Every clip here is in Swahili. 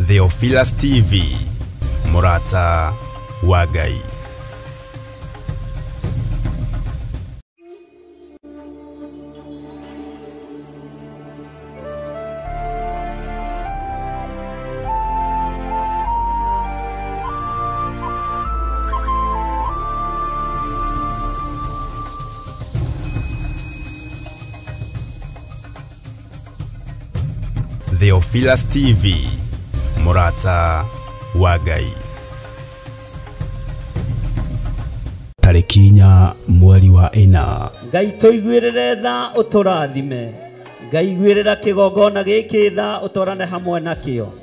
Theophilus TV, Murata wa Ngai. Theophilus TV, Murata wa Ngai. Tarikinya mweri wa ina. Ngai tuiguirire tha uturathime. Ngai igwirira kigongona giki tha utorane hamwe nakio.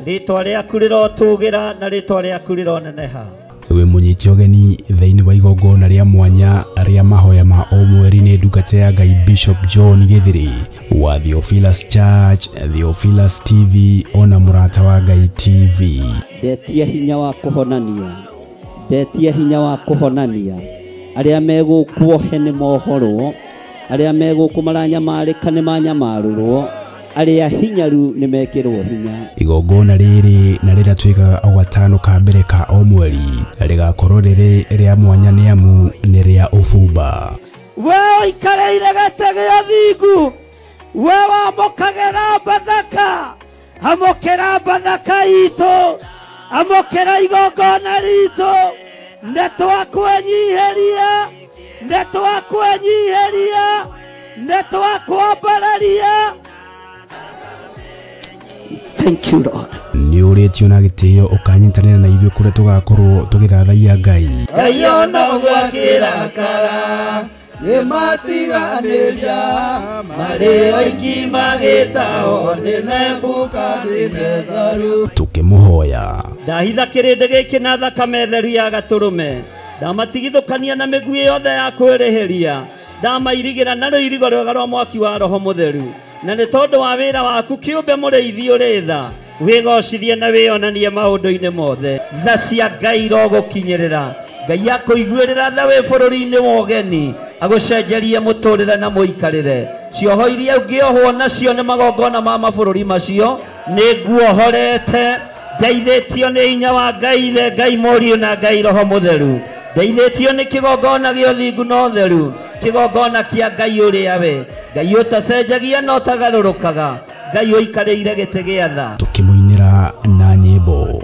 Ritwa riaku rirotugira na ritwa riaku rironeneha. We munyiti ogeni thiini wa igongona ria mwanya ria mahoya ma o mweri ni ndungata ya Ngai Bishop John Githiri wa Theophilus Church, Theophilus TV ona Murata wa Ngai TV. Ndetia hinya wa kuhonania. Ndetia hinya wa kuhonania. Aria megukuohe ni mohoro. Aria megukumaranyamarika ni manyamarurwo. Aria hinyaru ni mekirwo hinya. Igongona riri na riratwika o gatano ka mbere ka o mweri rigakorwo riri ria mwanya ni amu ni ria ufumba. We ikareire gatege thingu. We wamokagera bathaka. Amokera bathaka ito. Amokera igongona rito. Ndetwa kwenyiheria. Ndetwa kwenyiheria. Ndetwa kwambararia. Thank you, Lord. Ni uretio na gitio ukanyitanira na ithuĩ kuria tugakorwo tugithathaia Ngai. Ngai ona gwakirakara ni matiganiria mari oiki magitao ni Nebukadnezaru tukimuhoya. Ndahitha kirinde giki na thakame theru ya gaturume. Ndamatigithukania na migui yothe ya kwirihiria. Ndamairigira na ruirigo rwega rwa mwaki wa Roho Mutheru. Na ni tondu wa wira waku kiumbe muriithi uritha wigocithie na wionanie maundu-ini mothe. Tha cia Ngai rogukinyirira. Ngai akuiguirira tha wi bururi-ini wa ugeni agucenjerie muturire na muikarire. Cioho iria ungiohwo nacio ni magongona ma mabururi macio ni nguohorete. Ndeithĩtio nĩ hinya wa Ngai ithe Ngai Mũriũ na Ngai Roho Mutheru. Ndeithĩtio nĩ kĩgongona gĩa ũthingu na ũtheru, kĩgongona kĩa Ngai ũrĩa we, Ngai ũtacenjagia na ũtagarũrũkaga, Ngai ũikarĩire gĩtĩ gĩa tha. Tukĩmũinĩra na nyĩmbo.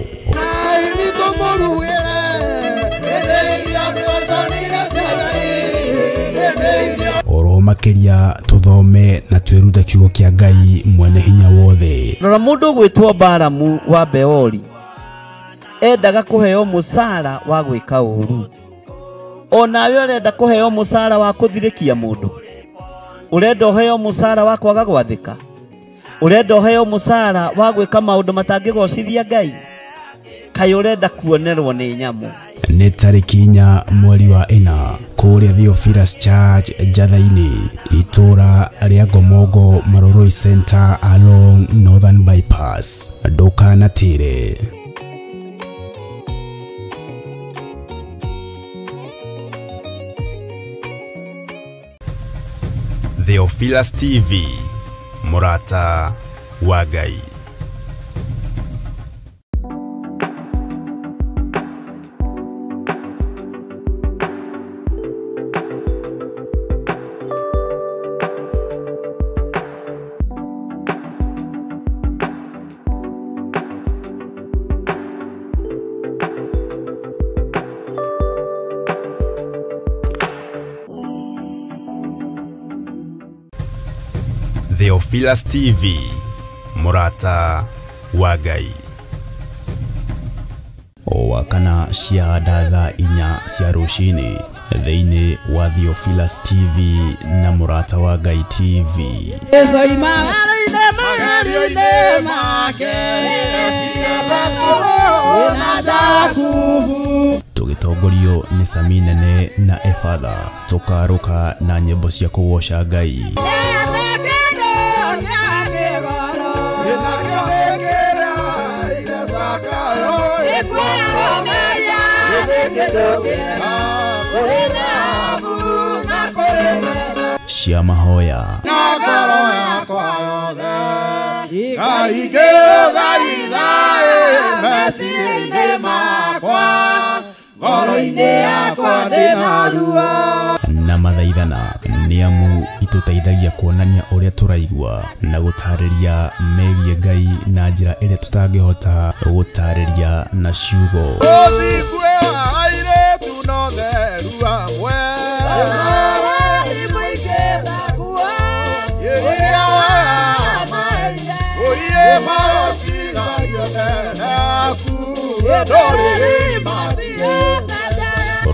Oro makiria tuthome na tweruta kiugo kia Ngai mwene hinya wothe. Rora mundu gwitwo Balamu wa Beori endaga kuheo musara wa gwika uru. Onawe urenda kuheo musara wa kuthirikia mundu. Urenda uheo musara wa kwaga gwathika. Urenda uheo musara wa gwika maundu matangigocithia Ngai. Kai urenda kuonerwo ni nyamu. Nĩ tarĩki 4 mweri wa ina kũrĩa Theophilus Church Njatha-inĩ itũra rĩa Ngomongo Maroroi Center along Northern Bypass. Ndũkanatĩre. Theophilus TV, Murata wa Ngai. Theophilus TV, Murata wa Ngai. O wakana cia datha 4 cia rucini thĩinĩ wa Theophilus TV na Murata wa Ngai TV. Tũgĩtongorio nĩ Sami Nene na Efatha tũkarũka na nyĩmbo cia kũgoca Ngai. Cia mahoya na ngoro yakwa yothe Gaigeo gaidae meciria-inĩ makwa ngoro-inĩ yakwa ndĩna ruo. Na mathaithana nĩ amu itũteithagia kuonania ũrĩa tũraigua na gũtarĩria megiĩ Ngai na njĩra ĩrĩa tũtangĩhota gũtarĩria na ciugo. Ũthingue wa airĩtu no theru hamwe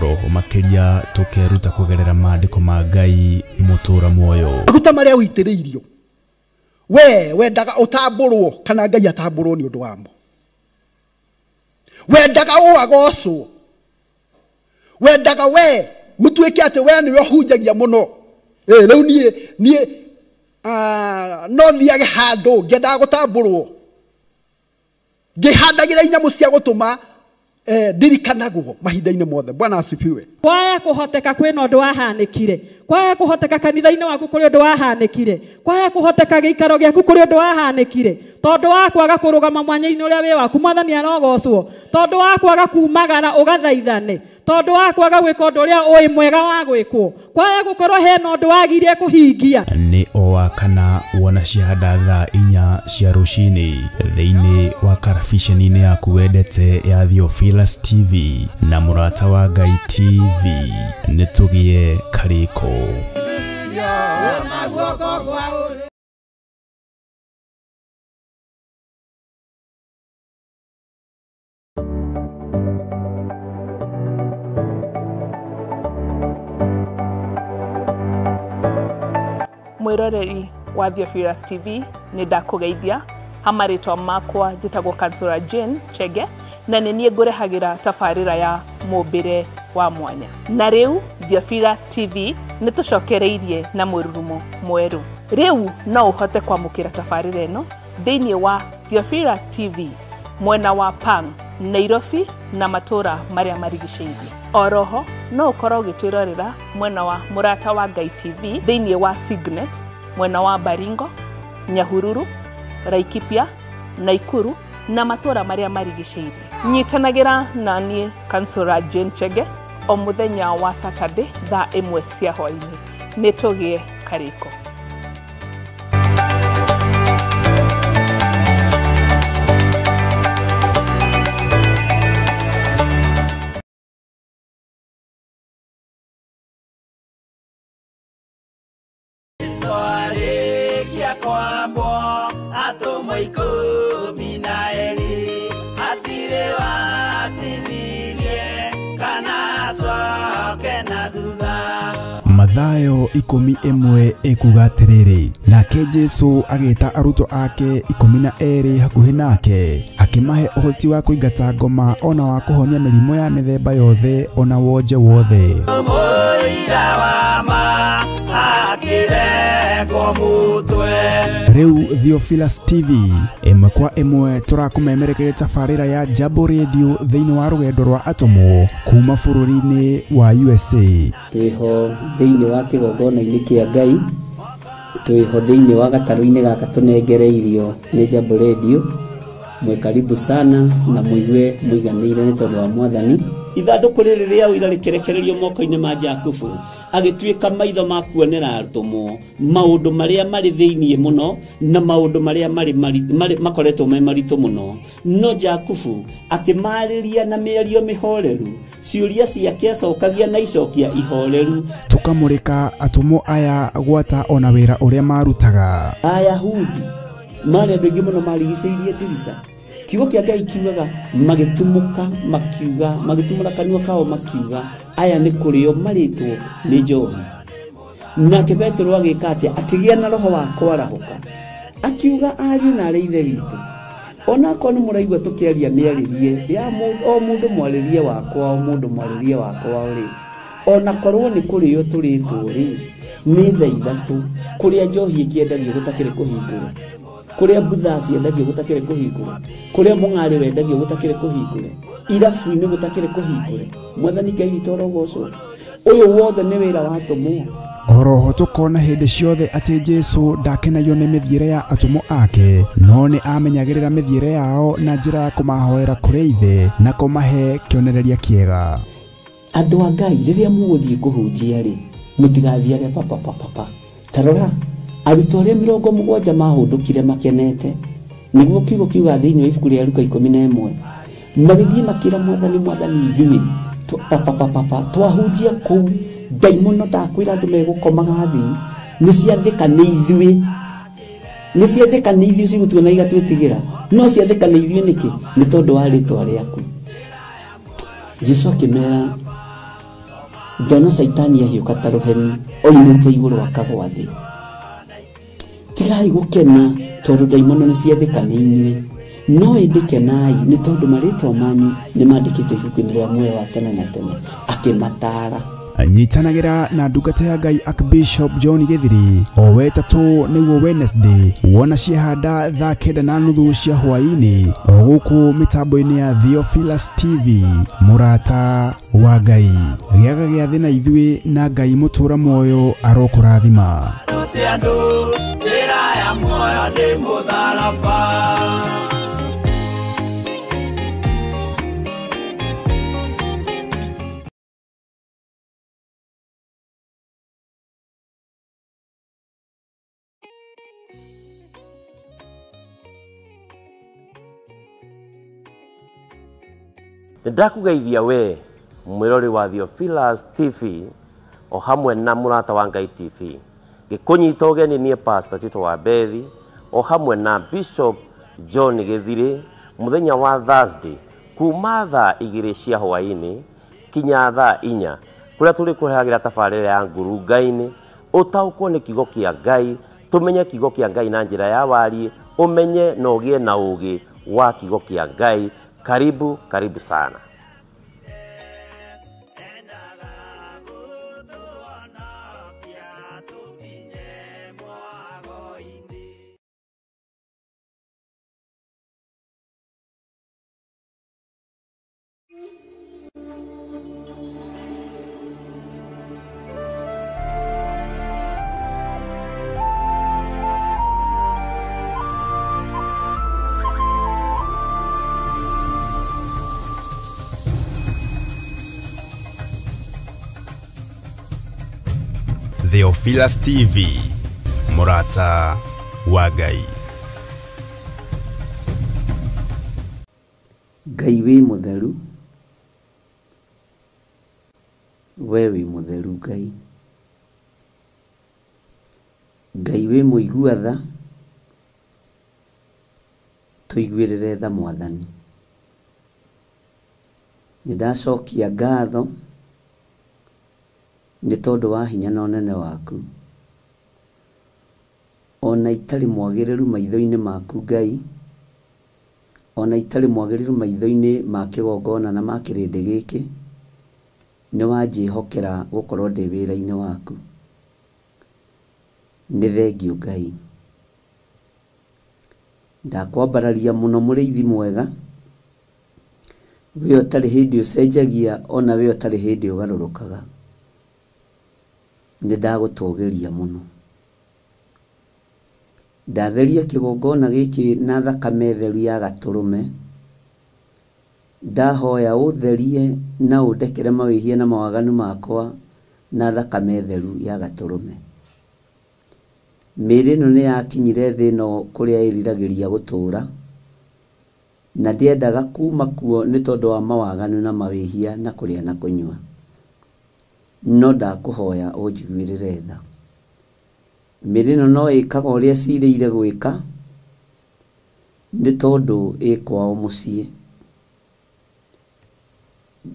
roho makiria tukeruta kugerera maandiko ma Ngai mutura muoyo maguta maria uitiriirio we wendaga utamburwo kana Ngai atamburwo ni undu wamo wendaga uagocwo wendaga we mutuike ati we ni hunjagia muno riu nie no thiage handu ngendaga gutamburwo ngihandagira inyamu cia gutuma ndirikanagwo mahinda-inĩ mothe. Bwana asifiwe. Kwaya kuhoteka kwina undu wahanikire, kwaya kuhoteka kanitha-inĩ waku kuri undu wahanikire, kwaya kuhoteka giikaro giaku kuri undu wahanikire, tondu wa kwaga kurugama mwanya-inĩ uria wi waku mwathani arogocwo, tondu wa kwaga kumagara ugathaithane, tondu wa kwaga gwika undu uria ui mwega wa gwikwo, kwaya gukorwo hena undu wagirie kuhingia. Ni o wakana wona ciahanda thaa 4 cia rucini thiini wa karabiceni-inĩ yaku wendete ya Theophilus TV na Murata wa Ngai TV. Nitugie kariko. Mwiroreri wa Theophilus TV ni ndakugeithia hamaritwa makwa njitagwo Kansura Jane Chege na nenie ngurehagira tafarira ya mumbire wa mwanya. Na riu Theophilus TV ni tucokereirie na mururumo mweru. Riu no uhote kwamukira tafarira eno thiini wa Theophilus TV mwena wa Pang, Nairobi na matura maria marigiceirie. Oroho no ukorwo gitwirorera mwena wa Murata wa Ngai TV thiini wa Signet mwena wa Baringo, Nyahururu, Laikipia, Naikuru na matura maria marigiceirie. Nyitanagira na nie Kansura Jane Chege o muthenya wa Saturday thaa 1 cia hwaini. Nitugie kariko. Mathayo 11 ekuga atiriri, nake Jesu agita aruto ake 12 hakuhi nake akimahe uhoti wa kuingata ngoma ona wa kuhonia mirimo ya mithemba yothe ona wonje wothe. Riu Theophilus TV imwe kwa imwe turakumemerekeria tafarira ya Jambo Radio thiini wa rugendo rwa atomo kuma bururi-ini wa USA. Twiho thiini wa kigongona-ini kia Ngai, twiho thiini wa gataru-ini gaka tunengereirio ni Jambo Radio. Mwe karibu sana na muigue muiganire ni tondu wa Mwathani. Ithanduku riri ria uira rikerekererio moko-ini ma Jakubu agituika maitho ma kuonera arutumo maundu maria mari thiini muno na maundu maria mari makoretwo me maritu muno. No Jakubu akimariria na mĩario mĩhoreru, ciuria ciake acokagia na icokia ihoreru. Tukamurika atumo aya gwata ona wira uria marutaga. Ayahudi mari andu aingi muno marigiceirie ndirica. Kiugo kia Ngai kiugaga magitumuka makiuga magitumura kanua kao makiuga aya ni kurio maritwo ni njohi. Nake Petro agika atia akigia na roho wa kwarahuka akiuga ariu na areithe witu ona ko ni muraigwa tukiaria miaririe ya o mundu mwaririe wakwa o mundu mwaririe wakwa ri ona korwo ni kurio turitwo ri ni thaithatu kuria njohi ikiendagio gutakire kuhingura, kuria butha ciendagio gutakire kuhingura, kuria mung'ari wendagio gutakire kuhingura, irabu-ini gutakire kuhingura. Mwathani Ngai witũ arogocwo. Uyu wothe ni wira wa atomo oroho tukona hindi ciothe ati Jesu ndakenagio ni mithiire ya atumo ake no ni amenyagirira mithiire yao na njira ya kumahoera kuri ithe na kumahe kionereria kiega. Andu a Ngai riria muguthie kuhunjia ri mutigathiage papa tarora arutwo aria 70 mahundukire makenete niguo kiugo kiuga thiini wa ibuku ria Luka 11 magithie makira mwathani ithui papa twahunjia kuu daimono ndakwira andu megukomaga thi niciathika ni ithui cigutuona igatwitigira no ciathika ni ithui niki ni tondu wa ritwa riaku. Jesu akimera ndona Saitani ahiuka ta ruheni oimite iguru akagwa thi. Tigai gukena tondu daimono niciathika ni inyui no indikenai ni tondu maritwa manyu ni mandikitwo ibuku-ini ria muoyo wa tene na tene akimatara. Anyitanagira na ndungata ya Ngai Archbishop John Githiri o wetatu niguo Wednesday wona ciehanda thaa 9:30 cia hwaini o guku mitambo-ini ya Theophilus TV murata wa Ngai giaga gia thina ithui na Ngai mutura moyo arokurathima. Ndakugeithia we mwirori wa Theophilus TV o hamwe na murata wa Ngai TV gikunyita ugeni nie Pastor Tito wa Bethi o hamwe na Bishop John Githiri muthenya wa Thursday kuma thaa 2 cia hwaini kinya thaa 4 kuria tuli kuheagira tabarira ya nguru Ngai-ini utaukwo ni kigo kia Ngai tumenye kigo kia Ngai na njira ya wari umenye na ugie na ugi wa kigo kia Ngai. Karibu sana. Theophilus TV murata wa Ngai. Ngai wi mutheru, we wi mutheru Ngai. Ngai wi muigua tha, tuiguirire tha mwathani. Nidacokia ngatho ni tondu wa hinya na unene waku. Ona itari mwagiriru maitho-ini maku Ngai, ona itari mwagiriru maitho-ini ma kigongona na ma kirindi giki, ni wanjihokera gukorwo ndi wira-ini waku. Ni thengio Ngai. Ndakwambararia muno muriithi mwega, we utari hindi ucenjagia ona we utari hindi ugarurukaga. Ndagutogeria muno. Ndatheria kigongona giki na thakame theru ya gaturume. Ndahoya utherie na undekere mawihia na mawaganu makwa na thakame theru ya gaturume. Mĩĩrĩ ĩno nĩ yakinyire thĩ ĩno kũrĩa ĩriragĩria gũtũũra, na ndiendaga kuma kuo nĩ tondũ wa mawaganu na mawĩhia na kũrĩa na kũnyua. No ndakũhoya ũnjiguĩrĩre tha. Mĩĩrĩ ĩno no ĩkaga ũrĩa ciĩrĩire gwĩka nĩ tondũ ĩ kwao mũciĩ.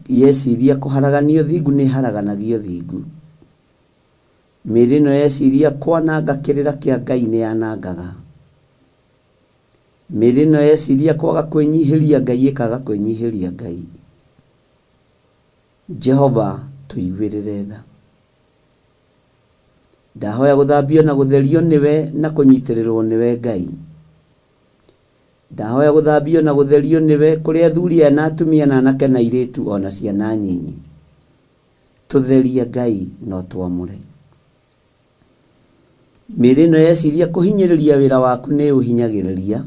Yeciria kũharaganio thingu nĩ haraganagio thingu. Mĩĩrĩ ĩno yeciria kwananga kĩrĩra kĩa Ngai nĩ yanangaga. Mĩĩrĩ ĩno yeciria kwaga kwĩnyihĩria Ngai ĩkaga kwĩnyihĩria Ngai. Jehova tuiguĩrĩre tha. Ndahoya gũthambio na gũtherio nĩwe na kũnyitĩrĩrwo nĩwe Ngai. Ndahoya gũthambio na gũtherio nĩwe kũrĩ athuri na atumia na anake na airĩtu ona ciana nyinyi. Tũtherie Ngai no twamũre. mĩrĩ ĩno yeciria kũhinyĩrĩria wĩra waku nĩ ũhinyagĩrĩria,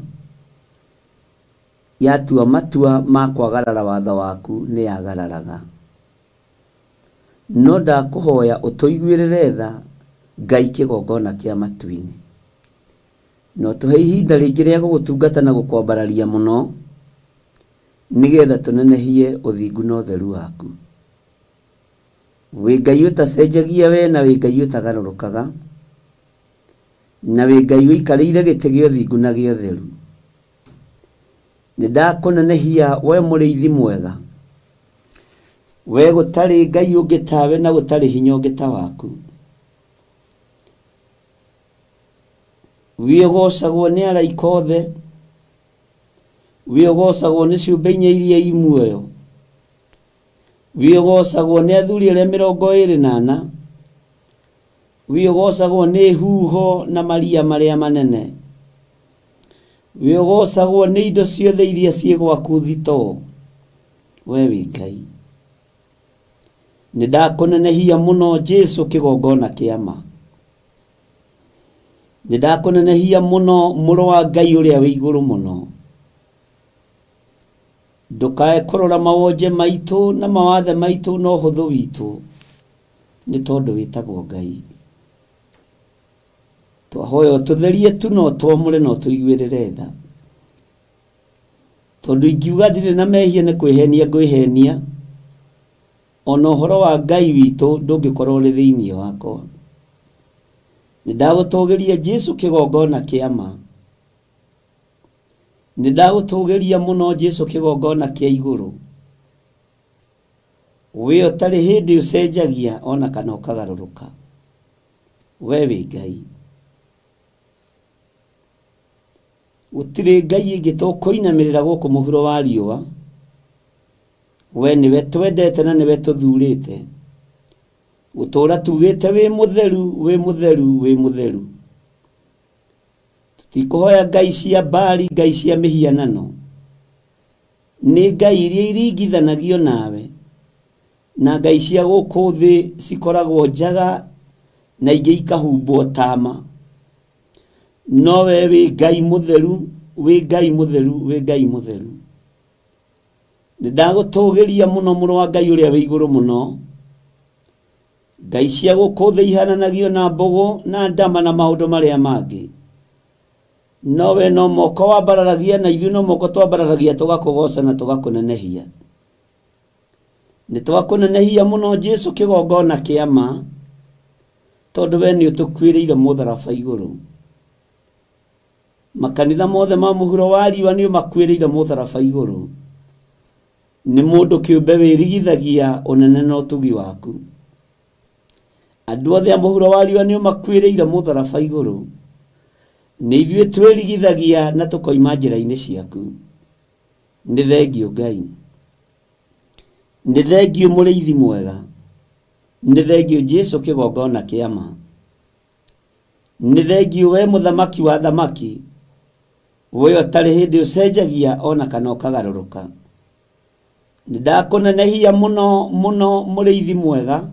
yatua matua ma kwagarara watho waku nĩ yagararaga. No ndakũhoya ũtũiguĩrĩre tha Ngai kĩgongona kĩa matu-inĩ, no tũhe ihinda rĩngĩ rĩa gũgũtungata na gũkwambararia mũno, nĩgetha tũnenehie ũthingu na ũtheru waku. Wĩ Ngai ũtacenjagia we, na wĩ Ngai ũtagarũrũkaga, na wĩ Ngai ũikarĩire gĩtĩ gĩa ũthingu na gĩa ũtheru. Nĩndakũnenehia we mũrĩithi mwega, we gũtarĩ Ngai ũngĩ tawe na gũtarĩ hinya ũngĩ ta waku. Wĩogocagwo nĩ araika othe, wĩogocagwo nĩ ciũmbe inya iria i muoyo, wĩogocagwo nĩ athuri arĩa 24, wĩogocagwo nĩ huho na maria marĩa manene, wĩogocagwo nĩ indo ciothe iria ciĩ gwaku thito. We wĩ Ngai. Nĩndakũnenehia mũno Jesu kĩgongona kĩa ma. Nĩndakũnenehia mũno mũrũ wa Ngai ũrĩa wĩ igũrũ mũno. Ndũkae kũrora mawonje maitũ na mawathe maitũ na ũhũthũ witũ, nĩ tondũ wĩtagwo Ngai. Twahoya tũtherie tu no twamũre no tũiguĩrĩre tha, tondũ ingiuga ndirĩ na mehia nĩ kwĩhenia ngwĩhenia, ona ũhoro wa Ngai witũ ndũngĩkorwo ũrĩ thĩinĩ wakwa. Nĩndagũtũgĩria Jesu kĩgongona kĩa ma. Nĩndagũtũgĩria mũno Jesu kĩgongona kĩa igũrũ, we ũtarĩ hĩndĩ ũcenjagia ona kana ũkagarũrũka. We wĩ Ngai. Gũtirĩ Ngai ĩngĩ tũkũinamĩrĩra gũkũ mũhuro wa riũa. We nĩwe twendete na nĩwe tũthurĩte, gũtũũra tugĩte wĩ mũtheru, wĩ mũtheru, wĩ mũtheru. Tũtikũhoya ngai cia Baali, ngai cia mĩhianano. Nĩ ngai iria iringithanagio nawe, na ngai cia gũkũ thĩ cikoragwo njaga na ingĩ ikahumbwo tama. No we wĩ Ngai mũtheru, wĩ Ngai mũtheru, wĩ Ngai mũtheru. Nĩndagũtũgĩria mũno mũrũ wa Ngai ũrĩa wĩ igũrũ mũno. Ngai cia gũkũ thĩ ihananagio na mbogo na ndama na maũndũ marĩa mangĩ. No we no moko wambararagia, na ithuĩ no moko twambararagia tũgakũgoca na tũgakũnenehia. Nĩtwakũnenehia mũno Jesu kĩgongona kĩa ma, tondũ we nĩ ũtũkuĩrĩire mũtharaba igũrũ. Makanitha mothe ma mũhuro wa riũa nĩ ũmakuĩrĩire mũtharaba igũrũ. Nĩ mũndũ kĩũmbe wĩrigithagia ũnene na ũtugi waku. Andũ othe a mũhuro wa riũa nĩ ũmakuĩrĩire mũtharaba igũrũ. Nĩ ithuĩ twĩrigithagia na tũkoima njĩra-inĩ ciaku. Nĩ thengio Ngai. Nĩ thengio mũrĩithi mwega. Nĩ thengio Jesu kĩgongona kĩa ma. Nĩ thengio we mũthamaki wa thamaki, we ũtarĩ hĩndĩ ũcenjagia ona kana ũkagarũrũka. Nĩndakũnenehia mũno mũno mũrĩithi mwega,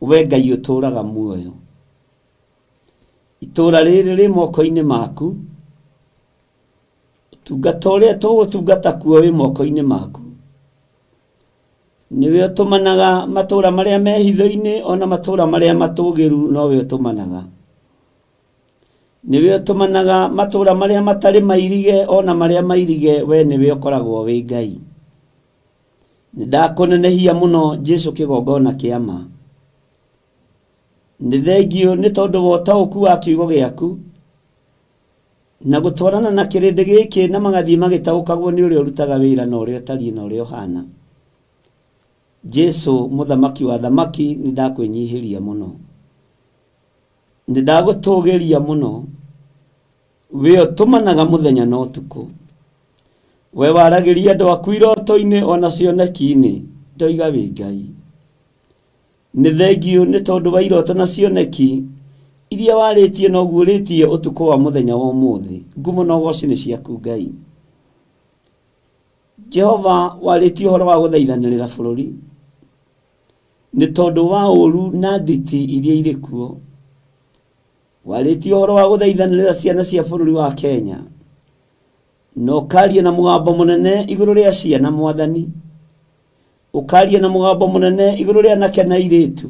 we Ngai ũtũũraga muoyo. Itũũra rĩrĩ rĩ moko-inĩ maku. Ũtungata ũrĩa tũgũtungata kuo wĩ moko-inĩ maku. Nĩwe ũtũmanaga matũũra marĩa me hitho-inĩ ona matũũra marĩa matũgĩru, nowe ũtũmanaga. Nĩwe ũtũmanaga matũũra marĩa matarĩ mairige ona marĩa mairige, we nĩwe ũkoragwo wĩ Ngai. Nĩndakũnenehia mũno Jesu kĩgongona kĩa ma. Nĩ thengio nĩ tondũ wa ũtaũku wa kiugo gĩaku, na gũtwarana na kĩrĩndĩ gĩkĩ na magathiĩ magĩtaũkagwo nĩ ũrĩa ũrutaga wĩra na ũrĩa ũtariĩ na ũrĩa ũhana. Jesu mũthamaki wa thamaki, nĩndakwĩnyihĩria mũno. Nĩndagũtũgĩria mũno, we ũtũmanaga mũthenya na ũtukũ. We waragĩria andũ aku iroto-inĩ ona cioneki-inĩ, ndoiga wĩ Ngai. Nĩ thengio nĩ tondũ wa iroto na cioneki iria warĩtie na ũguo ũrĩtie ũtukũ wa mũthenya wa ũmũthĩ. Ngumo na ũgooci nĩ ciaku Ngai. Jehova, warĩtie ũhoro wa gũthaithanĩrĩra bũrũri, nĩ tondũ wa ũũru na nditi iria irĩ kuo. warĩtie ũhoro wa gũthaithanĩrĩra ciana cia bũrũri wa Kenya, no karia na mũgambo mũnene igũrũ rĩa ciana Mwathani, ũkaria na mũgambo mũnene igũrũ rĩa anake na airĩtu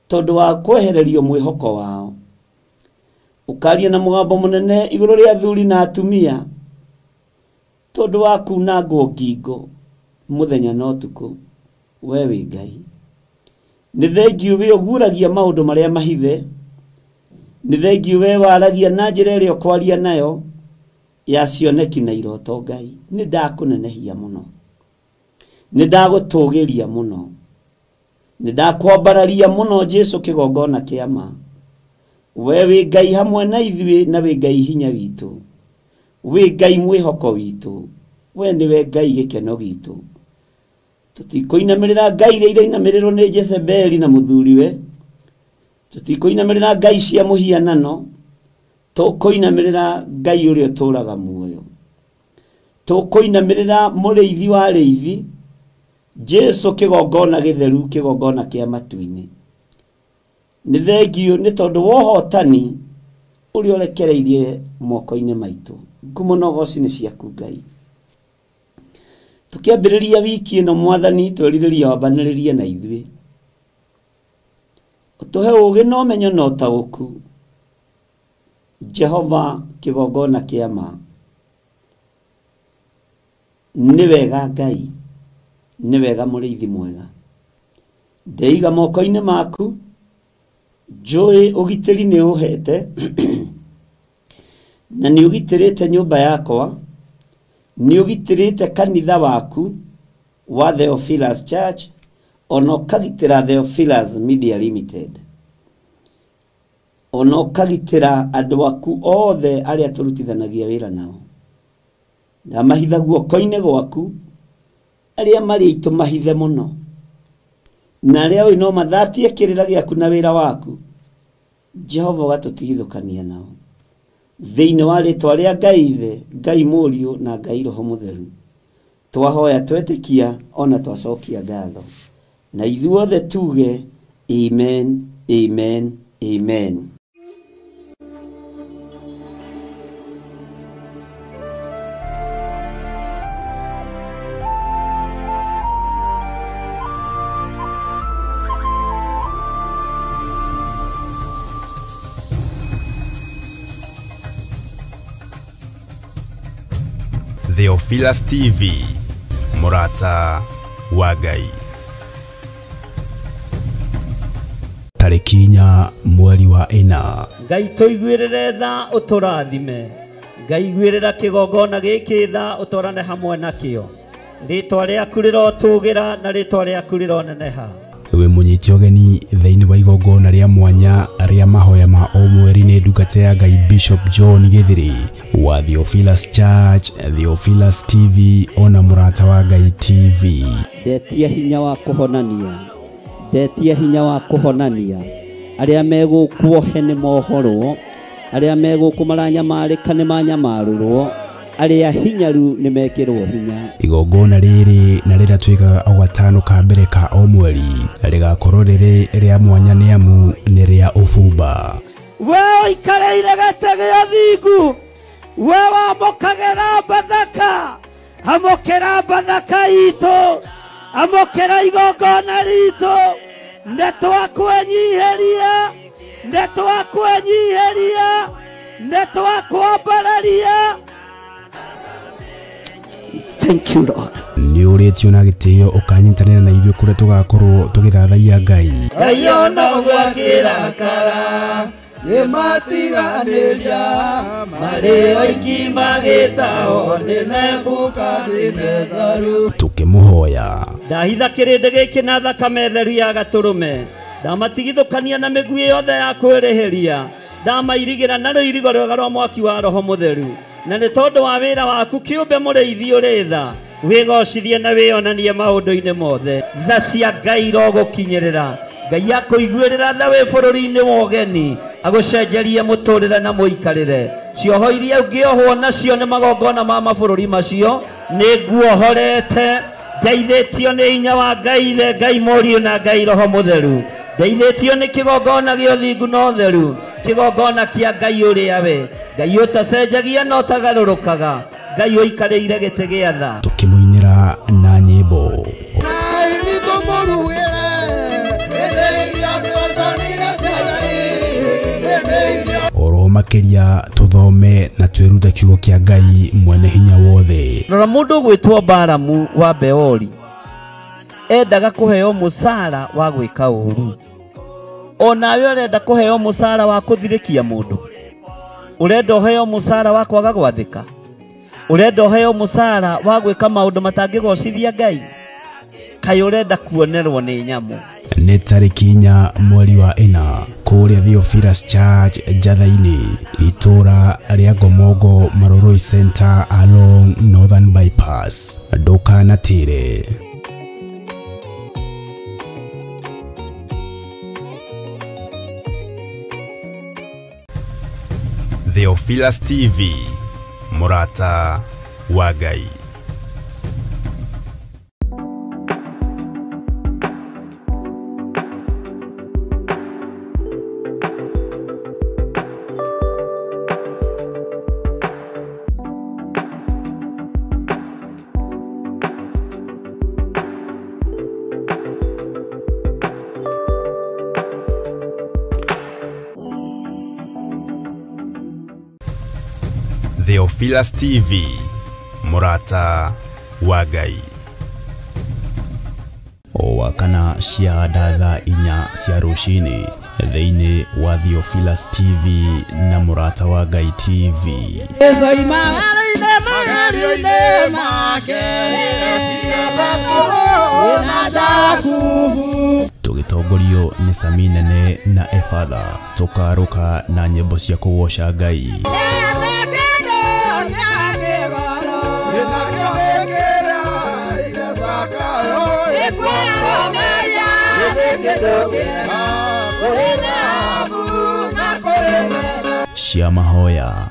tondũ wa kwehererio mwĩhoko wao, ũkaria na mũgambo mũnene igũrũ rĩa athuri na atumia tondũ wa kunangwo ngingo mũthenya na ũtukũ. We wĩ Ngai, nĩ thengiũ we ũguragia maũndũ marĩa mahithe, nĩ thengiũ we waragia na njĩra ĩrĩa ũkwaria nayo ya cioneki na iroto. Ngai, nĩ ndakũnenehia mũno, nĩ ndagũtũgĩria mũno, nĩ ndakwambararia mũno Jesu kĩgongona kĩa ma. We wĩ Ngai hamwe na ithuĩ, na wĩ Ngai hinya witũ, wĩ Ngai mwĩhoko witũ, we nĩwe Ngai gĩkeno gitũ. Tũtikũinamĩrĩra ngai iria irainamĩrĩrwo nĩ Jezebeli na mũthuriwe, tũtikũinamĩrĩra ngai cia mũhianano, tũkũinamĩrĩra Ngai ũrĩa ũtũũraga muoyo, tũkũinamĩrĩra mũrĩithi wa arĩithi, Jesu kĩgongona gĩtheru, kĩgongona kĩa matu-inĩ. Nĩ thengiũ nĩ tondũ wa ũhotani ũrĩa ũrekereirie moko-inĩ maitũ. Ngumo na ũgooci nĩ ciaku Ngai. Tukiambĩrĩria wiki ĩno Mwathani, twerirĩria wambanĩrĩrie na ithuĩ, ũtũhe ũũgĩ na ũmenyo na ũtaũku Jehova kĩgongona kĩa ma. Nĩ wega Ngai, nĩ wega mũrĩithi mwega, ndeiga moko-inĩ maku, njũĩ ũgitĩri nĩ ũhete na nĩ ũgitĩrĩte nyũmba yakwa, nĩ ũgitĩrĩte kanitha waku wa Theophilus Church, ona ũkagitĩra Theophilus Media Limited, ona ũkagitĩra andũ aku othe arĩa tũrutithanagia wĩra nao. Ndamahitha guoko-inĩ gwaku arĩa marĩ aitũ mahithe mũno, na arĩa ũĩ no mathatie kĩrĩra gĩaku na wĩra waku. Jehova ũgatũtigithũkania nao thĩinĩ wa rĩtwa rĩa Ngai Ithe, Ngai Mũriũ na Ngai Roho Mũtheru. Twahoya twetĩkia ona twacokia ngatho, na ithuothe tuge amen, amen, amen. Theophilus TV, Murata wa Ngai. Tarĩki 4 mweri wa 4. Ngai tũiguĩrĩre tha ũtũrathime, Ngai iguĩrĩra kĩgongona gĩkĩ tha ũtwarane hamwe nakĩo. Rĩtwa rĩaku rĩrotũgĩra na rĩtwa rĩaku rĩroneneha. We mũnyiti ũgeni thĩinĩ wa igongona rĩa mwanya rĩa mahoya ma o mweri nĩ ndungata ya Ngai Bishop John Githiri wa Theophilus Church, Theophilus TV, ona Murata wa Ngai TV. Ndetia hinya wa kũhonania, ndetia hinya wa kũhonania arĩa megũkuohe nĩ mohorwo, arĩa megũkũ maranyamarĩka nĩ manyamarũrwo, arĩa hinyaru nĩ mekĩrwo hinya. Igongona rĩrĩ na rĩratuĩkaga o gatano ka mbere ka o mweri, rĩgakorwo rĩrĩ rĩa mwanya nĩ amu nĩ rĩa ũbumba. We ũikareire gĩtĩ gĩa thingu, we wamũkagĩra Bathaka, amũkĩra Bathaka itũ, amũkĩra igongona ritũ, nĩtwakwenyiheria, nĩtwakwenyiheria, nĩtwakwambararia. Thank you Lord. Nĩ ũrĩtio na gĩtĩo ũkanyitanĩra na ithuĩ kũrĩa tũgakorwo tũgĩthathaiya Ngai. Ngai ona gwakĩrakara nĩmatiganĩria, marĩ oiki magĩtao nĩ Nebukadinezaru. Tũkĩmũhoya. Ndahitha kĩrĩndĩ gĩkĩ na thakame theru ya gatũrũme, ndamatigithũkania na mĩguĩ yothe ya kwĩrĩhĩria, ndamairigĩra na rũirigo rwega rwa mwaki wa Roho Mũtheru. Na nĩ tondũ wa wĩra waku kĩũmbe mũrĩithi ũrĩ tha, wĩgocithie na wĩonanie maũndũ-inĩ mothe. Tha cia Ngai irogũkinyĩrĩra, Ngai akũiguĩrĩra tha wĩ bũrũri-inĩ wa ũgeni, agũcenjerie mũtũrĩre na mũikarĩre. Cioho iria ũngĩohwo nacio nĩ magongona ma mabũrũri macio nĩ nguohorete, ndeithĩtio nĩ hinya wa Ngai Ithe, Ngai Mũriũ na Ngai Roho Mũtheru. Ndeithĩtio nĩ kĩgongona gĩa ũthingu na ũtheru kigongona kia Ngai uria we Ngai utacenjagia no tagarũrũkaga Ngai ũikarĩire gĩtĩ gĩa tha tukimuinira na nyĩmbo oro makiria tuthome na tweruta kiugo kia Ngai mwene hinya wothe. Rora mundu gwitwo Balamu wa Beori endaga kuheo musara wa gwika uru. Onawe urenda kuheo musara wa kuthirikia mundu. Urenda uheo musara wa kwaga gwathika. Urenda uheo musara wa gwika maundu matangigocithia Ngai. Kai urenda kuonerwo ni nyamu. Nĩ tarĩki 4 mweri wa 4 kũrĩa Theophilus Church Njatha-inĩ itũra rĩa Ngomongo Maroroi Center along Northern Bypass. Ndũkanatĩre. Theophilus TV, mũrata wa Ngai. Theophilus TV, mũrata wa Ngai. O wakana cia thaa 4 cia rũcinĩ thĩinĩ wa Theophilus TV na mũrata wa Ngai TV. Tũgĩtongorio nĩ Sami Nene na Efatha tũkarũka na nyĩmbo cia kũgoca Ngai. Cia mahoya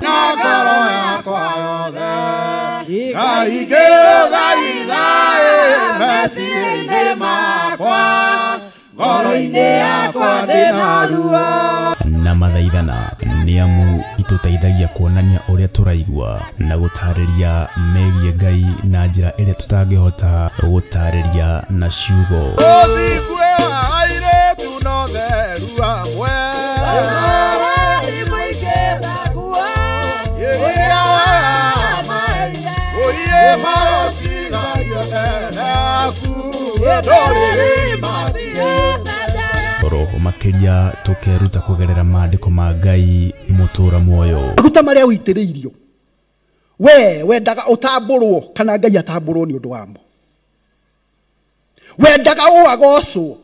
na mathaithana nĩamu itũteithagia kuonania ũrĩa tũraigua na gũtarĩria megiĩ Ngai na njĩra ĩrĩa tũtangĩhota gũtarĩria na ciugo. Roho makiria tukeruta kugerera maandiko ma Ngai mutura muoyo. Maguta maria uitiriirio we wendaga utamburwo kana Ngai atamburwo ni undu wamo. Wendaga uagocwo.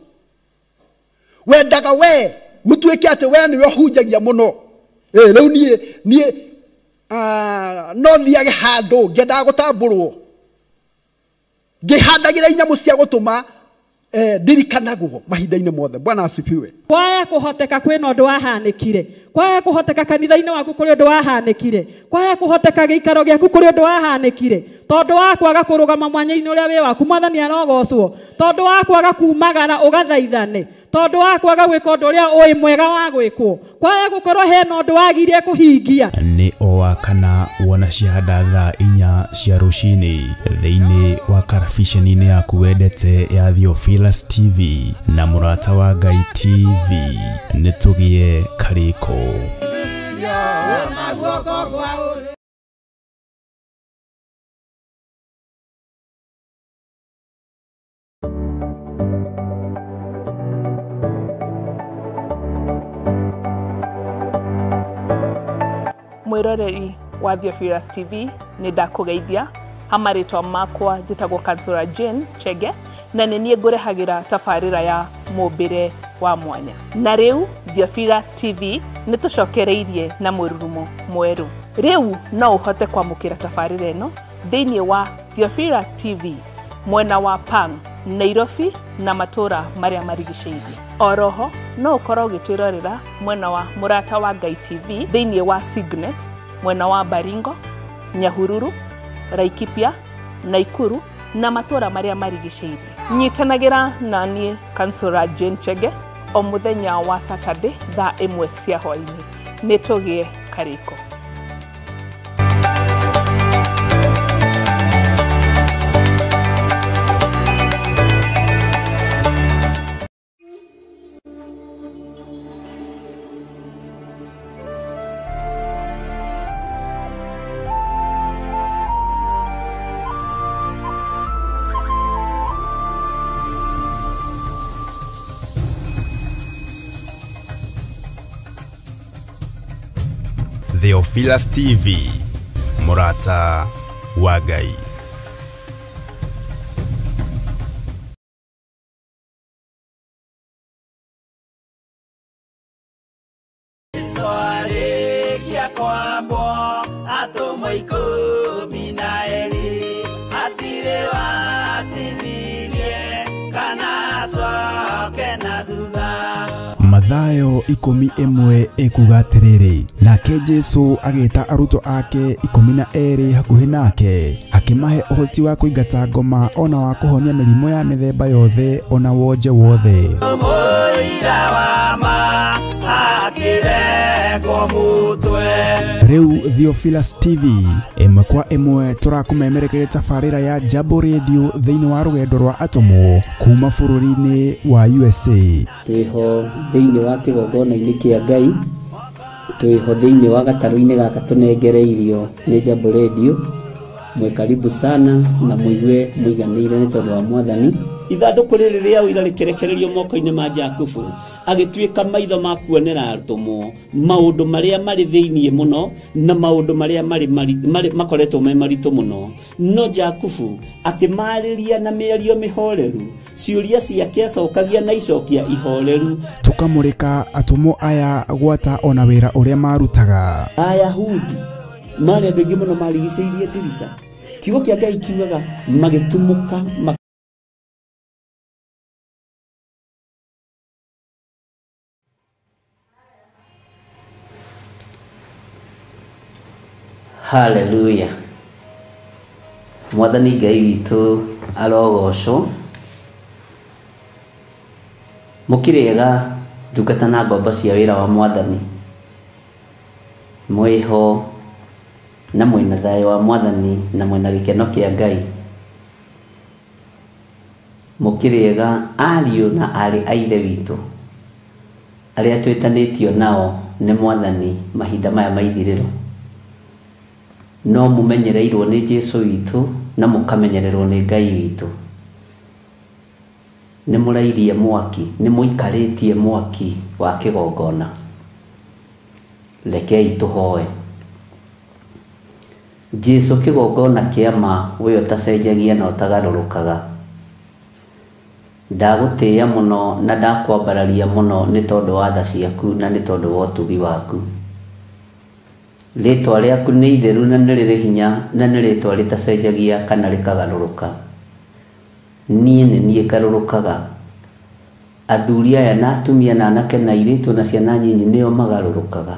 Wendaga we mutuike ate we niwe hunjagia muno. Riu nie no thiage handu ngendaga gutamburwo. Ngihandagira inyamu cia gutuma ndirikanagwo mahinda-inĩ mothe. Bwana asifiwe. Kwaya kuhoteka kwina undu wahanĩkire. Kwaya kuhoteka kanitha-inĩ waku kuri undu wahanĩkire. Kwaya kuhoteka gĩikaro gĩaku kuri undu wahanĩkire. Tondu wa kwaga kurugama mwanya-inĩ ũrĩa wĩ waku Mwathani arogocwo. Tondu wa kwaga kumagara ugathaithane. Tondu wa kwaga gwĩka ũndũ ũrĩa ũĩ mwega wa gwĩkwo. Kwaya gũkorwo hena ũndũ wagirie kũhingia. Nĩ o wakana wona ciahanda thaa 4 cia rũcinĩ thĩinĩ wa karabiceni-inĩ yaku wendete ya Theophilus TV na mũrata wa Ngai TV. Nĩtũgie karĩko. Mwiroreri wa Theophilus TV ni ndakugeithia hamarĩtwa makwa njĩtagwo Kansora Jane Chege na nĩ niĩ ngũrehagira tabarĩra ya mũmbĩre wa mwanya. Na rĩu Theophilus TV nĩ tũcokereirie na mũrurumo mwerũ. Rĩu no ũhote kwamũkĩra tabarĩra ĩno thĩinĩ wa Theophilus TV mwena wa Pang, Nairobi na matũra marĩa marigicĩirie. Oroho no ũkorwo ũgĩtwĩrorera mwena wa mũrata wa Ngai TV thĩinĩ wa Signet mwena wa Baringo, Nyahururu, Laikipia, Naikuru na matũra marĩa marigicĩirie. Nyitanagĩra na niĩ Kansora Jane Chege o mũthenya wa Saturday thaa 1 cia hwaĩ-inĩ. nĩtũgĩe kariko. Theophilus TV, Murata wa Ngai. Mathayo 11 ekuga atiriri, nake Jesu agita aruto ake 12 hakuhi nake, akimahe uhoti wa kuingata ngoma ona wa kuhonia mirimo ya mithemba yothe ona wonje wothe. Riu Theophilus TV imwe kwa imwe turakumemerekere tafarira ya Jambo Radio thiini wa rugendo rwa atomo kuma bururi-ini wa USA. Twiho thiini wa kigongona-ini kia Ngai, twiho thiini wa gataru-ini gaka tunengereirio ni Jambo Radio. Mwe karibu sana na muigue muiganire ni tondu wa Mwathani. Ithanduku riri ria uira rikerekererio moko-ini ma Jakubu, agituika maitho ma kuonera arutumo maundu maria mari thiini muno na maundu maria mari makoretwo me maritu muno. No Jakubu akimariria na miario mihoreru, ciuria ciake acokagia na icokia ihoreru. Tukamurika atumo aya gwata ona wira uria marutaga. Ayahudi mari andu aingi muno marigiceirie ndirica, kiugo kia Ngai kiugaga magitumuka. Hallelujah. Mwathani Ngai witu arogocwo. Mukirega ndungata na ngombo cia wira wa Mwathani, mwiho na mwina thayo wa Mwathani na mwina gikeno kia Ngai. Mukirega ariu na ari aithe witu aria twitanitio nao ni Mwathani mahinda maya maithiriro. No mumenyereirwo ni Jesu witu na mukamenyererwo ni Ngai witu. Ni murairie mwaki, ni muikaritie mwaki wa kigongona. Rekei tuhoe. Jesu kigongona kiama we utacenjagia na utagarurukaga. Ndagutia muno na ndakwambararia muno ni tondu wa tha ciaku na ni tondu wa utugi waku. Ritwa riaku ni itheru na ni riri hinya na ni ritwa ritacenjagia kana rikagaruruka. Nie ni nie garurukaga. Athuri aya na atumia na anake na airitu na ciana nyinyi nio magarurukaga.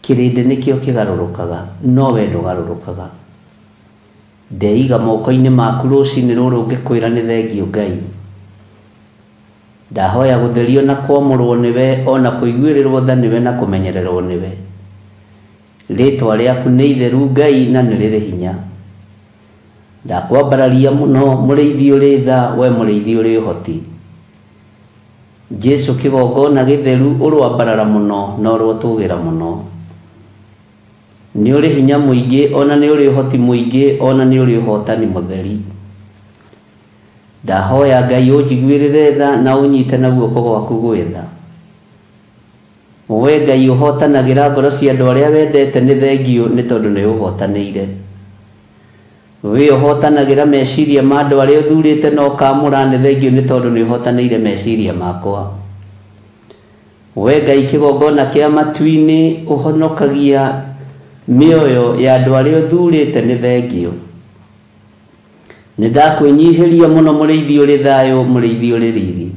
Kirinde nikio kigarurukaga, no we ndugarurukaga. Ndeiga moko-ini maku rucini ruru ngikwira ni thengio Ngai. Ndahoya gutherio na kwamurwo niwe ona kuiguirirwo tha niwe na kumenyererwo niwe. Ritwa riaku ni itheru Ngai na ni riri hinya. Ndakwambararia muno muriithi uri tha, we muriithi uri uhoti. Jesu kigongona githeru urwambarara muno no urwatugira muno. Ni uri hinya muingi ona ni uri uhoti muingi ona ni uri uhotani mutheri. Ndahoya Ngai unjiguirire tha na unyite na guoko gwaku gwitha. We Ngai uhotanagira ngoro cia andu aria wendete ni thengio ni tondu ni uhotanire. We uhotanagira meciria ma andu aria uthurite no kamura ni thengio ni tondu ni uhotanire meciria makwa. We Ngai kigongona kia matu-ini uhonokagia mioyo ya andu aria uthurite ni thengio. Ni ndakwinyihiria muno muriithi uri thayo, muriithi uri riri.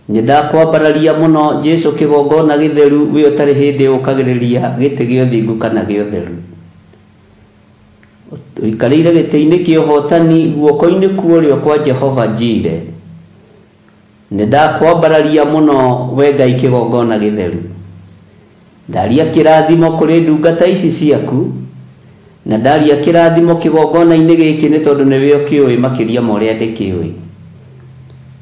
Ni ndakwambararia muno Jesu kigongona githeru, we utari hindi ukagiriria giti gio thingu kana gio theru. Uikarire giti-ini kia uhotani guoko-ini kuorio kwa Jehova Jire. Ni ndakwambararia muno we Ngai kigongona githeru. ndaria kirathimo kuri ndungata ici ciaku na ndaria kirathimo kigongona-inĩ gĩkĩ nĩ tondũ nĩwe ũkĩũĩ makĩria ma ũrĩa ndĩkĩũĩ.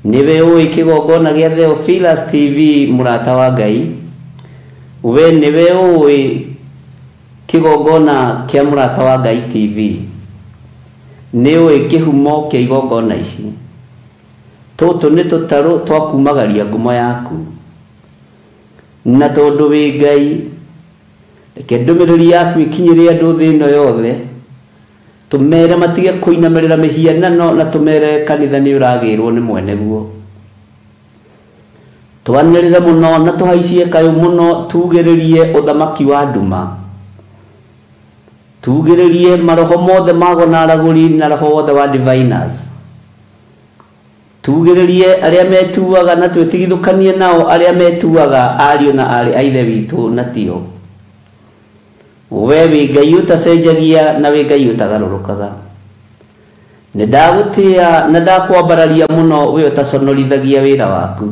Nĩwe ũĩ kigongona gĩa Theophilus TV mũrata wa Ngai, we nĩwe ũĩ kigongona kĩa mũrata wa Ngai TV, nĩ ũĩ kĩhumo kĩa igongona ici. Tũtũ nĩ tũtarũ twa kumagaria ngumo yaku, na tondũ wĩ Ngai reke ndũmĩrĩri yaku ĩkinyĩre andũ thĩ ĩno yothe, tũmere matige kũinamĩrĩra mĩhianano na tũmere kanitha nĩ ũragĩrwo nĩ mwene guo. Twanĩrĩre mũno na tũhaicie kayũ mũno, tugĩrĩrie ũthamaki wa nduma, tugĩrĩrie maroho mothe mago na aragũri na roho wothe wa diviners, tugĩrĩrie arĩa metuaga na twĩtigithũkanie nao arĩa metuaga ariũ na arĩ a ithe witũ na tio. We wĩ Ngai ũtacenjagia na wĩ Ngai ũtagarũrũkaga. Nĩ ndagũtĩĩa na ndakwambararia mũno we ũtaconorithagia wĩra waku,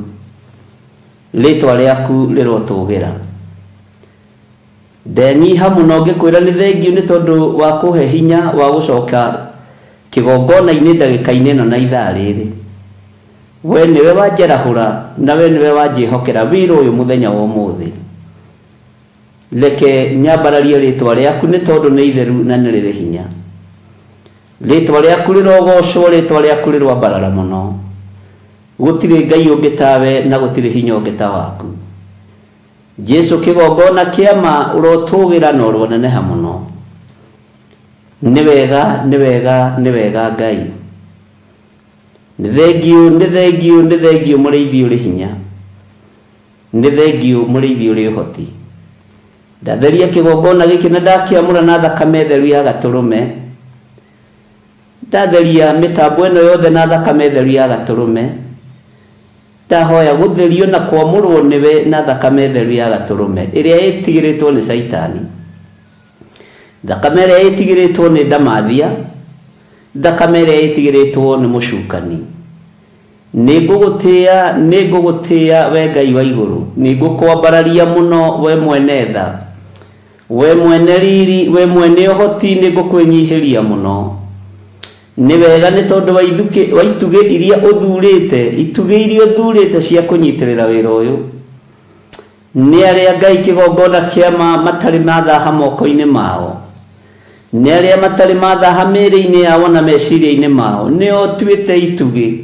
rĩtwa rĩaku rĩrotũgĩra. Ndenyiha mũno ngĩkwĩra nĩ thengiũ nĩ tondũ wa kũhe hinya wa gũcoka kĩgongona-inĩ ndagĩka-inĩ ĩno na ithaa rĩrĩ. We nĩwe wanjerahũra na we nĩwe wanjĩhokera wĩra ũyũ mũthenya wa ũmũthĩ. Reke nyambararie rĩtwa rĩaku nĩ tondũ nĩ itheru na nĩ rĩrĩ hinya. Rĩtwa rĩaku rĩrogocwo, rĩtwa rĩaku rĩrwambarara mũno. Gũtirĩ Ngai ũngĩ tawe na gũtirĩ hinya ũngĩ ta waku. Jesu kĩgongona kĩama ũrotũgĩra na ũroneneha mũno. Nĩ wega, nĩ wega, nĩ wega Ngai. Nĩ thengiũ, nĩ thengiũ, nĩ thengiũ mũrĩithi ũrĩ hinya. Nĩ thengiũ mũrĩithi ũrĩ ũhoti. Ndatheria kĩgongona gĩkĩ na ndakĩamũra na thakame theru ya gatũrũme. Ndatheria mĩtambo ĩno yothe na thakame theru ya gatũrũme. Ndahoya gũtherio na kwamũrwo nĩwe na thakame theru ya gatũrũme ĩrĩa ĩtigĩrĩtwo nĩ Saitani. Thakame ĩrĩa ĩtigĩrĩtwo nĩ ndamathia, thakame ĩrĩa ĩtigĩrĩtwo nĩ mũcukani. Nĩngũgũtĩĩa we Ngai wa igũrũ, nĩngũkwambararia mũno we mwene tha, we mwene riri, we mwene ũhoti, nĩngũkwĩnyihĩria mũno. Nĩ wega nĩ tondũ wa itugĩ iria ũthurĩte, itugĩ iria ũthurĩte cia kũnyitĩrĩra wĩra ũyũ. Nĩ arĩa Ngai kĩgongona kĩama matarĩ mathaha moko-inĩ mao, nĩ arĩa matarĩ mathaha mĩĩrĩ-inĩ yao na meciria-inĩ mao, nĩo tuĩte itugĩ,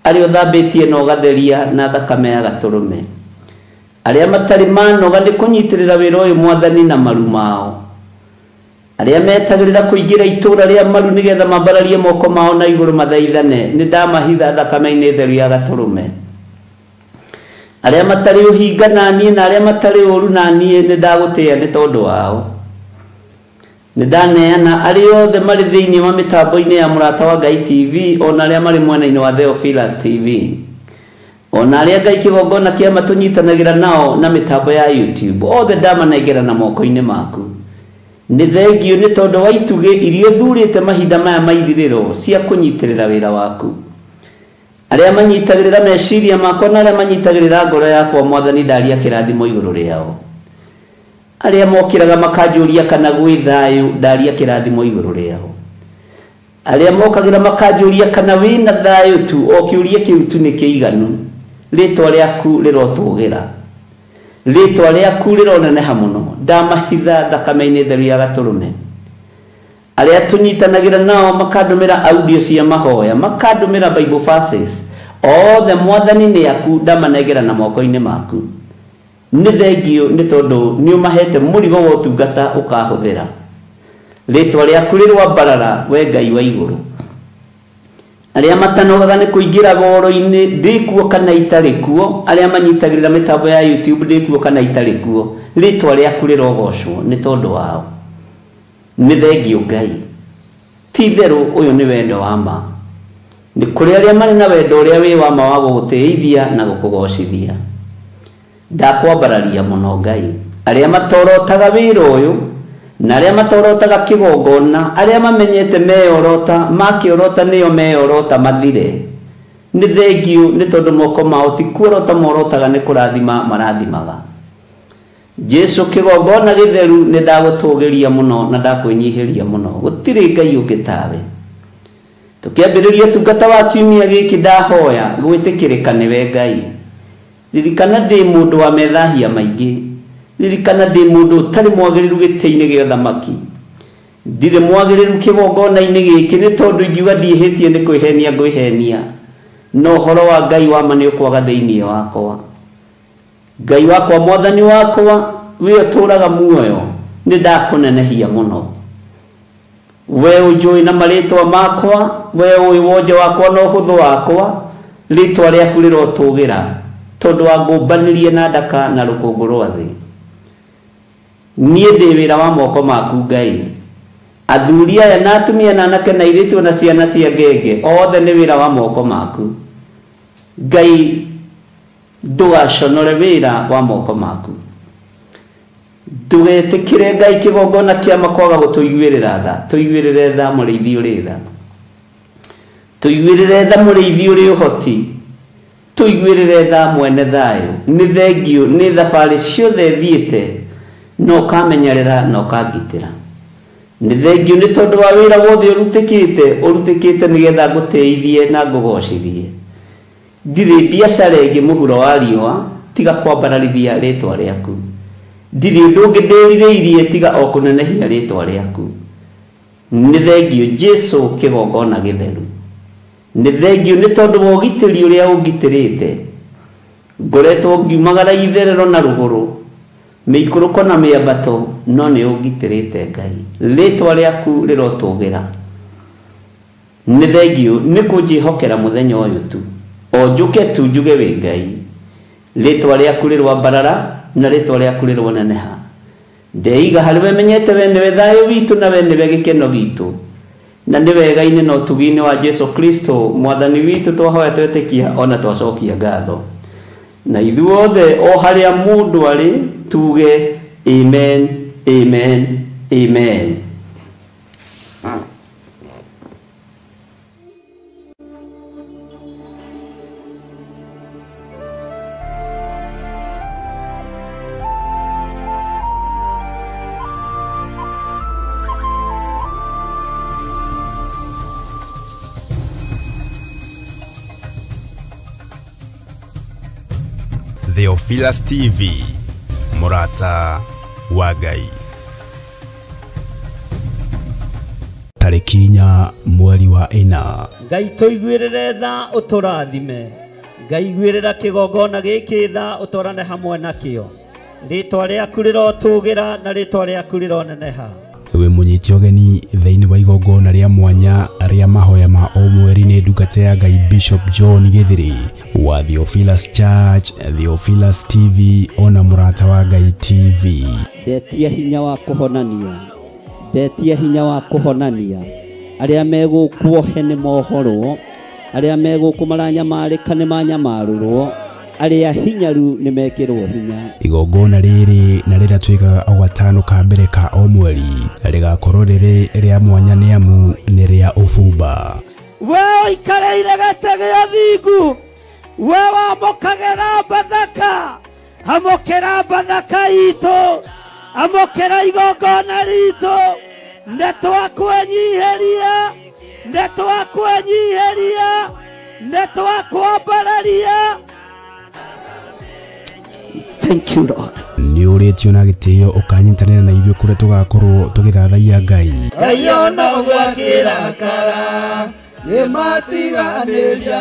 arĩa ũthambĩtie na ũgatheria na thakame ya gatũrũme, arĩa matarĩ manoga nĩ kũnyitĩrĩra wĩra ũyũ Mwathani na maru mao, arĩa metagĩrĩra kũingĩra itũũra rĩa maru nĩgetha mambararie moko mao na igũrũ mathaithane. Nĩ ndamahitha thakame-inĩ theru ya gatũrũme. Arĩa matarĩ ũhinga na niĩ na arĩa matarĩ ũũru na niĩ nĩ ndagũtĩĩa nĩ tondũ wao. Nĩ ndaneana arĩa othe marĩ thĩinĩ wa mĩtambo-inĩ ya mũrata wa Ngai TV, ona arĩa marĩ mwena-inĩ wa Theophilus TV, ona arĩa Ngai kĩgongona kĩama tũnyitanagĩra nao na mĩtambo ya YouTube, othe ndamanengera na moko-inĩ maku. Nĩ thengiũ nĩ tondũ wa itugĩ iria ũthurĩte mahinda maya ma ithirĩro cia kũnyitĩrĩra wĩra waku. Arĩa manyitagĩrĩra meciria makwa na arĩa manyitagĩrĩra ngoro yakwa Mwathani, ndaria kĩrathimo igũrũ rĩao. Arĩa mokĩraga makanjũria kana gwĩ thayũ, ndaria kĩrathimo igũrũ rĩao. Arĩa mokagĩra makanjũria kana wĩna thayũ tu, o kĩũria kĩu tu nĩ kĩiganu, rĩtwa rĩaku rĩrotũgĩra, rĩtwa rĩaku rĩroneneha mũno. Ndamahitha thakame-inĩ theru ya gatũrũme. Arĩa tũnyitanagĩra nao makandũmĩra audio cia mahoya, makandũmĩra Bible verses, othe Mwathani nĩ aku ndamanengera na moko-inĩ maku. Nĩ thengiũ nĩ tondũ nĩ ũmahete mũrigo wa ũtungata ũkahũthĩra. Rĩtwa rĩaku rĩrwambarara we Ngai wa igũrũ. Arĩa matanogaga nĩ kũingĩra goro-inĩ, ndĩkuo kana itarĩ kuo, arĩa manyitagĩrĩra mĩtambo ya YouTube, ndĩkuo kana itarĩ kuo, rĩtwa rĩaku rĩrogocwo nĩ tondũ wao. Nĩ thengiũ Ngai. Ti therũ ũyũ nĩ wendo wa ma. Nĩ kũrĩ arĩa marĩ na wendo ũrĩa wĩ wa ma wa gũgũtĩithia na gũkũgocithia. Ndakwambararia mũno Ngai. Arĩa matorotaga wĩra ũyũ na arĩa matorotaga kĩgongona, arĩa mamenyete meyorota, makĩorota nĩo meyorota mathire. Nĩ thengiũ nĩ tondũ moko mao ti kuorota morotaga, nĩ kũrathima marathimaga. Jesu kigongona githeru ni ndagũtũgĩria mũno na ndakwĩnyihĩria mũno gũtirĩ Ngai ũngĩ tawe. Tũkĩambĩrĩria tungata wa kiumia gĩkĩ ndahoya gwĩtĩkĩrĩka nĩwe Ngai. Ririkana ndĩ mũndũ wa methahia maingĩ. Ririkana ndĩ mũndũ ũtarĩ mwagĩrĩru gĩtĩ-inĩ gĩa ũthamaki. Ndirĩ mwagĩrĩru kĩgongona-inĩ gĩkĩ nĩ tondũ ingiuga ndiĩhĩtie nĩ kwĩhenia ngwĩhenia. No ũhoro wa Ngai wa ma nĩ ũkwaga thĩinĩ wakwa. Ngai wakwa mwathani wakwa we ũtũũraga muoyo nĩ ndakũnenehia mũno. We ũnjũĩ na marĩtwa makwa, we ũĩ wonje wakwa na ũhũthũ wakwa, rĩtwa rĩaku rĩrotũũgĩra tondũ wangũmbanĩrie na ndaka na rũkũngũ rwa thĩ. Niĩ ndĩ wĩra wa moko maku Ngai. Athuri aya na atumia na anake na airĩtu na ciana cia ngenge othe nĩ wĩra wa moko maku Ngai. Ndũgaconore wĩra wa moko maku. Ndũgetĩkĩre Ngai kĩgongona kĩa makwaga gũtũiguĩrĩra tha. Tũiguĩrĩre tha mũrĩithi ũrĩ tha. Tũiguĩrĩre tha mũrĩithi ũrĩ ũhoti. Tũiguĩrĩre tha mwene thayũ. Nĩ thengio nĩ thabarĩ ciothe thiĩte na ũkamenyerera na ũkangitĩra. Nĩ thengio nĩ tondũ wa wĩra wothe ũrutĩkĩte nĩgetha ngũteithie na ngũgocithie. Ndirĩ biacara ĩngĩ mũhuro wa riũa tiga kwambararithia rĩtwa rĩaku. Ndirĩ ũndũ ũngĩ ndĩrirĩirie tiga o kũnenehia rĩtwa rĩaku. Nĩ thengio Jesu kĩgongona gĩtheru. Nĩ thengio nĩ tondũ wa ũgitĩri ũrĩa ũngitĩrĩte. Ngoretwo ngiumagara itherero na rũgũrũ, mĩikũrũko na mĩambato, no nĩ ũngitĩrĩte Ngai. Rĩtwa rĩaku rĩrotũũgĩra. Nĩ thengio nĩ kũnjĩhokera mũthenya ũyũ tu. O njuke tu njuge wĩ Ngai. Rĩtwa rĩaku rĩrwambarara na rĩtwa rĩaku rĩrwoneneha. Ndeiga harĩ we menyete we nĩwe thayũ witũ na we nĩwe gĩkeno gitũ. Na nĩ wega-inĩ na ũtugi-inĩ wa Jesu Kristo mwathani witũ twahoya twetĩkia ona twacokia ngatho. Na ithuothe o harĩa mũndũ arĩ tuge amen, amen, amen. Theophilus TV, Murata wa Ngai. Tarĩki inya mweri wa ĩna. Ngai tũiguĩrĩre tha ũtũrathime. Ngai guĩrĩra kĩgongona gĩkĩ tha ũtwarane hamwe nakĩo. Rĩtwa rĩaku rĩrotũũgĩra na rĩtwa rĩaku rĩroneneha. We mũnyiti ũgeni thĩinĩ wa igongona rĩa mwanya rĩa mahoya ma o mweri nĩ ndungata ya Ngai Bishop John Gĩthĩrĩ wa Theophilus Church, Theophilus TV ona Murata wa Ngai TV. Ndetia hinya wa kũhonania. Ndetia hinya wa kũhonania. Arĩa megũkuohe nĩ mohorwo. Arĩa megũkũ maranyamarĩka nĩ manyamarũrwo. Arĩa hinyaru nĩ mekĩrwo hinya. Igongona rĩrĩ na rĩratuĩkaga o gatano ka mbere ka o mweri rĩgakorwo rĩrĩ rĩa mwanya nĩ amu nĩ rĩa ũbumba. We ũikareire gĩtĩ gĩa thingu. We wamũkagĩra Bathaka. Amũkĩra Bathaka itũ. Amũkĩra igongona ritũ. Nĩtwakwĩnyihĩria. Nĩtwakwĩnyihĩria. Nĩtwakwambararia. Thank you, Lord. Nĩ ũrĩtio na gĩtĩo ũkanyitanĩra na ithuĩ kũrĩa tũgakorwo tũgĩthathaiya Ngai. Ngai ona ũgwakĩra kara. Nĩmatiganĩria.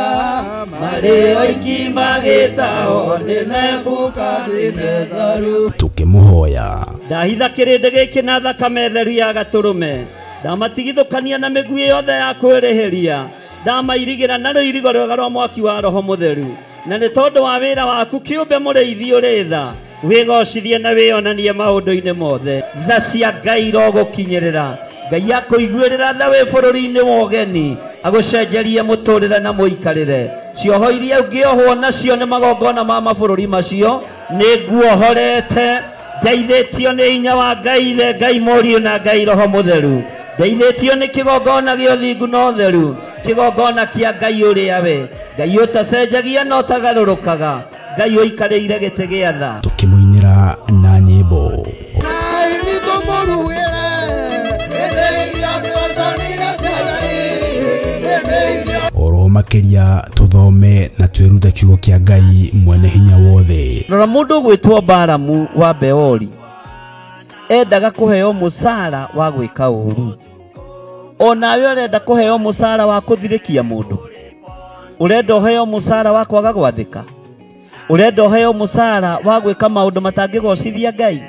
Marĩ oiki magĩtao nĩ Nebukadinezaru. Tũkĩmũhoya. Ndahitha kĩrĩndĩ gĩkĩ na thakame theru ya gatũrũme. Ndamatigithũkania na mĩguĩ yothe ya kwĩrĩhĩria. Ndamairigĩra na rũirigo rwega rwa mwaki wa Roho Mũtheru. Na nĩ tondũ wa wĩra waku kĩũmbe mũrĩithi ũrĩ tha. Wĩgocithie na wĩonanie maũndũ-inĩ mothe. Tha cia Ngai irogũkinyĩrĩra. Ngai akũiguĩrĩra tha wĩ bũrũri-inĩ wa ũgeni. Agũcenjerie mũtũrĩre na mũikarĩre. Cioho iria ũngĩohwo nacio nĩ magongona ma mabũrũri macio. Nĩ nguohorete. Ndeithĩtio nĩ hinya wa Ngai Ithe, Ngai Mũriũ na Ngai Roho Mũtheru. Ndeithĩtio nĩ kĩgongona gĩa ũthingu na ũtheru. Kĩgongona kĩa Ngai ũrĩa we. Ngai ũtacenjagia na ũtagarũrũkaga. Ngai ũikarĩire gĩtĩ gĩa tha. Tũkĩmũinĩra na nyĩmbo. makiria tuthome na twirute kiugo kia Ngai mwene hinya wothe. Rora mundu gwitwo Balamu wa Beori endaga kuheo musara wa gwika uru. Onawe urenda kuheo musara wa kuthirikia mundu. Urenda uheo musara wa kwaga gwathika. Urenda uheo musara wa gwika maundu matangigocithia Ngai.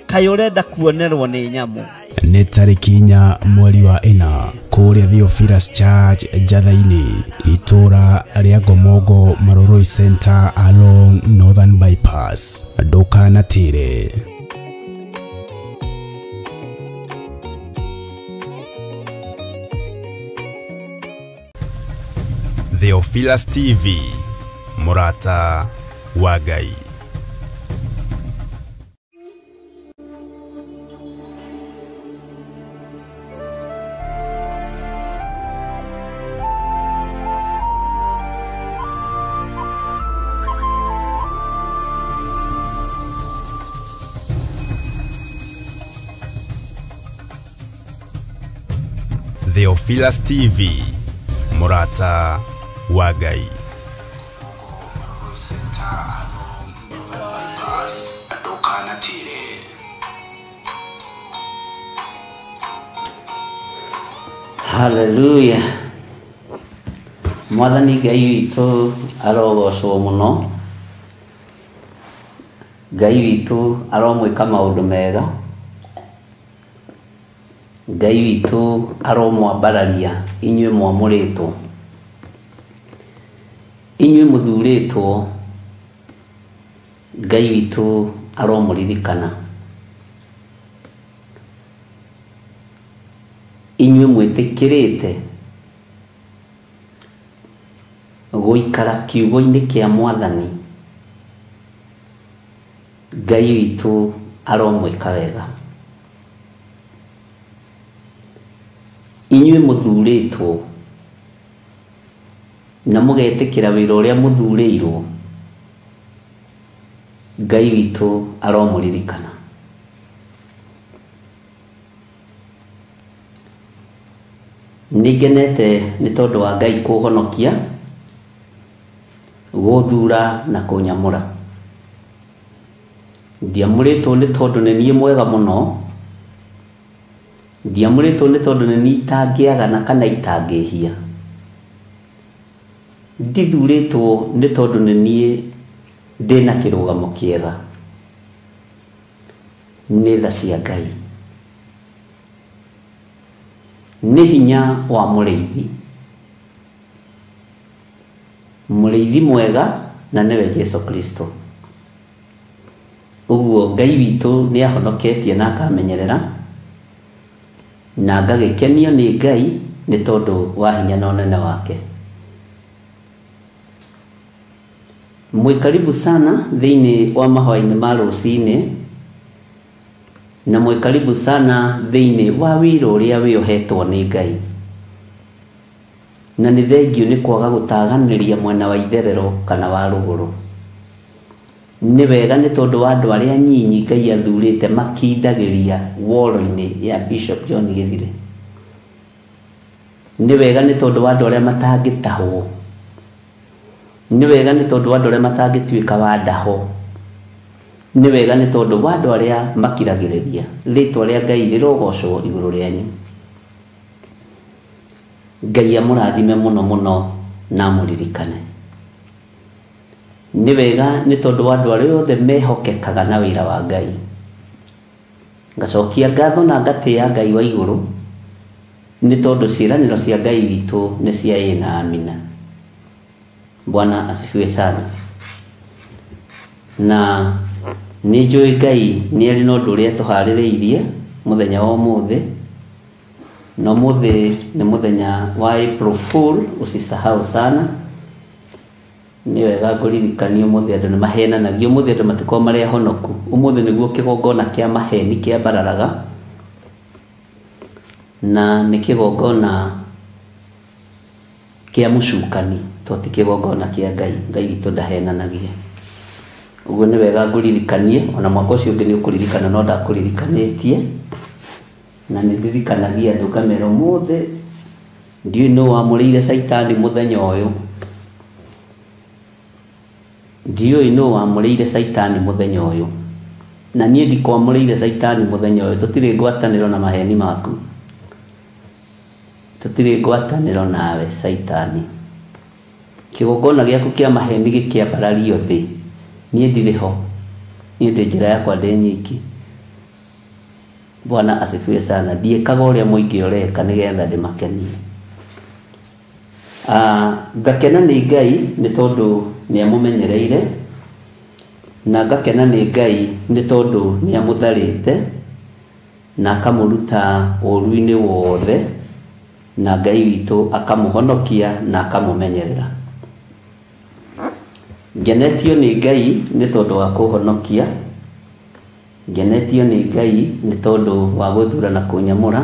Kai urenda kuonerwo ni nyamu. Nĩ tarĩki 4 mweri wa 4 kũrĩa Theophilus Church Njathainĩ itũra rĩa Ngomongo Maroroi Center along Northern Bypass. Ndũkanatĩre. Theophilus TV, mũrata wa Ngai. Theophilus TV, mũrata wa Ngai. Hallelujah. Mwathani Ngai witũ arogocwo mũno. Ngai witũ aromwĩka maũndũ mega. Ngai witũ aromwambararia inyuĩ mwamũrĩtwo. Inyuĩ mũthurĩtwo. Ngai witũ aromũririkana. Inyuĩ mwĩtĩkĩrĩte gũikara kiugo-inĩ kĩa Mwathani. Ngai witũ aromwĩka wega. Inyuĩ mũthurĩtwo na mũgetĩkĩra wĩra ũrĩa mũthurĩirwo. Ngai witũ aromũririkana. Nĩngenete nĩ tondũ wa Ngai kũhonokia, gũthura na kũnyamũra. Ndiamũrĩtwo nĩ tondũ nĩ niĩ mwega mũno. Ndiamũrĩtwo nĩ tondũ nĩ niĩ itangĩagana kana itangĩhia. Ndithurĩtwo nĩ tondũ nĩ niĩ ndĩna kĩrũgamo kĩega. Nĩ tha cia Ngai. Nĩ hinya wa mũrĩithi. Mũrĩithi mwega na nĩwe Jesu Kristo. Ũguo Ngai witũ nĩ ahonoketie na akamenyerera. Na ngagĩkenio nĩ Ngai nĩ tondũ wa hinya na ũnene wake. Mwĩkaribu sana thĩinĩ wa mahoya-inĩ ma rũcinĩ. Na mwĩkaribu sana thĩinĩ wa wĩra ũrĩa wĩohetwo nĩ Ngai. Na nĩ thengio nĩ kwaga gũtaganĩria mwena wa itherero kana wa rũgũrũ. Nĩ wega nĩ tondũ wa andũ arĩa nyinyi Ngai athurĩte makindagĩria woro-inĩ ya Bishop John Gĩthire. Nĩ wega nĩ tondũ wa andũ arĩa matangĩtahwo. Nĩ wega nĩ tondũ wa andũ arĩa matangĩtuĩka wa ndaho. Nĩ wega nĩ tondũ wa andũ arĩa makiragĩrĩria. Rĩĩtwa rĩa Ngai rĩrogocwo igũrũ rĩanyu. Ngai amũrathime mũno mũno na amũririkane. Nĩ wega nĩ tondũ wa andũ arĩa othe mehokekaga na wĩra wa Ngai. Ngacokia ngatho na ngatĩĩa Ngai wa igũrũ nĩ tondũ ciĩranĩro cia Ngai witũ nĩ cia ĩĩ na amina. Bwana asifiwe sana. Na nĩ njũĩ Ngai nĩ arĩ na ũndũ ũrĩa tũharĩrĩirie mũthenya wa ũmũthĩ. Na ũmũthĩ nĩ mũthenya wa April Fool, usisahau sana. Nĩ wega ngũririkania ũmũthĩ andũ nĩ mahenanagia. Ũmũthĩ andũ matikoragwo marĩ ahonoku. Ũmũthĩ nĩguo kĩgongona kĩa maheni kĩambararaga. Na nĩ kĩgongona kĩa mũcukani, to ti kĩgongona kĩa Ngai. Ngai witũ ndahenanagia. Ũguo nĩ wega ngũririkanie, ona mwaka ũcio ũngĩ nĩ ũkũririkana no ndakũririkanĩtie. Na nĩ ndirikanagia andũ ngamera ũmũthĩ ndiũĩ nũ wamũrĩire caitani mũthenya ũyũ, ndiũĩ nũ wamũrĩire caitani mũthenya ũyũ, na niĩ ndikwamũrĩire caitani mũthenya ũyũ. Tũtirĩ ngwatanĩro na maheni maku, tũtirĩ ngwatanĩro nawe caitani. Kĩgongona gĩaku kĩa maheni gĩkĩambarario thĩ, niĩ ndirĩ ho, niĩ ndĩ njĩra yakwa ndĩ nyiki. Bwana asifiwe sana. Ndiĩkaga ũrĩa mũingĩ ũreka nĩgetha ndĩmakenie. Ngakena nĩ Ngai nĩ tondũ nĩamũmenyereire, na ngakena nĩ Ngai nĩ tondũ nĩamũtharĩte na akamũruta ũru-inĩ wothe, na Ngai witũ akamũhonokia na akamũmenyerera. Ngenetio nĩ Ngai nĩ tondũ wa kũhonokia, ngenetio nĩ Ngai nĩ tondũ wa gũthura na kũnyamũra,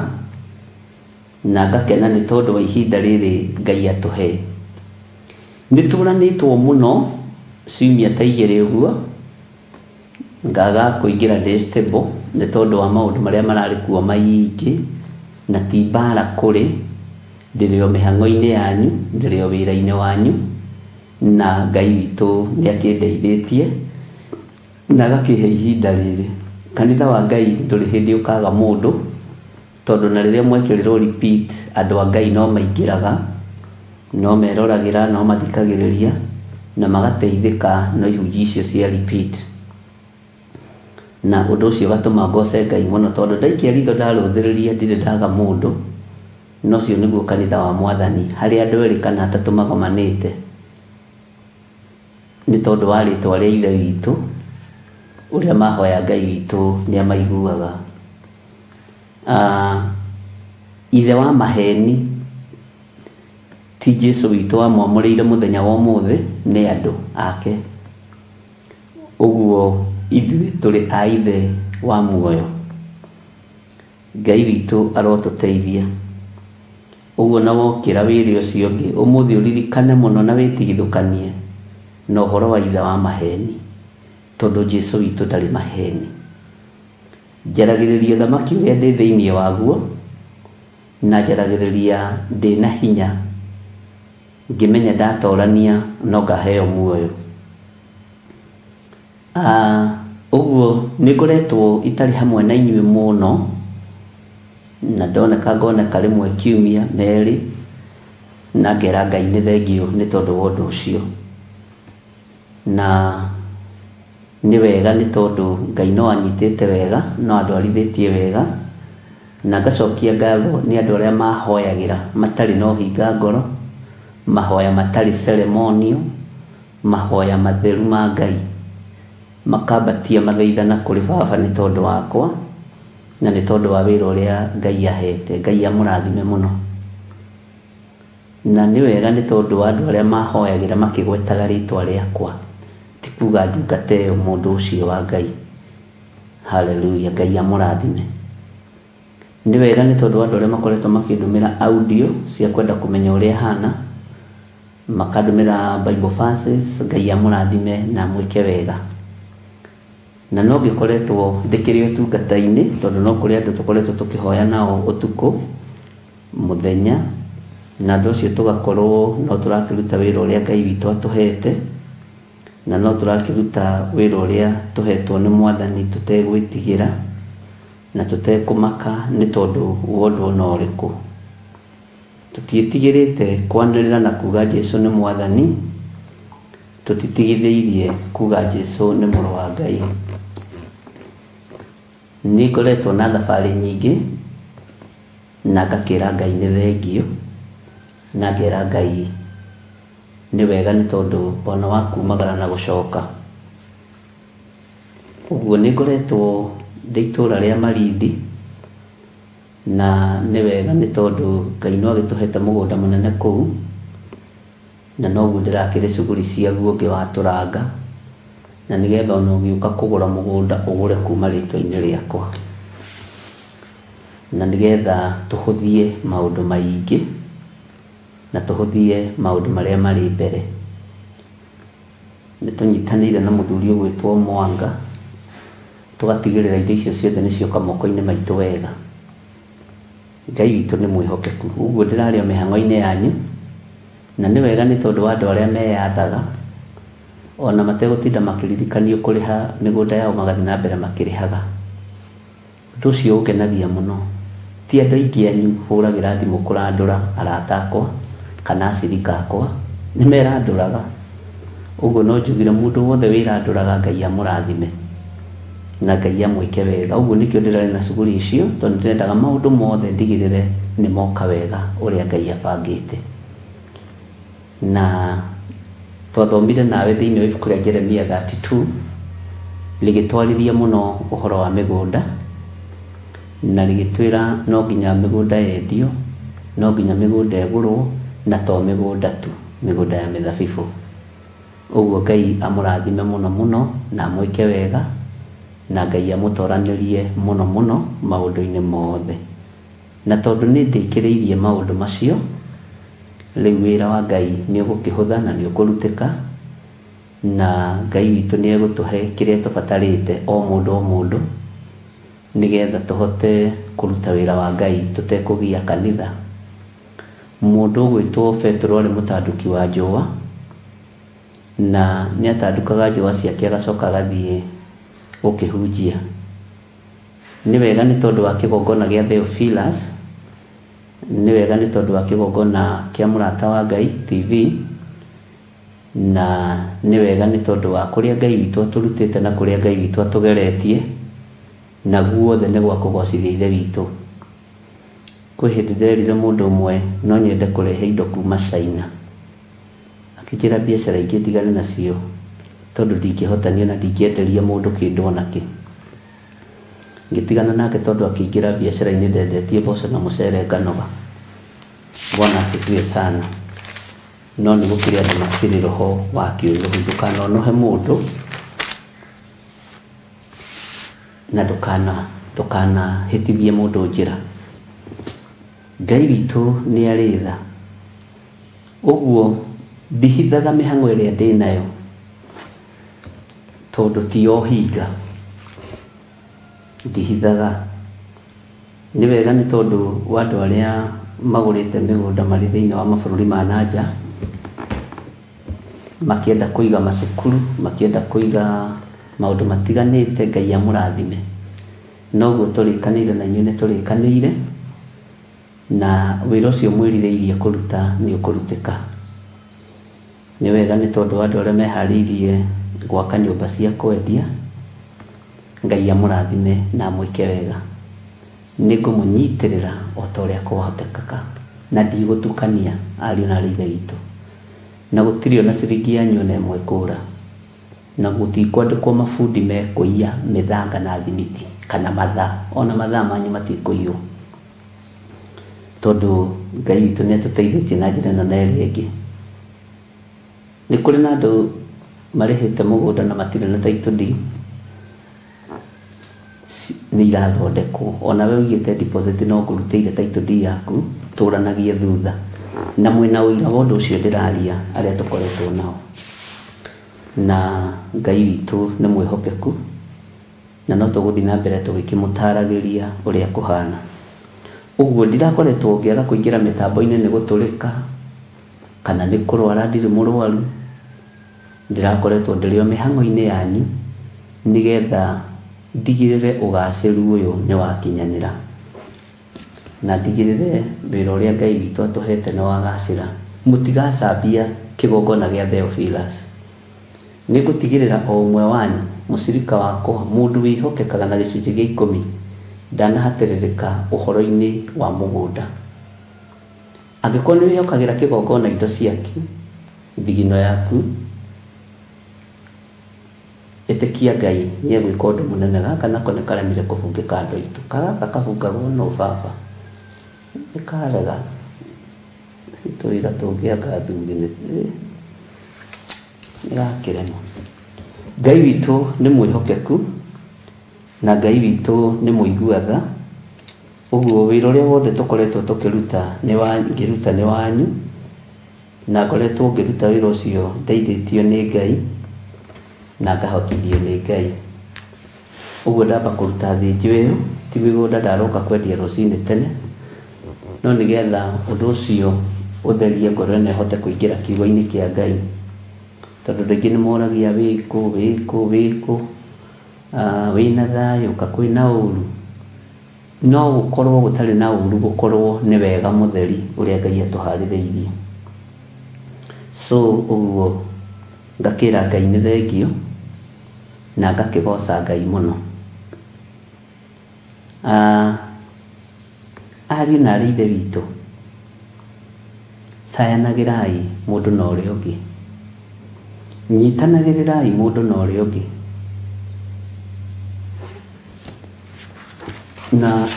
na ngakena nĩ tondũ wa ihinda rĩrĩ Ngai atũhe. Nĩtũranĩtwo mũno ciumia ta igĩrĩ ũguo, ngaga kũingĩra ndĩ stable nĩ tondũ wa maũndũ marĩa mararĩ kuo maingĩ, na ti mbara kũrĩ, ndĩrĩ o mĩhang'o-inĩ yanyu, ndĩrĩ o wĩra-inĩ wanyu, na Ngai witũ nĩakĩndeithĩtie na agakĩhe ihinda rĩrĩ. Kanitha wa Ngai ndũrĩ hĩndĩ ũkaga mũndũ, tondũ na rĩrĩa mwekĩrĩrwo repeat, andũ a Ngai no maingĩraga, no meroragĩra, no mathikagĩrĩria na magateithĩka no ihunjia icio cia repeat. Na ũndũ ũcio ũgatũma ngoce Ngai mũno, tondũ ndaikia ritho ndarũthĩrĩria ndirĩ ndaga mũndũ, no ũcio nĩguo kanitha wa Mwathani, harĩa andũ erĩ kana atatũ magomanĩte nĩ tondũ wa rĩtwa rĩa Ithe witũ ũrĩa mahoya Ngai witũ nĩamaiguaga. Ithe wa maheni ti Jesu witũ wamwamũrĩire mũthenya wa ũmũthĩ, nĩ andũ ake. Ũguo ithuĩ tũrĩ a ithe wa muoyo. Ngai witũ arotũteithia. Ũguo na wokĩra wĩrĩ ũcio ũngĩ ũmũthĩ ũririkane mũno na wĩtigithũkanie na ũhoro wa ithe wa maheni, tondũ Jesu witũ ndarĩ maheni. Njaragĩrĩria thamaki ũrĩa ndĩ thĩinĩ waguo, na njaragĩrĩria ndĩ na hinya, ngĩmenya ndatorania no ngaheo muoyo. Ũguo nĩngoretwo itarĩ hamwe na inyuĩ mũno, na ngoneka rĩmwe kiumia merĩ, na ngera Ngai nĩ thengio nĩ tondũ wa ũndũ ũcio. Na nĩ wega nĩ tondũ Ngai no anyitĩte wega, no andwarithĩtie wega, na ngacokia ngatho nĩ andũ arĩa mahoyagĩra matarĩ na ũhinga ngoro, mahoya matarĩ ceremonial, mahoya matheru ma Ngai, makambatia mathaithana kũrĩ Baba nĩ tondũ wakwa na nĩ tondũ wa wĩra ũrĩa Ngai ahete. Ngai amũrathime mũno. Na nĩ wega nĩ tondũ wa andũ arĩa mahoyagĩra makĩgwetaga rĩtwa rĩakwa, ti kuga ndungata ĩyo mũndũ ũcio wa Ngai. Haleluya, Ngai amũrathime. Nĩ wega nĩ tondũ wa andũ arĩa makoretwo makĩndũmĩra audio cia kwenda kũmenya ũrĩa hana, makandũmĩra Bible verses. Ngai amũrathime na mwĩke wega. Na no ngĩkoretwo ndĩkĩrĩ ũtungata-inĩ, tondũ no kũrĩ andũ tũkoretwo tũkĩhoya nao ũtukũ mũthenya, na andũ acio tũgakorwo no tũrakĩruta wĩra ũrĩa Ngai witũ atũhete, na no tũrakĩruta wĩra ũrĩa tũhetwo nĩ Mwathani tũtegwĩtigĩra na tũtekũmaka nĩ tondũ wa ũndũ ona ũrĩkũ. Tũtiĩtigĩrĩte kwanĩrĩra na kuga Jesu nĩ Mwathani, tũtitigithĩirie kuga Jesu nĩ mũrũ wa Ngai. Nĩ ngoretwo na thabarĩ nyingĩ, na ngakĩra Ngai nĩ thengio, na ngera Ngai nĩ wega nĩ tondũ ona wa kumagara na gũcoka. Ũguo nĩ ngoretwo ndĩ itũũra rĩa Malindi, na nĩ wega nĩ tondũ Ngai no agĩtũhete mũgũnda mũnene kũu, na noguo ndĩrakĩrĩ cuguri ciaguo ngĩwatũranga, na nĩgetha ona ũgĩũka kũgũra mũgũnda ũgũre kuma rĩtwa-inĩ rĩakwa, na nĩgetha tũhũthie maũndũ maingĩ na tũhũthie maũndũ marĩa marĩ mbere. Nĩ tũnyitanĩire na mũthuri ũgwĩtwo Mwanga, tũgatigĩrĩra indo icio ciothe nĩ cioka moko-inĩ maitũ wega. Ngai witũ nĩ mwĩhokeku, ũguo ndĩrarĩ mĩhang'o-inĩ yanyu, na nĩ wega nĩ tondũ wa andũ arĩa meyathaga ona mategũtinda makĩririkanio kũrĩha mĩgũnda yao magathiĩ na mbere makĩrĩhaga. Ũndũ ũcio ũngenagia mũno. Ti andũ aingĩ anyu hũragĩra thimũ kũrandũra arata akwa kana acirika akwa, nĩ merandũraga. Ũguo no njugire mũndũ wothe wĩrandũraga Ngai amũrathime na Ngai amwĩke wega. Ũguo nĩkĩo ndĩrarĩ na shughuli icio, tondũ ndĩrendaga maũndũ mothe ndigĩrĩre nĩ moka wega ũrĩa Ngai abangĩte. Na twathomire nawe thĩinĩ wa ibuku rĩa Jeremia 32 rĩgĩtwarithia mũno ũhoro wa mĩgũnda, na rĩgĩtwĩra no nginya mĩgũnda yendio, no nginya mĩgũnda ĩgũrwo, na to mĩgũnda tu, mĩgũnda ya mĩthabibũ. Ũguo Ngai amũrathime mũno mũno na amwĩke wega, na Ngai amũtoranĩrie mũno mũno maũndũ-inĩ mothe. Na tondũ nĩ ndĩkĩrĩirie maũndũ macio, rĩu wĩra wa Ngai nĩ ũgũkĩhũtha na nĩ ũkũrutĩka, na Ngai witũ nĩ egũtũhe kĩrĩa tũbatarĩte o mũndũ nĩgetha tũhote kũruta wĩra wa Ngai tũtekũgia kanitha. Mũndũ ũgwĩtwo Petro arĩ mũtanduki wa njũa, na nĩ atandukaga njũa ciake agacoka agathiĩ gũkĩhunjia. Nĩ wega nĩ tondũ wa kĩgongona gĩa Theophilus, nĩ wega nĩ tondũ wa kĩgongona kĩa mũrata wa Ngai TV, na nĩ wega nĩ tondũ wa kũrĩa Ngai witũ atũrutĩte na kũrĩa Ngai witũ atũgeretie, na guothe nĩ gwa kũgocithia ithe witũ. Kwĩ hĩndĩ nderire mũndũ ũmwe no nyende kũrehe indo kuma China, akĩnjĩra biacara ingĩ ndigane nacio tondũ ndingĩhotania na ndingĩenderia mũndũ kĩndũ ona kĩ. Ngĩtigana nake tondũ akĩingĩra biacara-inĩ ndendetie mboco na mũcere nganoga. Bwana asifiwe sana. No nĩ gũkĩrĩ andũ makĩrĩ roho wa kĩũnũhu, ndũkanonohe mũndũ na ndũkanahĩtithie mũndũ njĩra. Ngai witũ nĩ arĩ tha, ũguo ndihithaga mĩhang'o ĩrĩa ndĩ nayo tondũ ti o hinga ndihithaga. Nĩ wega nĩ tondũ wa andũ arĩa magũrĩte mĩgũnda marĩ thĩinĩ wa mabũrũri ma nanja, makĩenda kũiga macukuru, makĩenda kũiga maũndũ matiganĩte. Ngai amũrathime. Noguo tũrĩkanĩire na inyuĩ nĩ tũrĩkanĩire, na wĩra ũcio mwĩrirĩirie kũruta nĩ ũkũrutĩka. Nĩ wega nĩ tondũ wa andũ arĩa meharĩirie gwaka nyũmba cia kwendia, Ngai amũrathime na amwĩke wega. Nĩ ngũmũnyitĩrĩra o ta ũrĩa kwahotekeka, na ndigũtukania ariũ na aarĩ a Ithe witũ, na gũtirĩ ona ciringi yanyu ona ĩmwe kũũra, na gũtikwandĩkwo mabundi mekũiya mĩthanga na thimiti kana mathaa, ona mathaa manyu matikũiywo, tondũ Ngai witũ nĩ atũteithĩtie na njĩra ĩno na ĩrĩa ĩngĩ. Nĩ kũrĩ na andũ marĩhĩte mũgũnda na matirĩ na title deed, nĩ irathondekwo. Ona we ũigĩte deposit no ngũrutĩire title deed yaku, tũranagie thutha, na mwĩna ũira wa ũndũ ũcio ndĩraria arĩa tũkoretwo nao. Na Ngai witũ nĩ mwĩhokeku, na no tũgũthiĩ na mbere tũgĩkĩmũtaragĩria ũrĩa kũhana. Ũguo ndirakoretwo ngĩaga kũingĩra mĩtambo-inĩ nĩ gũtũrĩka kana nĩ kũrwara ndirĩ mũrwaru. Ndirakoretwo ndĩrĩ o mĩhang'o-inĩ yanyu nĩgetha ndigĩrĩre ũgacĩru ũyũ nĩ wakinyanĩra, na ndigĩrĩre wĩra ũrĩa Ngai witũ atũhete nĩ wagacĩra. Mũtigacambia kĩgongona gĩa Theophilus. Nĩ ngũtigĩrĩra o ũmwe wanyu, mũcirika wakwa, mũndũ wĩhokekaga na gĩcunjĩ gĩa 10 ndanahatĩrĩrĩka ũhoro-inĩ wa mũgũnda. Angĩkorwo nĩ wĩhokagĩra kĩgongona indo ciaku, thigino yaku, ĩtĩkia Ngai nĩ egwĩka ũndũ mũnene. Gaka nako nĩ karemire kũbungĩka andũ aitũ. Gaka kabungagwo no baba, nĩ karega tũwĩra tũngĩanga athuri nĩ gakĩrema. Ngai witũ nĩ mwĩhokeku, na Ngai witũ nĩ mũigua tha. Ũguo wĩra ũrĩa wothe tũkoretwo tũkĩruta nĩ wanyu, na ngoretwo ngĩruta wĩra ũcio ndeithĩtio nĩ Ngai na ngahotithio nĩ Ngai. Ũguo ndamba kũruta thĩnjo ĩyo, ti mĩgũnda ndaroka kwendia rũcinĩ tene, no nigetha undu ucio utherie ngoro na hote kuingira kiugo-ini kia Ngai tondu ndingi ni moragia wiku wina thayu ka kwina uru no gukorwo gutari na uru gukorwo ni wega mutheri uria Ngai atuhaririirie so uguo ngakira Ngai ni thengio na ngakigoca Ngai muno ariu na ithe witũ cayanagĩrai mũndũ na ũrĩa ũngĩ nyitanagĩrĩrai mũndũ na ũrĩa ũngĩ na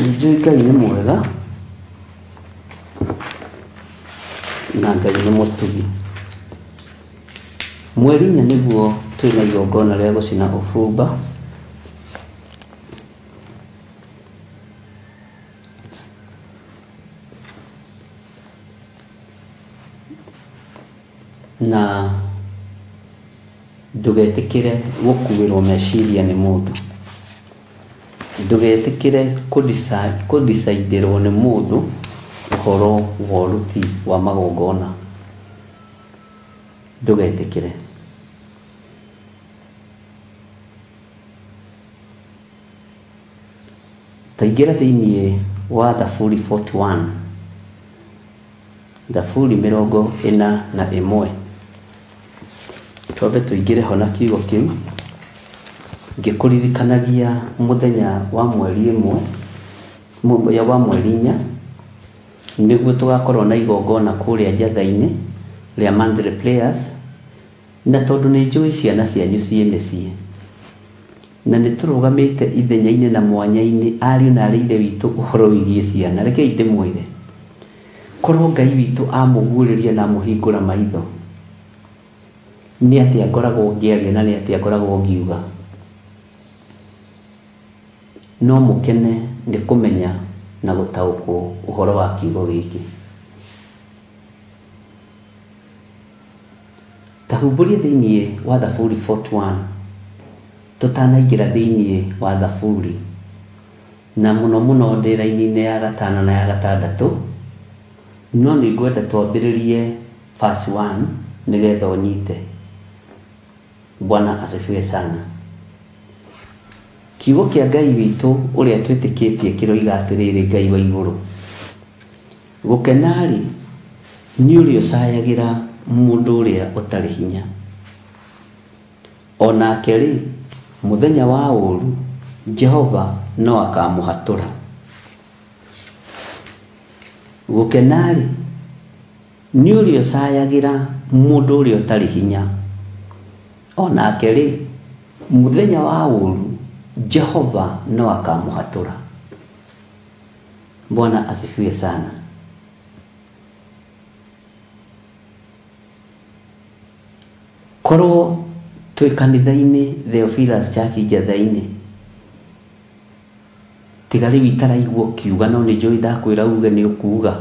njũĩ Ngai nĩ mwega na Ngai nĩ mũtugi mweri-inĩ nĩguo twĩna igongona rĩa gũcina ũbumba na ndugetikire gukuwirwo meciria ni mundu ndugetikire kudeciderwo ni mundu uhoro wa uruti wa magongona ndugetikire taingira thiini wa Thaburi 41 Thaburi 41 twabe tuingire ho na kiugo kiu ngikuririkanagia muthenya wa mweri ĩmwe wa mweri 4 niguo tugakorwo na igongona kuria njatha-ini ria monthly prayers na tondu ni njui ciana cianyu cie mĩciĩ na nĩ tũrũgamĩte ithenya-inĩ na mwanya-inĩ ariũ na arĩ ithe witũ ũhoro wĩgiĩ ciana rekei ndĩmwĩre korwo Ngai witũ amũguũrĩria na amũhingũra maitho nĩ atĩa ngoragwo ngĩaria na nĩ atĩa ngoragwo ngiuga no mũkene nĩ kũmenya na gũtaũkwo ũhoro wa kiugo gĩkĩ tahumburie thĩinĩ wa Thaburi 41 tutanaingira thĩinĩ wa Thaburi na mũno mũno ndĩra-inĩ ya 5 na ya 6 no nĩ ngwenda twambĩrĩrie verse 1 nĩgetha ũnyite. Bwana asifiwe sana. Kiugo kia Ngai witũ ũrĩa twĩtĩkĩtie kĩroiga atĩrĩrĩ Ngai wa igũrũ gũkenarĩ nĩ ũrĩa ũcayagĩra mũndũ ũrĩa ũtarĩ hinya onake rĩ mũthenya wa ũru Jehova no akamũhatũra gũkenarĩ nĩ ũrĩa ũcayagĩra mũndũ ũrĩa ũtarĩ hinya onake rĩ mũthenya wa ũru Jehova no akamũhatũra. Bwana asifiwe sana. Korwo twĩ kanitha-inĩ Theophilus Church njatha-inĩ tiga rĩu itaraigua kiuga no nĩ njũĩ ndakwĩra uge nĩ ũkuuga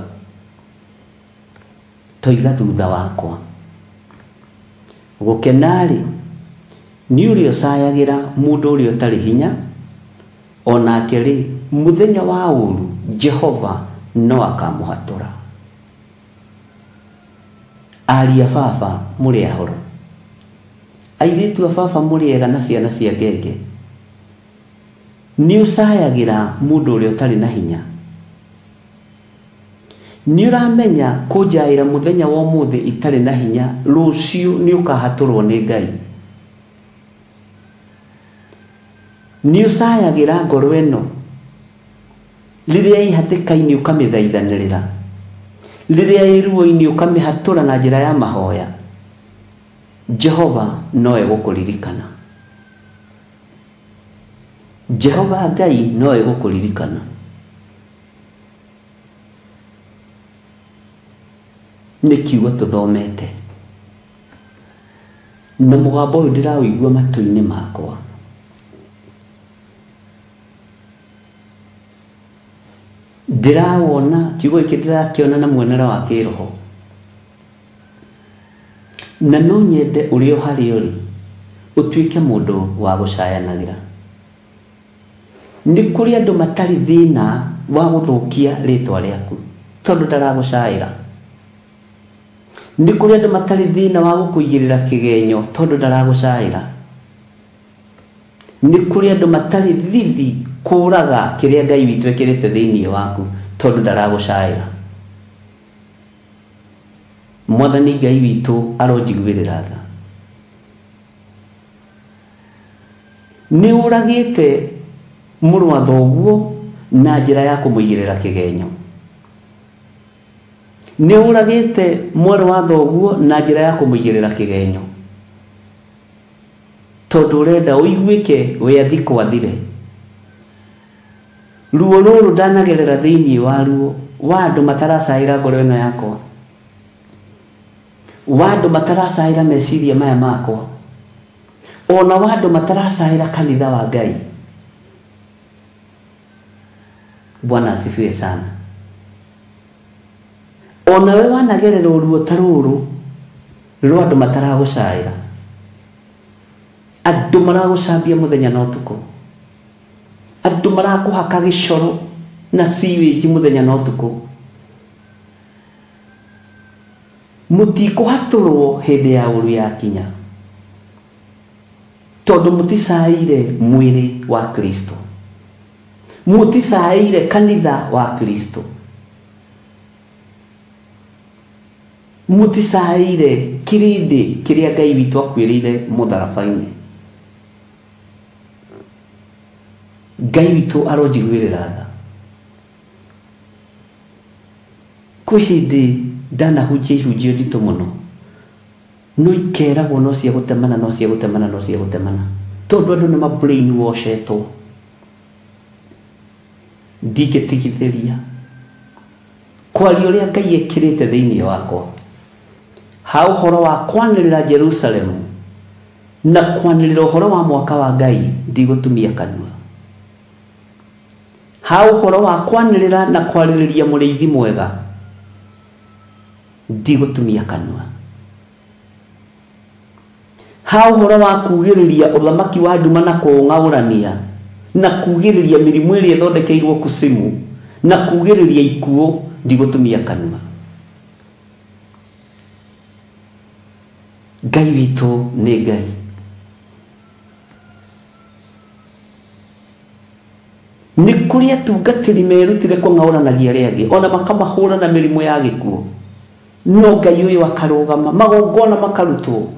toiga thutha wakwa gũkenarĩ nĩ ũrĩa ũcayagĩra mũndũ ũrĩa ũtarĩ hinya onake rĩ mũthenya wa ũru Jehova no akamũhatũra. Ariũ a baba mũrĩ ahoro airĩtu a baba mũrĩ ega na ciana cia ngenge nĩ ũcayagĩra mũndũ ũrĩa ũtarĩ na hinya nĩ ũramenya kũnjaĩra mũthenya wa ũmũthĩ itarĩ na hinya rũciũ nĩ ũkahatũrwo nĩ Ngai. Nĩ ũcayagĩra ngoro ĩno rĩrĩa ĩhatĩka-inĩ ũkamĩthaithanĩrĩra rĩrĩa ĩ ruo-inĩ ũkamĩhatũra na njĩra ya mahoya. Jehova no egũkũririkana. Jehova Ngai no egũkũririkana. Nĩ kiugo tũthomete na mũgambo ũyũ ndĩrawĩigua matũ-inĩ makwa ndirawona kiugo gĩkĩ ndĩrakĩona na muonere wa kĩroho na no nyende ũrĩ o harĩa ũrĩ ũtuĩke mũndũ wa gũcayanagĩra. Nĩ kũrĩ andũ matarĩ thĩna wa guthukia ritwa riaku tondu ndaragucaira. Ni kuri andu matari thina wa gukuigirira kigenyo tondu ndaragucaira. Ni kuri andu matari thithi kuraga kiria Ngai witu ekirite thiini waku tondu ndaragucaira. Mwathani Ngai witu aronjiguirira tha. Ni uragite muru wa thoguo na njira ya kumuigirira kigenyo. Ni uragite muru wa thoguo na njira ya kumuigirira kigenyo. Tondu urenda uiguike wiathi kwathire. Ruo ruru ndanagerera thiini wa ruo wa andu mataracaira ngoro ino yakwa, wa andu mataracaira meciria maya makwa, ona wa andu mataracaira kanitha wa Ngai. Bwana asifiwe sana. Ona we wanagerera ruo ta ruru rwa andu mataragucaira, andu maragucambia muthenya na utuku, andu marakuhaka gicoro na sewage muthenya na utuku, mutikuhaturwo hindi ya uru ya kinya tondu muticaire mwiri wa Kristo, muticaire kanitha wa Kristo, muticaire kirindi kiria Ngai witu akwirire mutharabaini. Ngai witu aronjiguirira tha. Kwi hindi ndanahunjia ihunjio nditu muno, no ikeragwo no cia gutemana no cia gutemana no cia gutemana tondu andu nima brainwashetwo. Ndingitigithiria kwaria uria Ngai ekirite thiini wakwa ha uhoro wa kwanirira Jerusalemu na kwanirira uhoro wa mwaka wa Ngai, ndigutumia kanua. Ha uhoro wa kwanirira na kwaririria muriithi mwega, ndigutumia kanua. Ha uhoro wa kugiriria uthamaki wa nduma na kuung'aurania na kugiriria mirimu iria ithondekeirwo kusimu na kugiriria ikuo, ndigutumia kanua. Ngai witu ni Ngai. Ni kuri atungatiri merutire kung'auranagia aria angi ona makamahura na mirimu ya gikuo, no Ngai uyu akarugama magongona makarutwo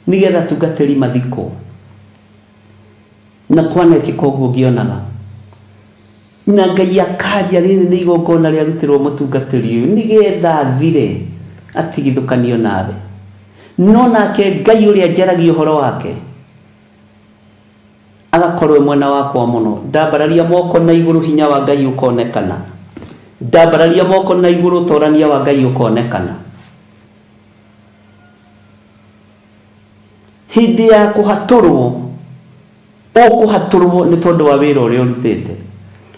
nigetha tungatiri mathiko na kwanekika uguo ngionaga, na Ngai akaria riri ni igongona riarutirwo mutungatiri uyu nigetha thire atigithukanio nawe. No nake Ngai uria njaragia uhoro wake agakorwo mwena wakwa muno. Ndambararia moko na iguru hinya wa Ngai ukonekana, ndambararia moko na iguru torania wa Ngai ukonekana. Hindi ya kuhaturwo ukuhaturwo ni tondu wa wira uria urutite.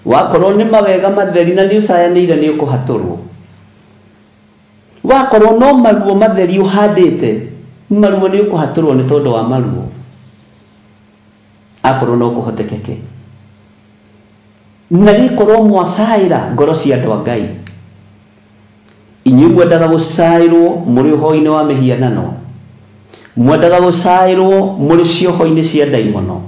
Wakorwo ni mawega matheri na ni ucayanire ni ukuhaturwo. Wakorwo no maruo matheri uhandite, maruo ni ukuhaturwo ni tondu wa maruo. Akorwo no kuhotekeke na gikorwo mwacaira ngoro cia andu a Ngai, inyuĩ mwendaga gucairwo muri uhoi-ini wa mihianano, mwendaga gucairwo muri cioho-ini cia ndaimono,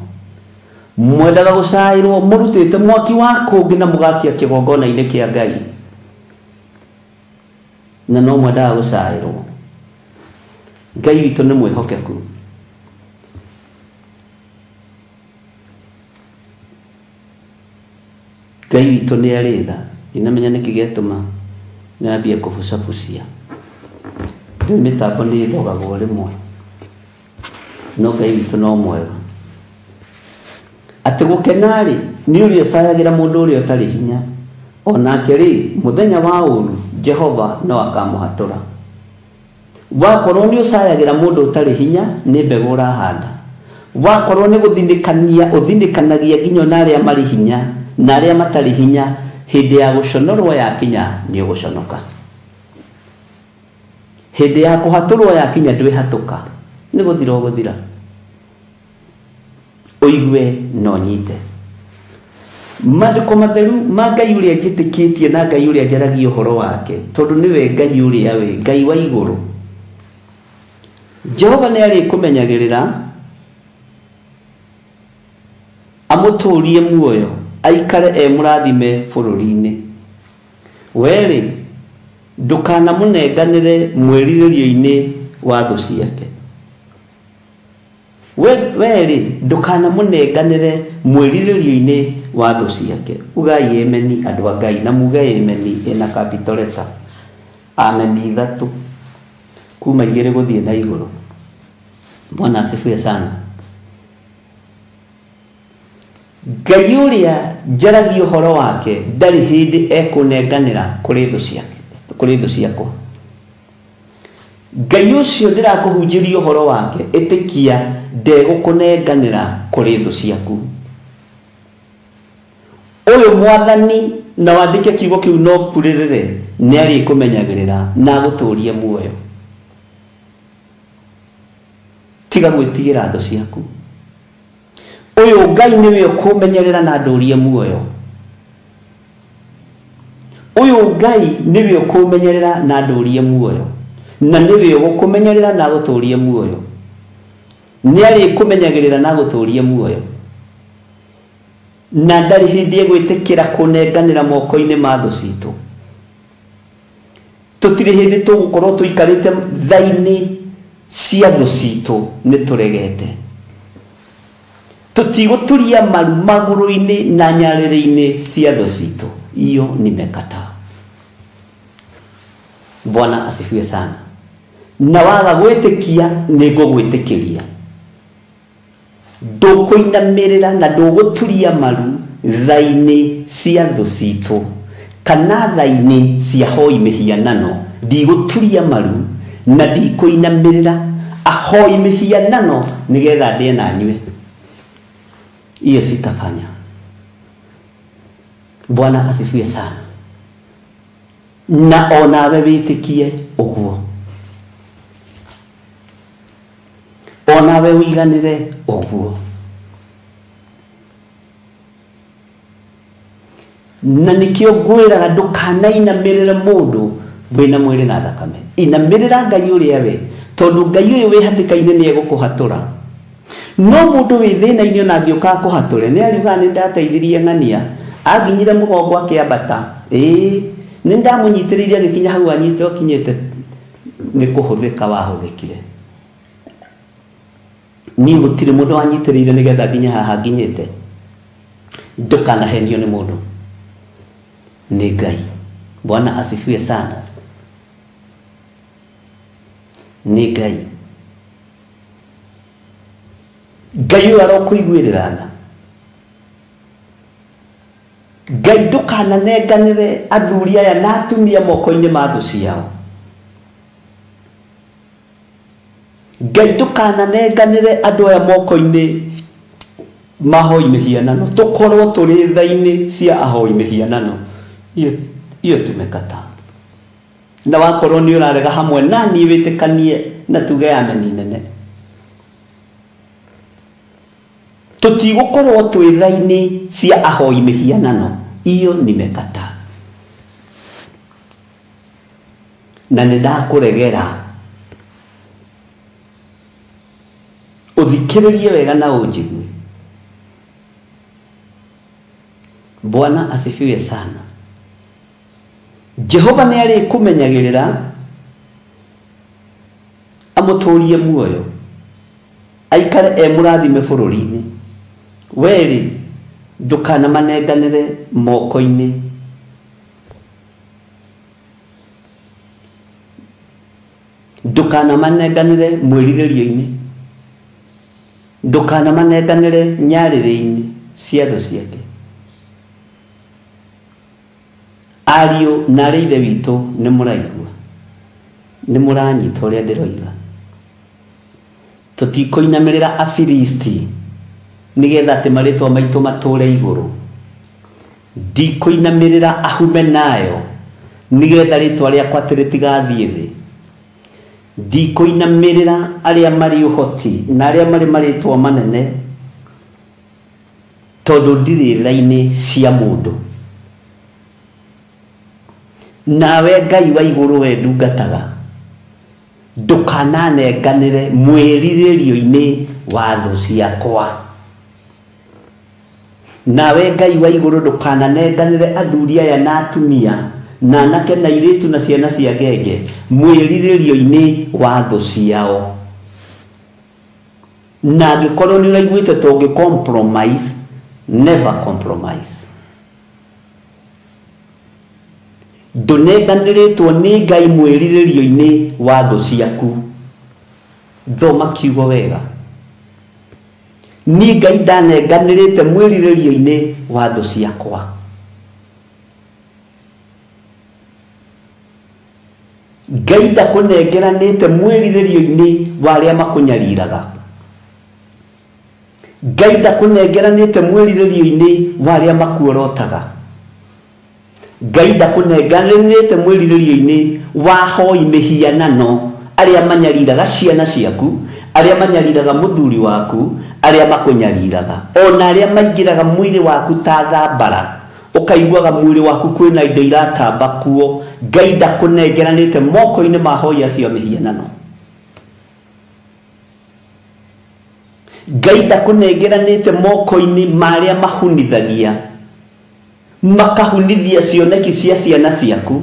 mwendaga gucairwo murutite mwaki wa kungi na mugakia kigongona-ini kia Ngai, na no mwendaga gucairwo. Ngai witu ni mwihokeku. Ngai witu ni ari tha. Inamenya niki giatuma nambia kubucabucia. Riu mitambo ni ithogagwo rimwe, no Ngai witu no mwega. Ati gukenari ni uria ucayagira mundu uria utari hinya, onake ri muthenya wa uru Jehova no akamuhatura. Wakorwo ni ucayagira mundu utari hinya ni mbegu urahanda. Wakorwo ni guthindikania uthindikanagia nginya na aria mari hinya na aria matari hinya, hindi ya guconorwo ya kinya ni uguconoka. Hindi ya kuhaturwo ya kinya ndwihatuka, ni guthira uguthira. Uigue no nyite. Maandĩko matheru ma Ngai ũrĩa njĩtĩkĩtie na Ngai ũrĩa njaragia ũhoro wake, tondũ nĩwe Ngai ũrĩa we Ngai wa igũrũ. Jehova nĩ arĩ kũmenyagĩrĩra amũtũrie muoyo, aikare mũrathime bũrũri-inĩ. Weri ndũkanamũnenganĩre mwĩrirĩrio-inĩ wa thũ ciake. Weri ndũkanamũnenganĩre mwĩrirĩrio-inĩ wa thũ ciake. Ugai ameni andũ a Ngai, na muge ameni ĩna capital letter. Ameni ithatũ kuma igĩrĩ gũthiĩ na igũrũ. Bwana asifiwe sana. Ngai ũrĩa njaragia ũhoro wake ndarĩ hĩndĩ ekũnenganĩra kũrĩ thũ ciake, kũrĩ thũ ciakwa. Ngai ũcio ndĩrakũhunjĩria ũhoro wake, ĩtĩkia ndegũkũnenganĩra kũrĩ thũ ciaku. Ũyũ Mwathani na wandĩke kiugo kĩu no kurĩrĩre nĩ arĩ kũmenyagĩrĩra na gũtũũria muoyo. Tiga gwĩtigĩra thũ ciaku. Ũyũ Ngai nĩwe ũkũmenyerera na ndũũrie muoyo. Ũyũ Ngai nĩwe ũkũmenyerera na ndũũrie muoyo, na nĩwe ũgũkũmenyerera na gũtũũria muoyo. Nĩ arĩ kũmenyagĩrĩra na gũtũũria muoyo, na ndarĩ hĩndĩ egwĩtĩkĩra kũnenganĩra moko-inĩ ma thũ citũ. Tũtirĩ hĩndĩ tũgũkorwo tũikarĩte tha-inĩ cia thũ citũ nĩ tũregete. Tutigũturia maru magũrũ-inĩ na nyarĩrĩ-inĩ cia thũ citũ. Iyo nimekataa. Bwana asifiwe sana. Na waga gwĩtĩkia nĩ ngũgwĩtĩkĩria. Ndũkũinamĩrĩra na ndũgũturia maru tha-inĩ cia thũ citũ kana tha-inĩ cia hoi mĩhianano. Ndigũturia maru na ndikũinamĩrĩra ahoi mĩhianano nĩgetha ndĩe na nyue. Iyo sitafanya. Bwana asifiwe sana. Na onawe wĩtĩkie ũguo. Onawe ũiganĩre ũguo. Na nĩkĩo ngwĩraga ndũkanainamĩrĩre mũndũ wĩna mwĩrĩ na thakame. Inamĩrĩra Ngai ũrĩa we, tondũ Ngai ũyũ wĩ hatĩka-inĩ nĩ egũkũhatũra. No mũndũ wĩ thĩna-inĩ ona angĩũka kũhatũre, nĩ ariuga nĩ ndateithirie ng'ania, anginyire mũgongo akĩambata. Nĩ ndamũnyitĩrĩire agĩkinya hau anyite okinyĩte, nĩ kũhũthĩka wahũthĩkire. Niĩ gũtirĩ mũndũ wanyitĩrĩire nĩgetha nginya haha nginyĩte. Ndũkanahenio nĩ mũndũ, nĩ Ngai. Bwana asifiwe sana. Nĩ Ngai. Ngai ũyũ arokũiguĩrĩra tha. Ngai ndũkananenganĩre athuri aya na atumia moko-inĩ ma thũ ciao. Ngai ndũkananenganĩre andũ aya moko-inĩ ma hoi mĩhianano. Tũkorwo tũrĩ tha-inĩ cia ahoi mĩhianano. Iyo tumekataa. Na wakorwo nĩ ũrarega hamwe na niĩ wĩtĩkanie na tuge ameni nene. Tutigũkorwo twĩ tha-inĩ cia ahoi mĩhianano. Iyo nimekataa. Na nĩ ndakũregera ũthikĩrĩrie wega na ũnjigue. Bwana asifiwe sana. Jehova nĩ arĩ kũmenyagĩrĩra amũtũrie muoyo, aikare mũrathime bũrũri-inĩ. Weri ndũkanamanenganĩre moko-inĩ. Ndũkanamanenganĩre mwĩrirĩrio-inĩ. Ndũkanamanenganĩre nyarĩrĩ-inĩ cia thũ ciake. Ariũ na arĩ ithe witũ nĩ mũraigua, nĩ mũranyita ũrĩa ndĩroiga. Tũtikũinamĩrĩra Afilisti nĩgetha atĩ marĩtwa maitũ matũre igũrũ. Ndikũinamĩrĩra Ahumenayo nĩgetha rĩtwa rĩakwa atĩ rĩtigathiĩ thĩ. Ndikũinamĩrĩra arĩa marĩ ũhoti na arĩa marĩ marĩtwa manene, tondu ndiri thaini cia mundu nawe Ngai wa iguru we ndungataga ndukananenganire mwiriririo-ini wa thu ciakwa nawe Ngai wa iguru ndukananenganire athuri aya na atumia na anake na iritu na ciana cia ngenge mwiriririo-ini wa thu ciao na angikorwo ni uraiguite tungi compromise never compromise ndunenganiritwo ni Ngai mwiriririo-ini wa thu ciaku thoma kiugo wega ni Ngai ndanenganirite mwiriririo-ini wa thu ciakwa Ngai ndakunengeranite mwiriririo-ini wa aria makunyariraga Ngai ndakunengeranite mwiriririo-ini wa aria makuorotaga Ngai ndakunengeranite mwiriririo-ini wa hoi mihianano aria manyariraga ciana ciaku aria manyariraga muthuri waku aria makunyariraga ona aria maingiraga mwiri waku ta thambara ukaiguaga mwiri waku kwina indo iratamba kuo Ngai ndakunengeranite moko-ini ma hoi acio mihianano Ngai ndakunengeranite moko-ini maria mahunithagia makahunithia cioneki cia ciana ciaku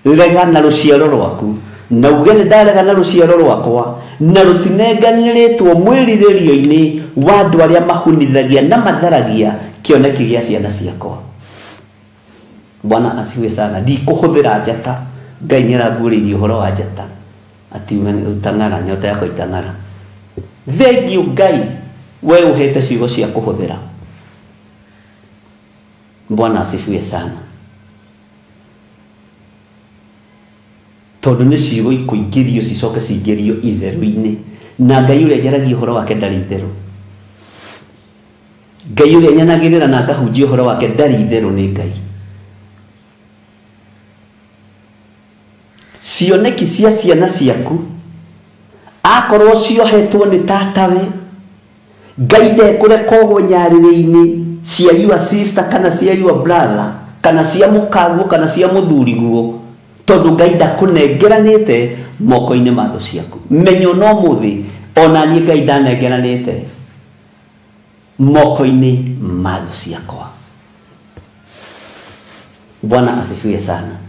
rega na ruciaro rwaku na ugene ndarega na ruciaro rwakwa na rutinenganiritwo mwiriririo-ini wa andu aria mahunithagia na matharagia kioneki gia ciana ciakwa Bwana asiwe sana ndikuhuthira njata Ngai nĩarangũrĩirie ũhoro wa njata ati utang'ara nyota yako itang'ara thengiũ Ngai we uhete ciugo cia kuhuthira Bwana asifiwe sana tondu ni ciugo ikuingĩrio cicoke cingĩrio itheru-ini na Ngai ũrĩa njaragia ũhoro wake ndarĩ itheru Ngai ũrĩa nyanagĩrĩra na ngahunjia ũhoro wake ndarĩ itheru nĩ Ngai cioneki cia ciana ciaku akorwo ciohetwo ni tatawe Ngai ndekũreka ũgwo nyarĩrĩ-inĩ cia your sister kana cia your brother kana cia mũkaguo kana cia mũthuriguo tondu Ngai ndakunengeranite moko-ini ma thu ciaku menyo no muthi ona niĩ Ngai ndanengeranite moko-ini ma thu ciakwa Bwana asifiwe sana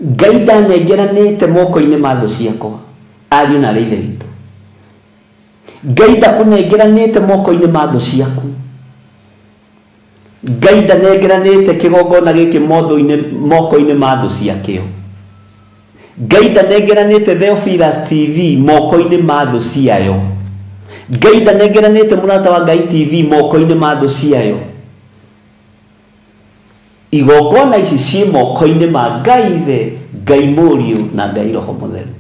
Ngai ndanengeranite moko-ini ma thu ciakwa ariũ na arĩa ithe witũ Ngai ndakunengeranite moko-ini ma thu ciaku Ngai ndanengeranite kigongona giki moko-ini ma thu ciakio Ngai ndanengeranite Theophilus TV moko-ini ma thu ciayo Ngai ndanengeranite Mũrata wa Ngai TV moko-ini ma thu ciayo igongona ici ci moko-ini ma Ngai Ithe Ngai Mũriũ na Ngai Roho Mũtheru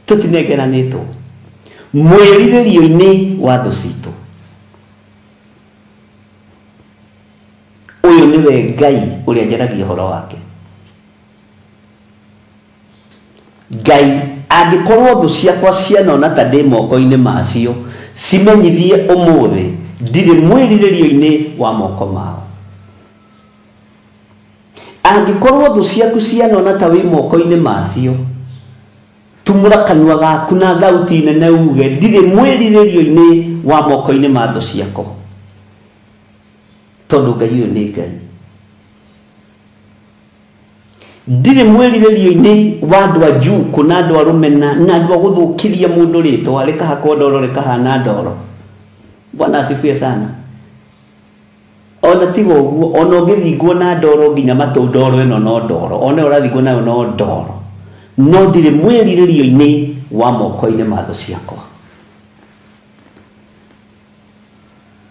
tutinengeranitwo mwiriririo-ini wa thu citu uyu niwe Ngai uria njaragia ũhoro wake Ngai angikorwo thu ciakwa cianona ta ndi moko-ini macio cimenyithie umuthi ndiri mwiriririo-ini wa moko mao angikorwo thu ciaku cianona ta wi moko-ini macio tumura kanua gaku na thauti nene uge ndiri mwiriririo-ini wa moko-ini ma thu ciakwa tondu Ngai uyu ni Ngai ndiri mwiriririo-ini wa andu a njuku na andu a rumena na andu a guthukiria mundu ritwa rikahakwo ndoro rikahana ndoro Bwana asifiwe sana ona tigo uguo ona ungithingwo na ndoro nginya matu ndoro ino no ndoro ona urathingwo nayo no ndoro no ndiri mwiriririo-ini wa moko-ini ma thu ciakwa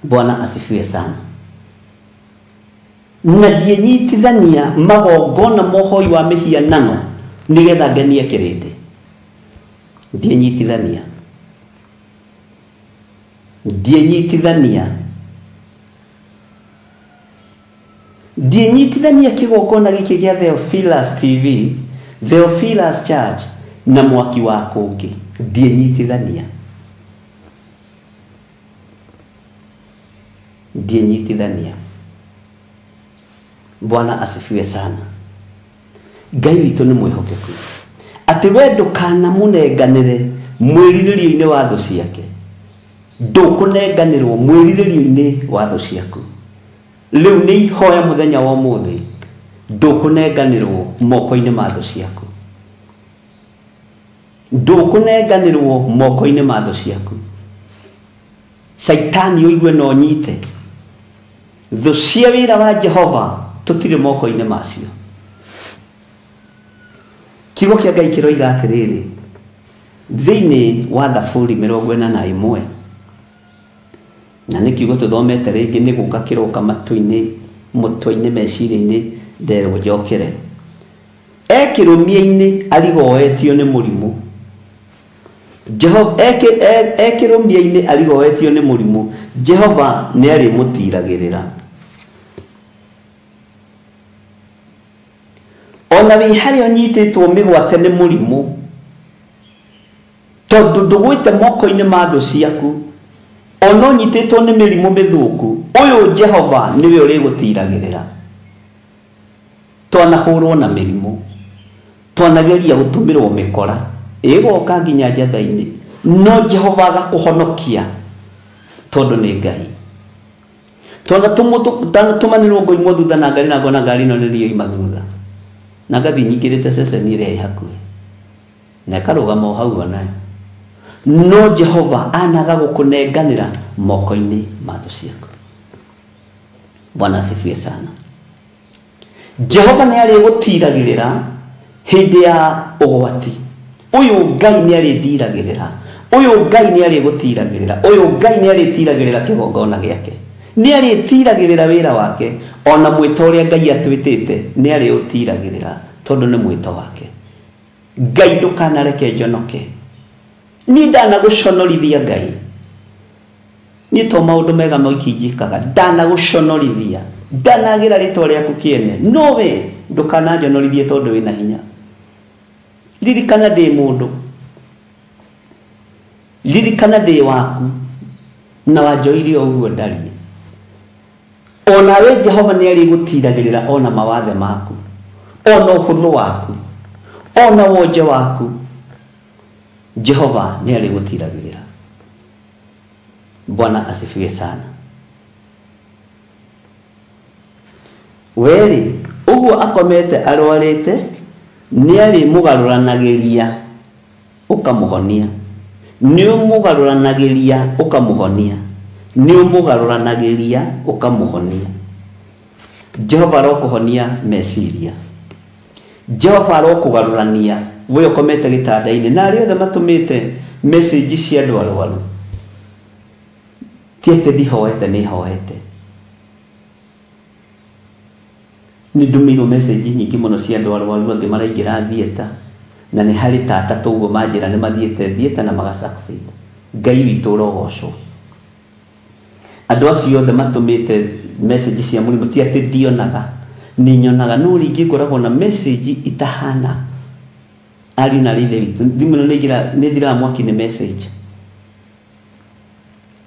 Bwana asifiwe sana na ndienyitithania magongona mohoi wa mihianano nigetha ngenie kirindi ndienyitithania kigongona giki gia Theophilus TV Theophilus Church na mwaki wa kungi ndienyitithania ndienyitithania. Bwana asifiwe sana. Ngai witũ nĩ mwĩhokeku atĩ we ndũkanamũnenganĩre mwĩrirĩrio-inĩ wa thũ ciake. Ndũkũnenganĩrwo mwĩrirĩrio-inĩ wa thũ ciaku. Rĩu nĩ ihoya mũthenya wa ũmũthĩ, ndũkũnenganĩrwo moko-inĩ ma thũ ciaku. Ndũkũnenganĩrwo moko-inĩ ma thũ ciaku. Saitani ũigue no nyite. Thũ cia wĩra wa Jehova tũtirĩ moko-inĩ macio. Kiugo kĩa Ngai kĩroiga atĩrĩrĩ thĩinĩ wa Thaburi 41, na nĩ kiugo tũthomete rĩngĩ, nĩ gũka kĩroka matũ-inĩ, mũtwe-inĩ, meciria-inĩ, nderwo njokere. Ekĩrũmia-inĩ arigoetio nĩ mũrimũ. Jehova ekĩrũmia-inĩ arigoetio nĩ mũrimũ. Jehova nĩ arĩmũtiragĩrĩra. Ona wĩ harĩa ũnyitĩtwo mĩgwate nĩ mũrimũ, tondũ ndũgwĩte moko-inĩ ma thũ ciaku, ona ũnyitĩtwo nĩ mĩrimũ mĩthũku, ũyũ Jehova nĩwe ũrĩgũtiragĩrĩra. Twanahũrwo na mĩrimũ, twanageria gũtũmĩrwo mĩkora, ĩgoka nginya njatha-inĩ, no Jehova agakũhonokia tondũ nĩ Ngai. Twanatũmanĩrwo ngoimwo thutha na ngari, na ngona ngari ĩno nĩ rio ima thutha, na ngathi nyingĩrĩte ceceni ĩrĩa ĩ hakuhĩ, na ĩkarũgama o hau onayo, no Jehova anaga gũkũnenganĩra moko-inĩ ma thũ ciaku. Bwana asifiwe sana. Jehova nĩ arĩgũtiragĩrĩra hĩndĩ ya ũgwati. Ũyũ Ngai nĩ arĩndiragĩrĩra, ũyũ Ngai nĩ arĩgũtiragĩrĩra, ũyũ Ngai nĩ arĩtiragĩrĩra kĩgongona gĩake, nĩ arĩtiragĩrĩra wĩra wake. Ona mwĩto ũrĩa Ngai atwĩtĩte nĩ arĩũtiragĩrĩra tondũ nĩ mwĩto wake. Ngai ndũkanareke njonoke. Niĩ ndanagũconorithia Ngai, niĩ to maũndũ mega moikinjĩkaga, ndanagũconorithia, ndanagĩra rĩtwa rĩaku kĩene, no we ndũkananjonorithie tondũ wĩna hinya. Ririkana ndĩ mũndũ, ririkana ndĩ waku, na wanjoire ũguo ndariĩ. Ona we Jehova nĩ arĩgũtiragĩrĩra ona mawathe maku, ona ũhũthũ waku, ona wonje waku. Jehova nĩ arĩgũtiragĩrĩra. Bwana asifiwe sana. Weri ũguo akomete arwarĩte nĩ arĩmũgarũranagĩria ũkamũhonia, nĩ ũmũgarũranagĩria ũkamũhonia, nĩ ũmũgarũranagĩria ũkamũhonia. Jehova arokũhonia meciria, Jehova arokũgarũrania we ũkomete gĩtanda-inĩ. Na arĩa othe matũmĩte message cia andũ arwaru, ti atĩ ndihoete, nĩ hoete. Nĩ ndũmĩirwo message nyingĩ mũno cia andũ arwaru, angĩ maraingĩra theater, na nĩ harĩ tata toguo manjĩra nĩ mathiĩte theater na magasucceed. Ngai witũ ũrogocwo. Andũ acio othe matũmĩte message cia mũrimũ, ti atĩ ndionaga, nĩ nyonaga, no rĩngĩ ngoragwo na message itahana. Ariũ na ithe witũ, thimũ ĩno nĩ thiraga mwaki nĩ message,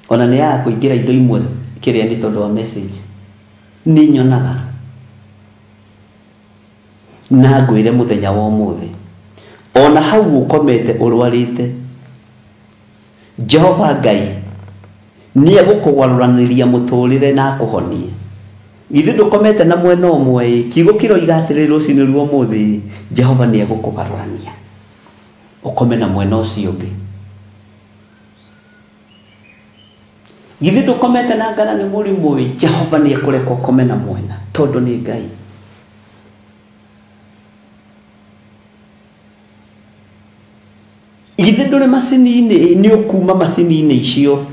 ona nĩ yaga kũingĩra indo imwe kĩrĩa nĩ tondũ wa message. Nĩ nyonaga, na ngwĩre mũthenya wa ũmũthĩ, ona hau ũkomete ũrwarĩte, Jehova Ngai nĩ egũkũgarũranĩria mũtũrĩre na akũhonie. Githĩ ndũkomete na mwena ũmwe? Kiugo kĩroiga atĩrĩrĩ rũciinĩ rwa ũmũthĩ, Jehova nĩ egũkũgarũrania ũkome na mwena ũcio ũngĩ. Githĩ ndũkomete na ngara nĩ mũrimũ? Jehova nĩ ekũreka ũkome na mwena tondũ nĩ Ngai. Githĩ ndũrĩ macini-inĩ? Nĩ ũkuma macini-inĩ icio.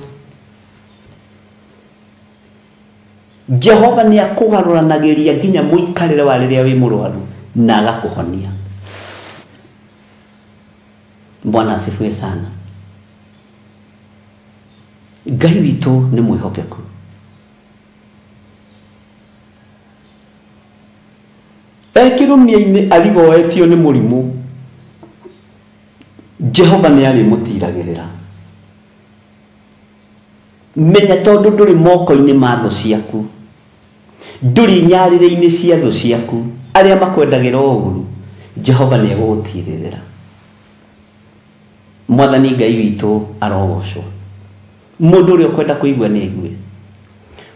Jehova nĩ akũgarũranagĩria nginya mũikarĩre wa rĩrĩa wĩ mũrwaru na agakũhonia. Bwana asifiwe sana. Ngai witũ nĩ mwĩhokeku. Ekĩrũmia-inĩ arigoetio nĩ mũrimũ, Jehova nĩ arĩmũtiragĩrĩra. menya tondu nduri moko-ini ma thu ciaku, nduri nyarire-ini cia thu ciaku aria makwendagira uru, Jehova ni egũgũtirĩrĩra. Mwathani Ngai witũ arogocwo. Mũndũ ũrĩa ũkwenda kũigua nĩ aigue.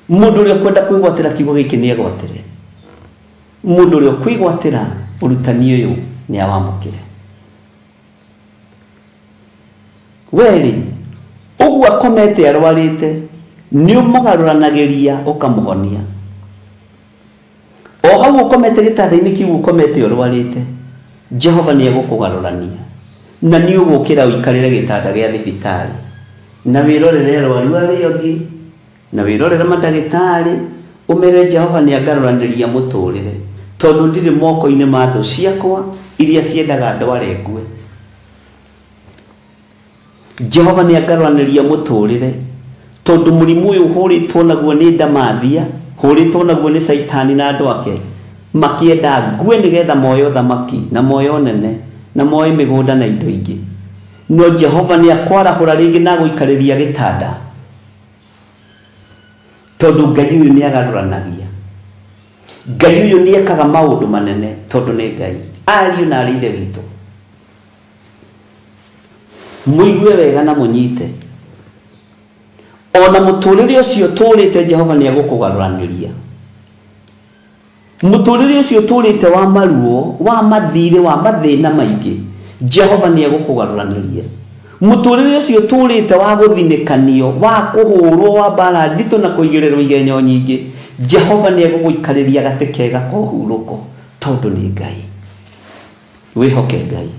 Mũndũ ũrĩa ũkwenda kwĩgwatĩra kiugo gĩkĩ nĩ egwatĩre. Mũndũ ũrĩa ũkwĩgwatĩra ũrutani ũyũ nĩ awamũkĩre. Weri ũguo akomete arwarĩte nĩ ũmũgarũranagĩria ũkamũhonia. O hau ũkomete gĩtanda-inĩ kĩu ũkomete ũrwarĩte, Jehova nĩ egũkũgarũrania na nĩ ũgũkĩra ũikarĩre gĩtanda gĩa thibitarĩ na wĩrorere arwaru arĩa angĩ na wĩrorere mandagĩtarĩ, ũmere Jehova nĩ angarũranĩria mũtũrĩre, tondũ ndirĩ moko-inĩ ma thũ ciakwa iria ciendaga ndware ngue. Jehova nĩ angarũranĩria mũtũrĩre, tondũ mũrimũ ũyũ ũhũrĩtwo naguo nĩ ndamathia, hũrĩtwo naguo nĩ Saitani na andũ ake, makĩenda ngue nĩgetha moyo thamaki na moyo nene na moyo mĩgũnda na indo ingĩ. No Jehova nĩ akwarahũra rĩngĩ na gũikarĩria gĩtanda, tondũ Ngai ũyũ nĩ agarũranagia. Ngai ũyũ nĩ ekaga maũndũ manene, tondũ nĩ Ngai. Ariũ na arĩ ithe witũ, mũigue wega na mũnyite. Ona mũtũrĩre ũcio tũrĩte Jehova nĩ egũkũgarũranĩria. Mũtũrĩre ũcio tũrĩte wa maruo, wa mathirĩ, wa mathĩna maingĩ, Jehova nĩ egũkũgarũranĩria. Mũtũrĩre ũcio tũrĩte wa gũthinĩkanio, wa kũhũrwo, wa mbara nditũ na kũigĩrĩrwo igenyo nyingĩ, Jehova nĩ egũgũikarĩria gatĩ kega ka ũhurũko, tondũ nĩ Ngai. Wĩhoke Ngai.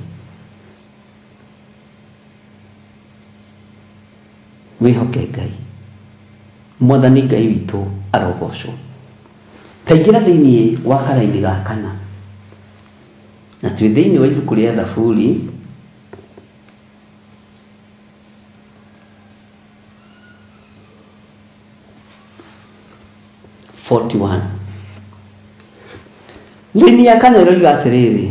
Wĩhoke Ngai. Mwathani Ngai witũ arogocwo. Taingĩra thĩinĩ wa karaini ga kana, na twĩ thĩinĩ wa ibuku rĩa Thaburi thĩinĩ ya kana ĩroiga atĩrĩrĩ,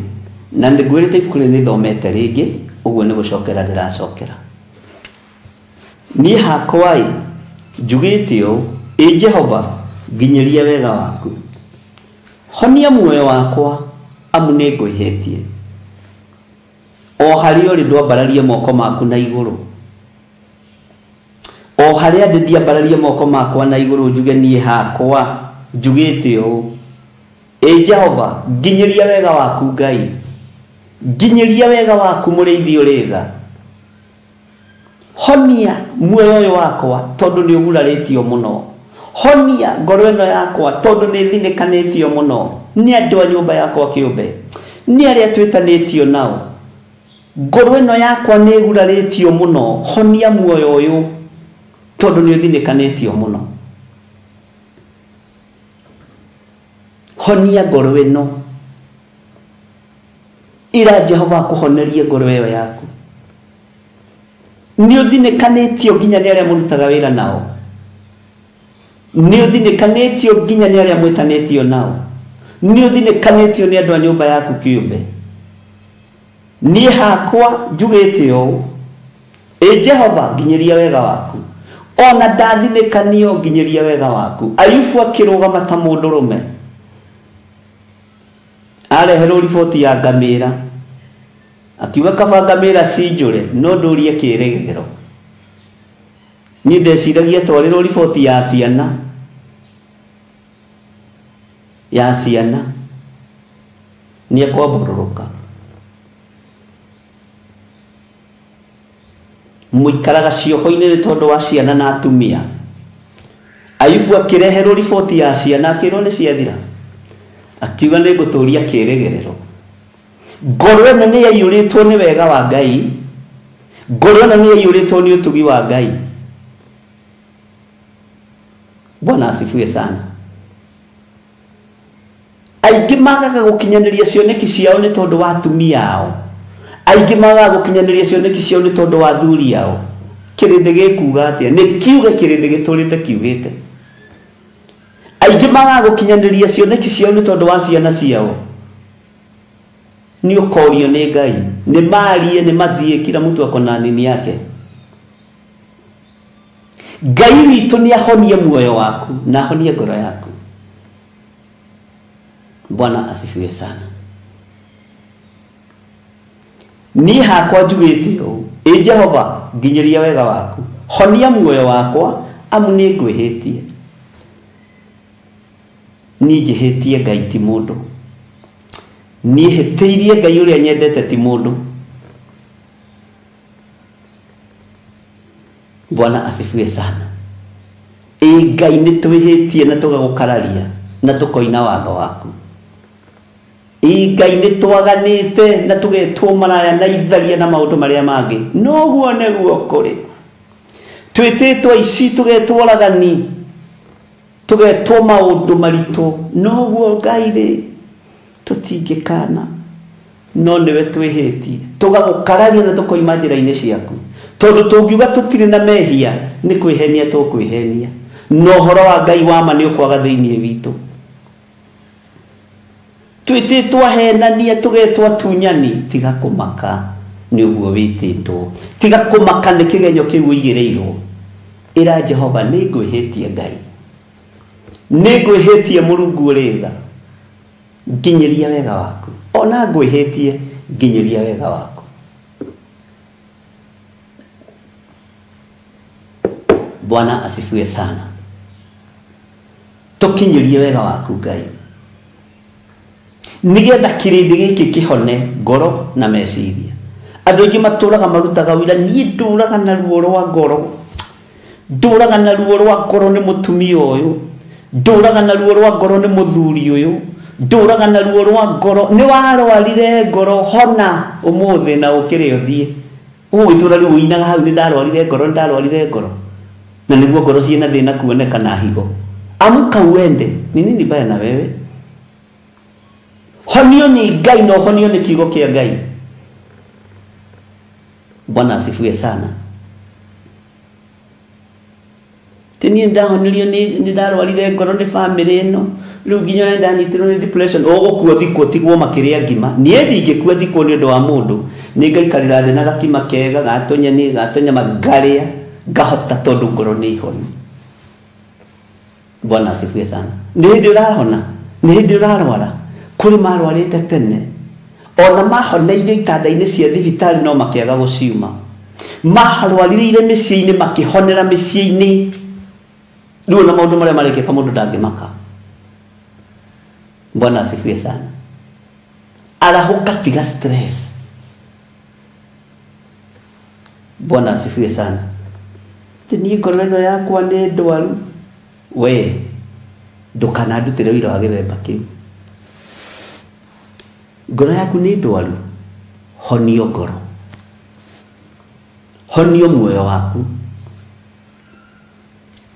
na ngwĩrĩte ibuku rĩrĩ nĩthomete rĩngĩ, ũguo nĩ gũcokera ndĩracokera. Niĩ hakwa njugĩte ũũ, ĩ Jehova nginyĩria wega waku, honia muoyo wakwa amu nĩ ngwĩhĩtie. O harĩa ũrĩ ndwambararie moko maku na igũrũ, o harĩa ndĩ ndiambararie moko makwa na igũrũ njuge niĩ hakwa njugĩte ũũ, ĩ Jehova nginyĩria wega waku Ngai, nginyĩria wega waku mũrĩithi ũrĩ tha, honia muoyo ũyũ wakwa tondũ nĩ ũgurarĩtio mũno, honia ngoro ĩno yakwa tondũ nĩ thinĩkanĩtio mũno nĩ andũ a nyũmba yakwa kĩũmbe, nĩ arĩa twĩtanĩtio nao. Ngoro ĩno yakwa nĩ ĩgurarĩtio mũno, honia muoyo ũyũ tondũ nĩ ũthinĩkanĩtio mũno. Honia ngoro ĩno, ira Jehova akũhonerie ngoro ĩyo yaku. Nĩ ũthinĩkanĩtio nginya nĩ arĩa mũrutaga wĩra nao, nĩ ũthinĩkanĩtio nginya nĩ arĩa mwĩtanĩtio nao, nĩ ũthinĩkanĩtio nĩ andũ a nyũmba yaku kĩũmbe. Niĩ hakwa njugĩte ũũ, ĩ Jehova nginyĩria wega waku, ona ndathinĩkanio nginyĩria wega waku. Ayubu akĩrũgama ta mũndũrũme, areherwo riboti ya ngamĩra, akiuga kaba ngamĩra cinjũre no ndũrie kĩĩrĩgĩrĩro. Niĩ ndeciragia twarĩrwo riboti ya ciana, nĩ ekwambũrũrũka. Mũikaraga cioho-inĩ nĩ tondũ wa ciana na atumia. Ayubu akĩreherwo riboti ya ciana, akĩrwo nĩ ciathira, akiuga nĩ ngũtũria kĩĩrĩgĩrĩro. Ngoro ĩno nĩ yaiyũrĩtwo nĩ wega wa Ngai, ngoro ĩno nĩ yaiyũrĩtwo nĩ ũtugi wa Ngai. Bwana asifiwe sana. Aingĩ magaga gũkinyanĩria cioneki ciao nĩ tondũ wa atumia ao, aingĩ magaga gũkinyanĩria cioneki ciao nĩ tondũ wa athuri ao. Kĩrĩndĩ gĩkuga atĩa? Nĩ kiuge kĩrĩndĩ gĩtũrĩte kiugĩte. Aingĩ magaga gũkinyanĩria cioneki ciao nĩ tondũ wa ciana ciao. Nĩ ũkorio nĩ Ngai, nĩ marie, nĩ mathiĩ, kila mtu ako na nini yake. Ngai witũ nĩ ahonie muoyo waku na ahonie ngoro yaku. Bwana asifiwe sana. Ni hakwa njugĩte ũũ, Jehova nginyeria wega waku, honia muoyo wakwa amu nĩ ngwĩhĩtie. Ni njĩhĩtie Ngai ti mũndũ, ni hĩtĩirie Ngai ũrĩa nyendete ti mũndũ. Bwana asifiwe sana. Ngai nĩ twĩhĩtie na tũgagũkararia na tũkoina watho waku. Ngai nĩ twaganĩte na tũgetwo maraya na itharia na maũndũ marĩa mangĩ. Noguo nĩguo kũrĩ. Twĩtĩtwo aici, tũgetwo oragani, tũgetwo maũndũ maritũ. Noguo Ngai rĩ, tũtingĩkana, no nĩwe twĩhĩtie, tũgagũkararia na tũkoima njĩra-inĩ ciaku. Tondũ tũngiuga tũtirĩ na mehia, nĩ kwĩhenia tũkwĩhenia. No ũhoro wa Ngai wa ma nĩ ũkwaga thĩinĩ witũ. Twĩtĩtwo ahenania, tũgetwo atunyani, tiga kũmaka, nĩ ũguo wĩtĩtwo. Tiga kũmaka nĩ kĩgenyo kĩu ũigĩrĩirwo. Ĩra Jehova, nĩ ngwĩhĩtie Ngai, nĩ ngwĩhĩtie Mũrungu ũrĩ tha, nginyĩria wega waku. Ona ngwĩhĩtie, nginyĩria wega waku. Bwana asifiwe sana. Tũkinyĩrie wega waku Ngai, nigetha kĩrĩndĩ gĩkĩ kĩhone ngoro na meciria. Andũ aingĩ matũraga marutaga wĩra, niĩ ndũraga na ruo rwa ngoro, ndũraga na ruo rwa ngoro nĩ mũtumia ũyũ, ndũraga na ruo rwa ngoro nĩ mũthuri ũyũ, ndũraga na ruo rwa ngoro nĩ warwarire ngoro, hona ũmũthĩ na ũkĩrĩ ũthiĩ. Ũgũgĩtũra rĩu ũinaga hau, nĩ ndarwarire ngoro, nĩ ndarwarire ngoro, na nĩguo ngoro ciĩna thĩna kuoneka na higo. Amka uende, ni nini baya na wewe? Honio ni Ngai na honio ni kiugo kĩa Ngai. Bwana asifiwe sana. Tini ndahonirio ni ndarwarire ngoro ni family ĩno, rĩu nginya ndanyitirwo ni depression. Ũgũkua thikũ tigwo makĩrĩa ngima. Niĩ ndingĩkua thikũ nĩ ũndũ wa mũndũ, nĩ ngaikarĩra thĩ na gakima kega gatũnyeni gatũnyama ngarĩa ngahota tondũ ngoro nĩ ihoni. Bwana asifiwe sana. Nĩ hĩndĩ ũrahona, nĩ hĩndĩ ũrarwara. Kũrĩ marwarĩte tene, ona mahoneire itanda-inĩ cia thibitarĩ no makĩaga gũciuma. Marwarĩire mĩciĩ-inĩ makĩhonera mĩciĩ-inĩ. Rĩu na maũndũ marĩa marekĩka mũndũ ndangĩmaka. Bwana asifiwe sana. Arahũka, tiga stress. Bwana asifiwe sana. Niĩ ngoro ĩno yakwa nĩ ndwaru. We ndũkanandutĩre wĩra wa gĩthemba kĩu. Ngoro yaku nĩ ndwaru, honio ngoro, honio muoyo waku.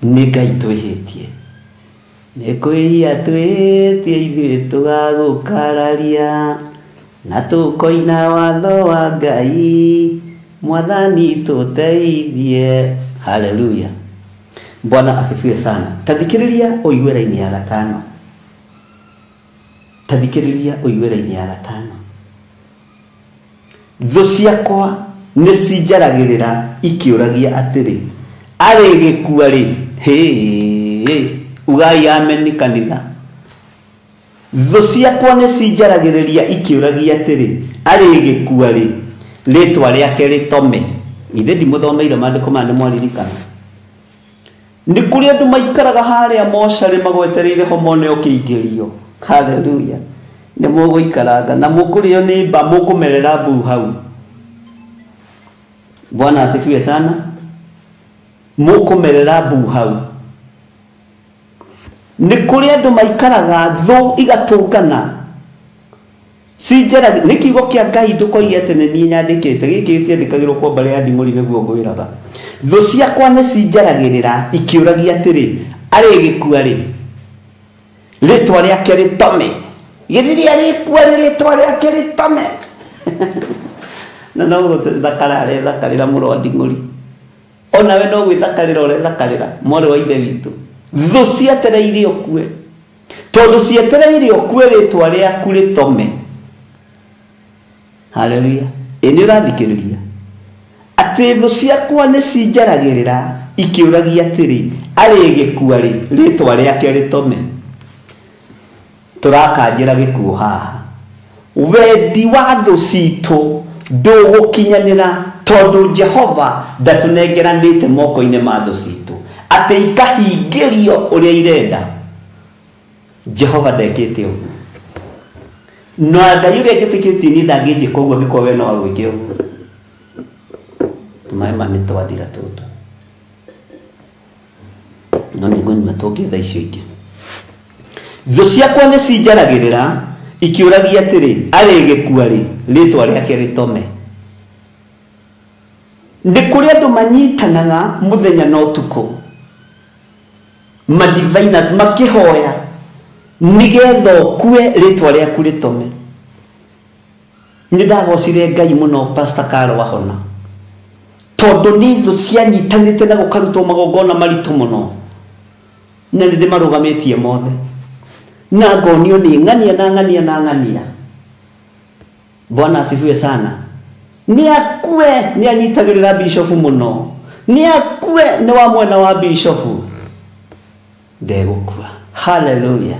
Nĩ Ngai twĩhĩtie, nĩ kwĩhia twĩhĩtie ithuĩ tũgagũkararia na tũkoina watho wa Ngai, Mwathani tũteithie. Haleluya. Bwana asifiwe sana. Tathikĩrĩria ũigue raini ya gatano. Tathikĩrĩria ũigue raini ya gatano. Thũ ciakwa nĩ cinjaragĩrĩra ikĩũragia atĩrĩ, arĩ gĩkua rĩ, ugai ameni kanitha. Thũ ciakwa nĩ cinjaragĩrĩria ikĩũragia atĩrĩ, arĩ gĩkua rĩ, rĩtwa rĩake rĩtome. Ithe ndimũthomeire maandĩko maya nĩmwaririkana. Nĩ kũrĩ andũ maikaraga harĩa mocarĩ magwetereire homone ũkĩingĩrio. Haleluya. Nĩ mũgũikaranga na mũkũrĩo nĩ mba, mũkũmerera mbu hau. Bwana asifiwe sana. Mũkũmerera mbu hau. Nĩ kũrĩ andũ maikaraga thũ igatũngana. Cinjara nĩ kiugo kĩa Ngai ndũkoige atĩ nĩ niĩ nyandĩkĩte. Gĩkĩ kĩandĩkagĩrwo kwa mbere ya ndimũri nĩguo ngwĩraga. Thũ ciakwa nĩ cinjaragĩrĩra ikĩũragia atĩrĩ, arĩ gĩkua rĩ, rĩtwa rĩake rĩtome. Gĩthiria rĩkua rĩtwa rĩake rĩtome. Na no gũthakara arethakarĩra mũrũ wa nding'ũri. Onawe no gwĩthakarĩra ũrethakarĩra mwarĩ wa ithe witũ. Thũ cietereire ũkue, tondũ cietereire ũkue rĩtwa rĩaku rĩtome. Haleluya. Nĩ ũrathikĩrĩria atĩ thũ ciakwa nĩ cinjaragĩrĩra ikiuragia atiri ari gikua ri ritwa riake ritome turakanjira gikuo haha wendi wa thu citu ndugukinyanira tondu Jehova ndatunengeranite moko-ini ma thu citu ati ikahingirio uria irenda. Jehova ndekite uguo no Ngai uria njitikitie ni ndangijika uguo ngikwa we no agwike uguo tumaema ni twathira tutu no ni ngoni matoke tha icio ingi thu ciakwa ni cinjaragirira ikiuragia atiri ari gikua ri ritwa riake ritome. Ndi kuri andu manyitanaga muthenya na utuku madiviners makihoya nigetha kue ritwa riaku ritome. Nindagocire Ngai muno Pastor Karo wahona tondu ni thu cianyitanite na gukarutwo magongona maritu muno na ndi marugamitie mothe na ngonio ni ng'ania. Bwana asifiwe sana. Ni akue ni anyitagirira bishop muno ni akue ni wa mwena wa bishop ndegukua. Hallelujah.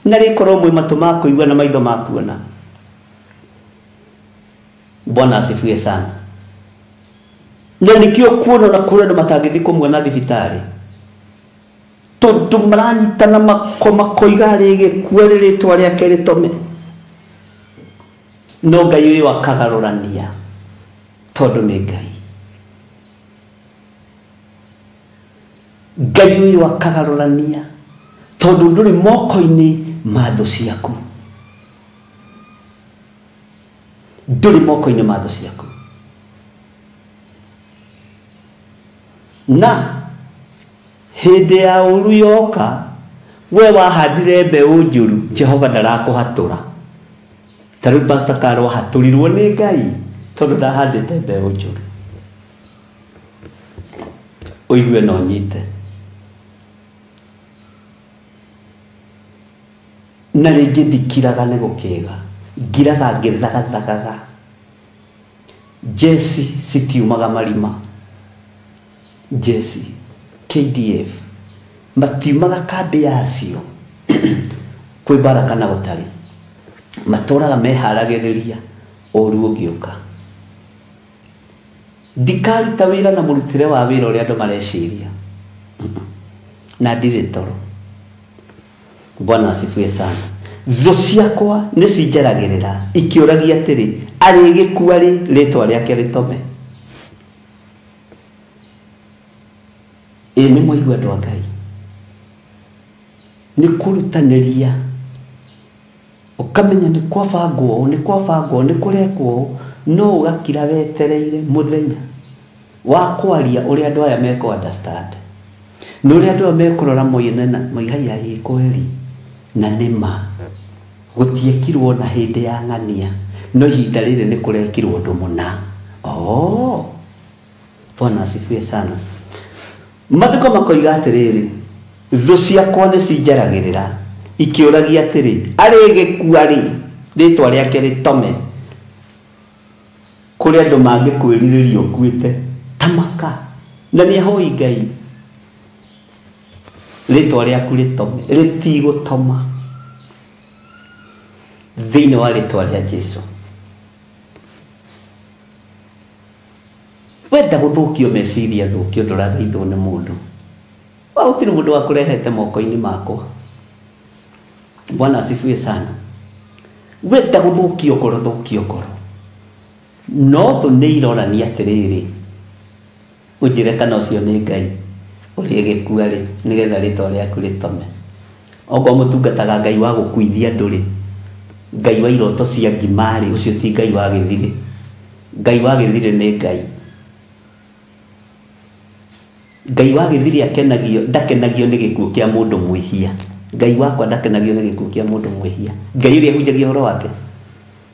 Na rikorwo mwi matu makuigua na maitho makuona. Bwana asifiwe sana. Na nikio kuona na kure ndo matagithi kumwona thibitari tondu maranyitana makoiga rigi kuere ritwa riake ritome no Ngai uyu akagarurania tondu ni Ngai. Ngai uyu akagarurania tondu nduri moko-ini ma thu ciaku nduri moko-ini ma thu ciaku na hindi ya uru yoka we wahandire mbeu njuru Jehova ndarakuhatura. Taru Pastor Karo haturirwo ni Ngai tondu ndahandite mbeu njuru. Uigue no nyite na ringi ndikiraga ni gukiga ngiraga ngithagathagaga Jesse citiumaga marima Jesse KDF matiumaga kambi yacio kwi baraka na gutari maturaga meharagiriria oru ugiuka ndikaruta wira na murutire wa wira uria andu mareciria na ndire toro. Bwana asifiwe sana. Thu ciakwa ni cinjaragirira ikiuragia atiri ari gikua ri ritwa riake ritome. Ni muigua andu a Ngai ni kurutaniria ukamenya ni kwabangwo ni kurekwo no ugakira wetereire muthenya wa kwaria uria andu aya meko understand no uria andu mekurora moyena moihaya ikweli na nima gutiekirwo na hindi ya ng'ania no ihinda riri ni kurekirwo ndu muna. Bwana asifiwe sana. Maandiko makoiga atiriri thu ciakwa ni cinjaragirira ikiuragia atiri ari gikua ri ritwa riake ritome kuri andu mangikwiririria ukuite tamaka na ni ahoi Ngai ritwa riaku ritome ritigutoma thiini wa ritwa ria Jesu. Wenda guthukio meciria thukio ndurathithwo ni mundu wa gutiri mundu wa kurehete moko-ini makwa. Bwana asifiwe sana. Wenda guthukio koro thukio koro no thu ni irorania atiriri unjire kana ucio ni Ngai uri gikua ri nigetha ritwa riaku ritome. Ogo mutungataga Ngai wa gukuithia nduri Ngai wa iroto cia ngimari ucio ti Ngai wa githiri. Ngai wa githiri ni Ngai. Ngai wa githiri akenagio ndakenagio ni gikuo kia mundu mwihia. Ngai wakwa ndakenagio ni gikuo kia mundu mwihia. Ngai uria hunjagia horo wake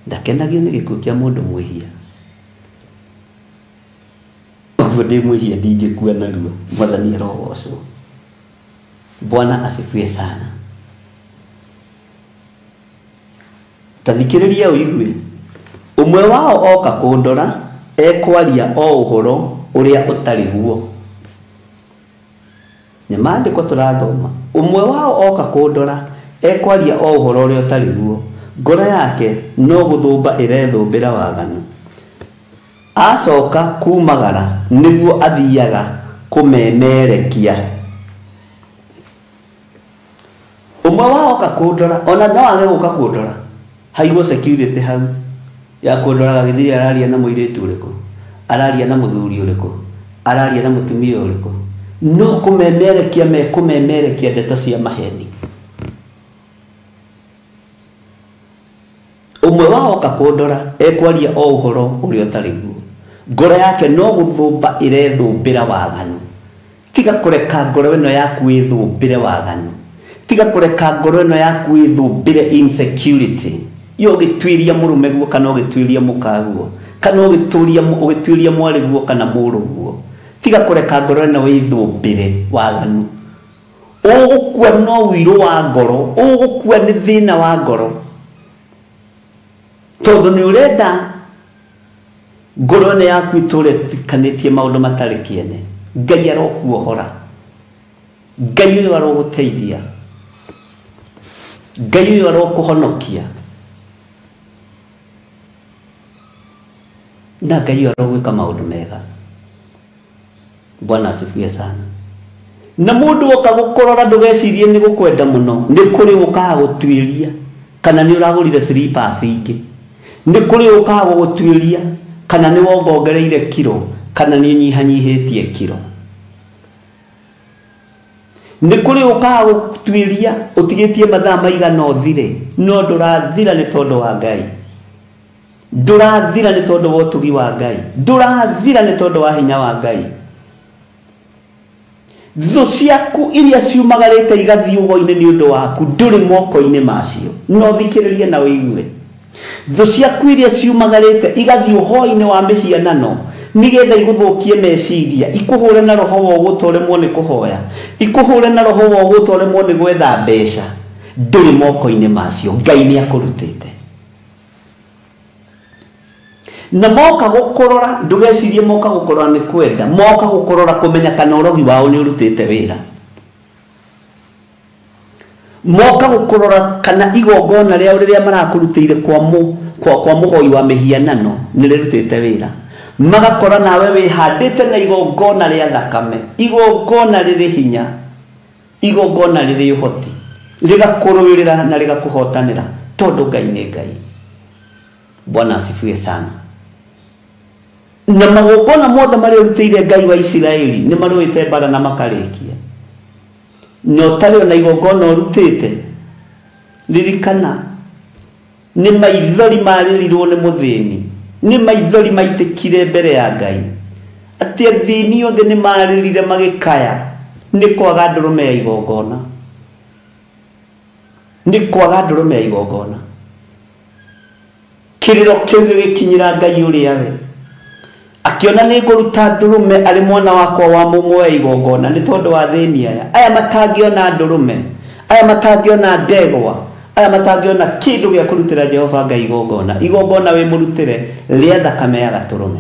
ndakenagio ni gikuo kia mundu mwihia. Oguo ndi mwihia ndingikua naruo mwathani arogocwo. Bwana asifiwe sana. Tathikiriria uigue umwe wao oka kundora ekwaria o uhoro uria utari guo nĩ maandĩko tũrathoma ũmwe wao oka kũndora ekwaria o ũhoro ũrĩa ũtarĩ guo ngoro yake no gũthũmba ĩrethũmbĩra waganu acoka kumagara nĩguo athiaga kũmemerekia ũmwe wao oka kũndora ona no age gũka kũndora haigwo security hau ya kũndoraga gĩthiri araria na mũirĩtu ũrĩkũ araria na mũthuri ũrĩkũ araria na mũtumia ũrĩkũ no kũmemerekia kũmemerekia ndeto cia maheni ũmwe wao oka kũndora ekwaria o ũhoro ũrĩa ũtarĩ guo ngoro yake no gũthũmba ĩrethũmbĩra waganu tiga kũreka ngoro ĩno yaku ĩthũmbĩre waganu tiga kũreka ngoro ĩno yaku ĩthũmbĩre insecurity yo gĩtuĩria mũrũme guo kana ũgĩtuĩria mũkaguo kana ũgĩtuĩria mwarĩ guo kana mũrũ guo tiga kũreka ngoro ĩno ĩthũmbĩre waganu ũgũkua no wĩrũ wa ngoro ũgũkua nĩ thĩna wa ngoro tondũ nĩ ũrenda ngoro ĩno yaku itũre tikanĩtie maũndũ matarĩ kĩene Ngai arokuohora Ngai ũyũ arogũteithia Ngai ũyũ arokũhonokia na Ngai arogwĩka maũndũ mega Bwana asifiwe sana na mũndũ oka gũkorora ndũgecirie nĩ gũkwenda mũno nĩ kũrĩ ũkaga gũtuĩria kana nĩ ũragũrire slippers ingĩ nĩ kũrĩ ũkaga gũtuĩria kana nĩ wongongereire kiro kana nĩ ũnyihanyihĩtie kiro nĩ kũrĩ ũkaga gũtuĩria ũtigĩtie mathaa maigana ũthire no ndũrathira nĩ tondũ wa Ngai ndũrathira nĩ tondũ wa ũtugi wa Ngai ndũrathira nĩ tondũ wa hinya wa Ngai thũ ciaku iria ciumagarĩte igathiĩ ũgo-inĩ nĩ ũndũ waku ndũrĩ moko-inĩ macio no thikĩrĩrie na ũigue thũ ciaku iria ciumagarĩte igathiĩ ũhoro-inĩ wa mĩhianano nĩgetha igũthũkie meciria ikũhũre na roho wa ũgũtwaremwo nĩ kũhoya ikũhũre na roho wa ũgũtwaremwo nĩ gwetha mbeca ndũrĩ moko-inĩ macio Ngai nĩ akũrutĩte na moka gũkorora ndũgecirie moka gũkorora nĩ kwenda moka gũkorora kũmenya kana ũrogi wao nĩ ũrutĩte wĩra moka gũkorora kana igongona rĩao rĩrĩa marakũrutĩire kwa mũhoi wa mĩhianano nĩ rĩrutĩte wĩra magakora nawe wĩhandĩte na igongona rĩa thakame igongona rĩrĩ hinya igongona rĩrĩ ũhoti rĩgakũrũĩrĩra na rĩgakũhotanĩra tondũ Ngai nĩ Ngai Bwana asifiwe sana na magongona mothe marĩa ũrutĩire Ngai wa Isiraeli nĩ marũĩte mbara na makarĩkia no tarĩ ona igongona ũrutĩte ririkana nĩ maithori marĩrirwo nĩ mũthĩni nĩ maithori maitĩkire mbere ya Ngai atĩ athĩni othe nĩ marĩrire magĩkaya nĩ kwaga ndũrũme ya igongona nĩ kwaga ndũrũme ya igongona kĩrĩro kĩu gĩgĩkinyĩra Ngai ũrĩa we akĩona nĩ ngũruta ndũrũme arĩ mwana wakwa wa mũmwe igongona nĩ tondũ wa thĩni aya matangĩona ndũrũme aya matangĩona ndegwa aya matangĩona kĩndũ gĩa kũrutĩra Jehova Ngai igongona wĩ mũrutĩre rĩa thakame ya gatũrũme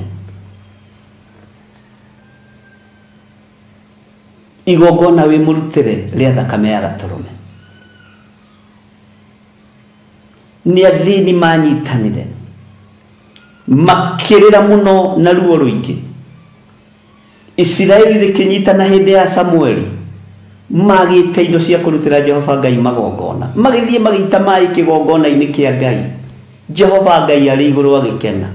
igongona wĩ mũrutĩre rĩa thakame ya gatũrũme nĩ athĩni manyitanire makĩrĩra mũno na ruo rũingĩ Isiraeli rĩkĩnyitana hĩndĩ ya Samueli magĩte indo cia kũrutĩra Jehova Ngai magongona magĩthiĩ magĩita maĩ kĩgongona-inĩ kĩa Ngai Jehova Ngai arĩ igũrũ agĩkena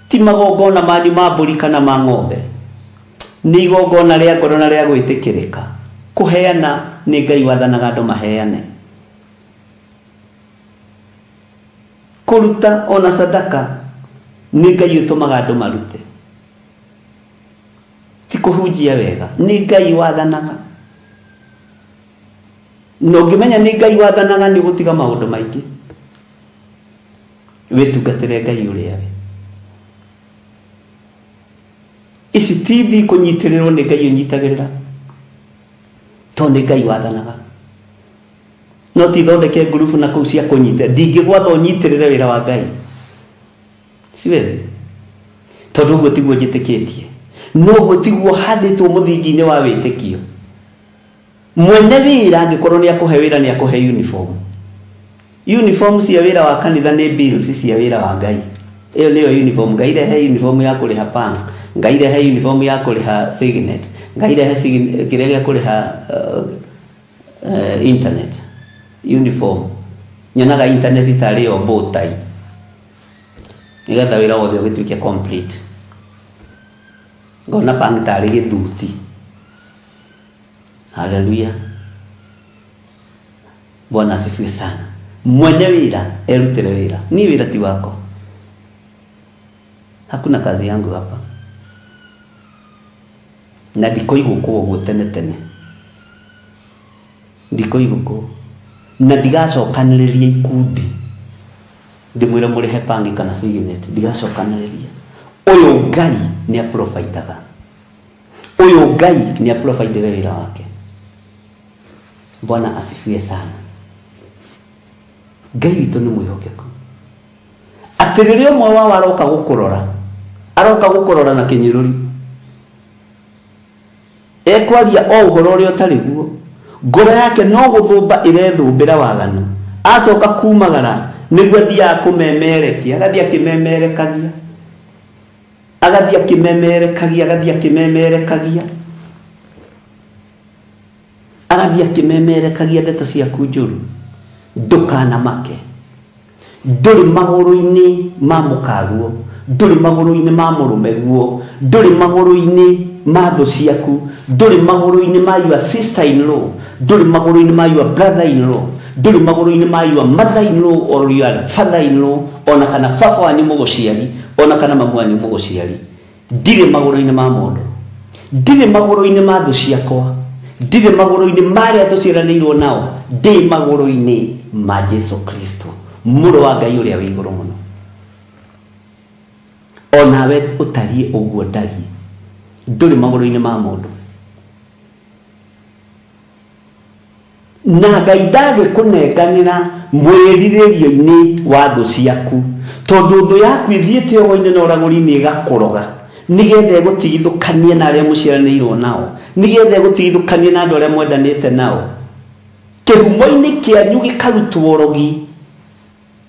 ti magongona manyu ma mbũri kana ma ng'ombe nĩ igongona rĩa ngoro na rĩa gwĩtĩkĩrĩka kũheana nĩ Ngai wathanaga andũ maheane kũruta ona sadaka nĩ Ngai ũtũmaga andũ marute ti kũhunjia wega nĩ Ngai wathanaga no ngĩmenya nĩ Ngai wathanaga nĩ gũtiga maũndũ maingĩ wĩtungatĩre Ngai ũrĩa we ici tithi kũnyitĩrĩrwo nĩ Ngai ũnyitagĩrĩra to nĩ Ngai wathanaga no ti thondeke ngurubu na kũu cia kũnyita ndingĩgwatha ũnyitĩrĩre wĩra wa Ngai siwezi tondũ ũguo tiguo njĩtĩkĩtie no ũguo tiguo handĩtwo mũthingi-inĩ wa wĩtĩkio mwene wira angikorwo ni akuhe wira ni akuhe uniform cia wira wa kanitha ni bills cia wira wa Ngai. Iyo niyo uniform. Ngai rehe uniform ya kuriha pan, Ngai rehe uniform ya kuriha signet, Ngai rehe kiria ya kuriha internet uniform. Nyonaga internet itari o botai nigetha wira wothe ugituike complete. Ngona pan tari githuti. Haleluya. Bwana asifiwe sana. Mwene wira erutire wira. Ni wira ti wako. Hakuna kazi yangu hapa. Na ndiko iguko uguo tene tene. Ndiko iguko. Na ndigacokanĩrĩria ikundi. Ndimwĩre mũrĩhe pangi kana signet. Ndigacokanĩrĩria. Ũyũ Ngai nĩ aprovidaga. Ũyũ Ngai nĩ aprovidere wĩra wake. Bwana asifiwe sana. Ngai witũ nĩ mwĩhokeku. Atĩ rĩrĩa ũmwe wao aroka gũkũrora na kĩnyũrũri, ekwaria o ũhoro ũrĩa ũtarĩ guo, ngoro yake no gũthũmba ĩrethũmbĩra waganu, acoka kumagara nĩguo athiaga kũmemerekia, agathiĩ akĩmemerekagia ndeto ciaku njũru. Ndũkanamake. Ndũrĩ magũrũ-inĩ ma mũkaguo, ndũrĩ magũrũ-inĩ ma mũrũme guo, ndũrĩ magũrũ-inĩ ma thũ ciaku, ndũrĩ magũrũ-inĩ ma your sister in law, ndũrĩ magũrũ-inĩ ma your brother in law, ndũrĩ magũrũ-inĩ ma your mother in law or your father in law, ona kana baba wanyu mũgũciari, ona kana mamu wanyu mũgũciari. Ndirĩ magũrũ-inĩ ma mũndũ, ndirĩ magũrũ-inĩ ma thũ ciakwa, ndirĩ magũrũ-inĩ ma arĩa tũciaranĩirwo nao, ndĩ magũrũ-inĩ ma Jesu Kristo, mũrũ wa Ngai ũrĩa wĩ igũrũ mũno. Onawe ũtariĩ ũguo ndariĩ, ndũrĩ magũrũ-inĩ ma mũndũ. Na Ngai ndagĩkũnenganĩra mwĩrirĩrio-inĩ wa thũ ciaku, tondũ thũ yaku ĩthiĩte ũgo-inĩ na ũragũri-inĩ ĩgakũroga, nigetha ĩgũtigithũkanie na arĩa mũciaranĩirwo nao, nigetha ĩgũtigithũkanie na andũ arĩa mwendanĩte nao. Kĩhumo-inĩ kĩanyu gĩkarutwo ũrogi,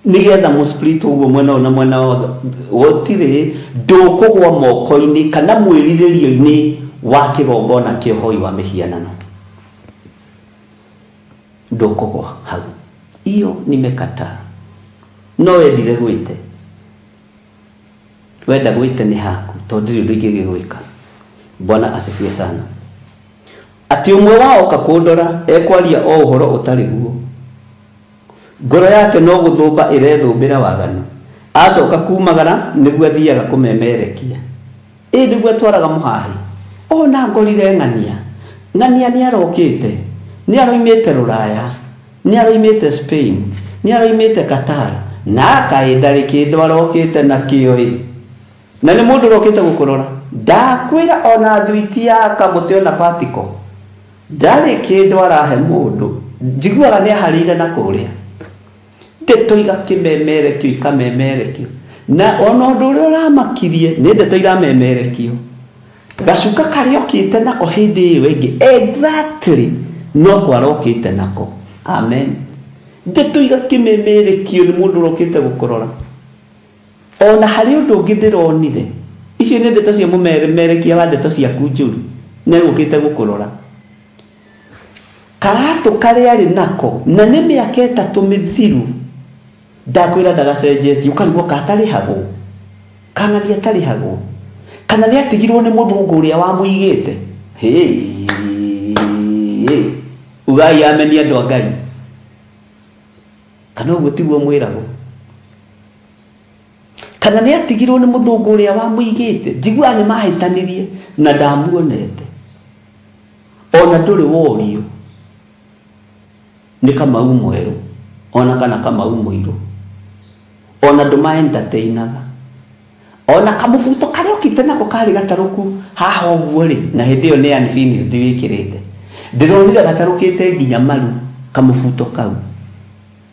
nigetha mũsplit ũguo mwena na mwena wothe. Gũtirĩ ndũkũgwa moko-inĩ kana mwĩrirĩrio-inĩ wa kĩgongona kĩa ũhoi wa mĩhianano. Ndũkũgwa hau. Iyo nimekataa. No wendire gwĩte. Wenda gwĩte nĩ haku, tondũ ndĩrĩ ũndũ ingĩ gĩgwĩka. Bwana asifiwe sana. Atĩ ũmwe wao kakũndora ekwaria o ũhoro ũtarĩ guo, ngoro yake no gũthũmba ĩrethũmbĩra waganu, acoka kumagara nĩguo athiaga kũmemerekia. Nĩguo atwaraga mũhahi. Ona ngorire ng'ania nĩ arokĩte, nĩ aroimĩte Rũraya, nĩ aroimĩte Spain, nĩ aroimĩte Qatar, na kaĩ ndarĩ kĩndũ arokĩte nakĩo. Na nĩ mũndũ ũrokĩte gũkũrora. Ndakwĩra ona thwiti ya kamũtĩ ona patiko, ndarĩ kĩndũ arahe mũndũ, njiguaga nĩ aharĩire na kũrĩa. Ndeto igakĩmemerekio ikamemerekio, na ona ũndũ ũrĩa ũramakirie nĩ ndeto iramemerekio. Gacuka karĩa okĩte nako hĩndĩ ĩyo ĩngĩ exactly no kwarokĩte nako. Amen. Ndeto igakĩmemerekio nĩ mũndũ ũrokĩte gũkũrora. Ona harĩ ũndũ ũngĩ ndĩronire, icio nĩ ndeto cia mũmemerekia wa ndeto ciaku njũru, nĩ gũkĩte gũkũrora. Karatũ karĩa arĩ nako na nĩ mĩaka 3 mĩthiru, ndakwĩra ndagacenjetie, ũkarigwo katarĩhagwo, kana nĩ atarĩhagwo, kana nĩ atigirwo nĩ mũthũngũ ũrĩa wamũigĩte. Ugai ameni andũ a Ngai, kana ũguo tiguo mwĩragwo. Kana nĩ atigirwo nĩ mũthũngũ ũrĩa wamũigĩte, njiguaga nĩ mahĩtanirie na ndamuonete. Ona ndũrĩ worio nĩ Kamau mwerũ, ona kana Kamau mũirũ, ona ndũma entertainaga, ona kamũbuto karĩa okĩte nako karĩ gatarũku haha ũguo rĩ, na hĩndĩ ĩyo nĩ unfinished wĩkĩrĩte. Ndĩronire gatarũkĩte nginya maru kamũbuto kau.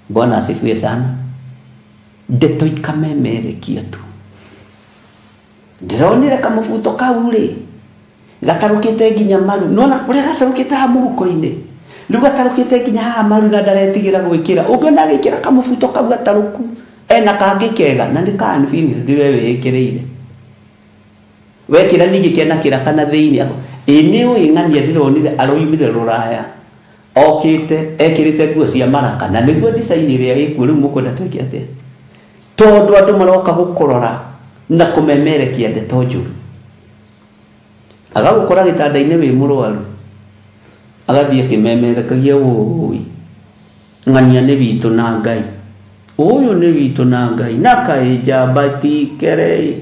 Bwana asifiwe sana. Ndeto ikamemerekio tu. Ndĩronire kamũbuto kau rĩ, gatarũkĩte nginya maru, nona kũrĩa gatarũkĩte ha mũhuko-inĩ, riu gatarukite nginya haha maru na ndaretigira gwikira ungiona agikira kamubuto kau gataruku ena kangi kega na ndi ka unfinished ndiwe wikiriire wekira ningi kena kira kana thiini ako ini uingania ndironire aroimire ruraya okite ekirite nguo cia maraka na niguo design iria ikuo riu mukwenda twike atia tondu andu maroka gukurora na kumemerekia ndeto njuru agagukora gitanda-ini wi murwaru agathie kimemerekagia woi ng'ania ni witu na Ngai uyu ni witu na Ngai na kai jamba tikere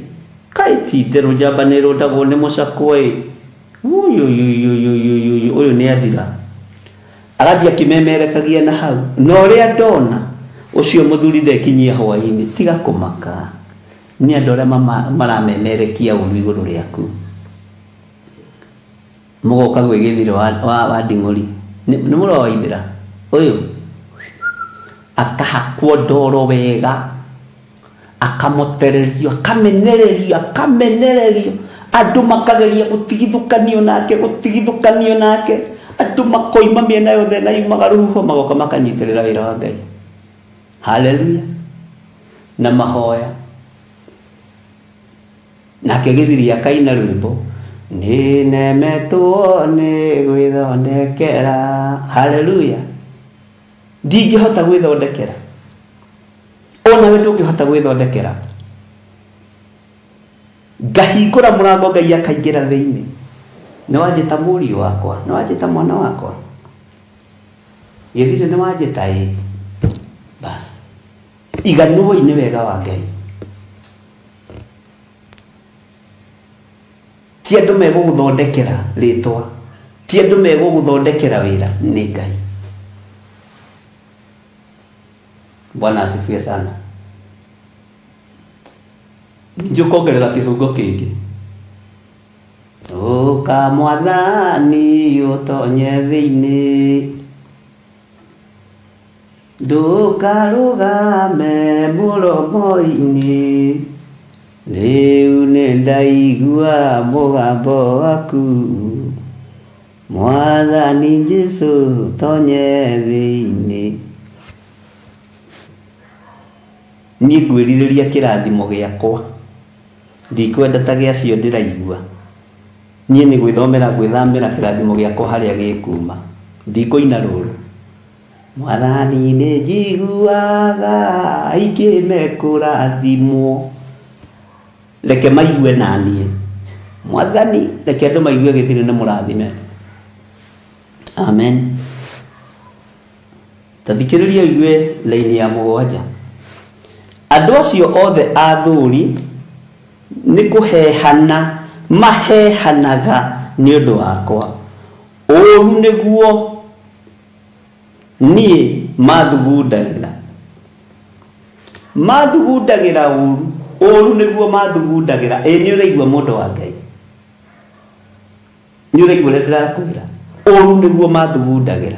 kai titero jamba ni rodagwo ni mucakwe uyu ni athira agathie kimemerekagia na hau no ria ndona ucio muthuri ndekinyia hwaini tiga kumaka ni andu aria maramenerekia uru iguru riaku mugoka gwigithira wa nding'ori ni muroithira uyu akahakwo ndoro wega akamotererio akamenererio andu makageria gutigithukanio nake andu makoima miena yothe na imaga ruho magoka makanyitirira wira wa Ngai haleluya na mahoya nake githiri akaina rwimbo ni nemetwo ni gwithondekera haleluya ndingihota gwithondekera ona we ndungihota gwithondekera ngahingura murango Ngai akaingira thiini ni wanjita muri wakwa ni wanjita mwana wakwa githire ni wanjita bas iganuo ini wega wa Ngai ti andu meguguthondekera ritwa ti andu meguguthondekera wira ni Ngai. Bwana asifiwe sana. Njukongerera kifungo kingi Mwathani utonye thiini ndukarugame muromo-ini riu nindaigua mugambo waku Mwathani Jesu tonye thiini ni gwiririria kirathimo giakwa ndikwenda ta giacio ndiraigua nie ni gwithomera gwithamira kirathimo giakwa haria gikuma ndikuina ruru Mwathani ni njiguaga ikimekurathimwo reke maigue nanie Mwathani reke andu maigue githire ni murathime amen tathikiriria igue laini ya mugwanja andu acio othe athuri ni kuhehana mahehanaga ni undu wakwa uru niguo nie mathugundagira uru niguo mathugundagira ni uraigua mundu wa Ngai ni uraigua ria ndirakwira uru niguo mathugundagira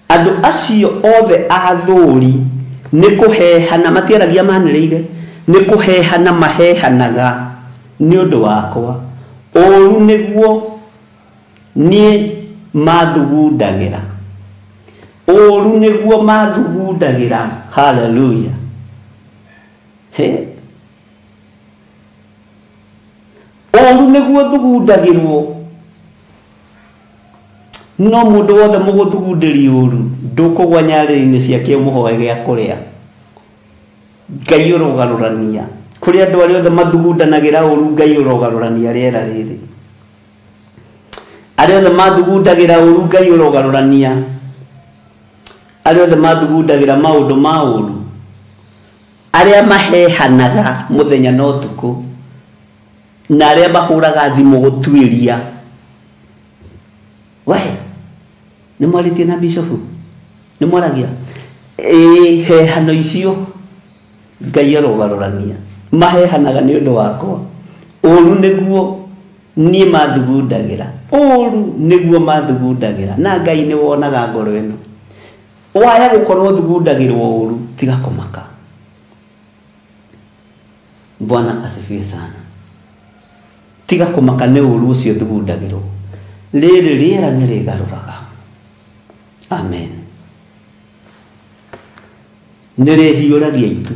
andu acio othe athuri ni kuhehana matiaragia maniriire ni kuhehana mahehanaga ni undu wakwa uru niguo nie mathugundagira uru niguo mathugundagira haleluya uru niguo thugundagirwo no mundu wothe muguthugundiri uru ndukugwa nyariri-ini ciake muhoe gia kuria Ngai urogarurania kuri andu aria othe mathugundanagira uru Ngai urogarurania riera riri aria othe mathugundagira uru Ngai urogarurania aria othe mathugundagira maundu ma uru aria mahehanaga muthenya na utuku na aria mahuraga thimu gutwiria we ni mwaritie na bishofu ni mwaragia hehano icio Ngai arogarurania mahehanaga ni undu wakwa uru niguo nie mathugundagira uru niguo mathugundagira na Ngai ni wonaga ngoro ino waya gukorwo thugundagirwo uru tiga kumaka Bwana asifiwe sana tiga kumaka ni uru ucio thugundagirwo rĩrĩ rĩera nĩ rĩgarũraga. Amen. Nĩ rĩhiũragia itu,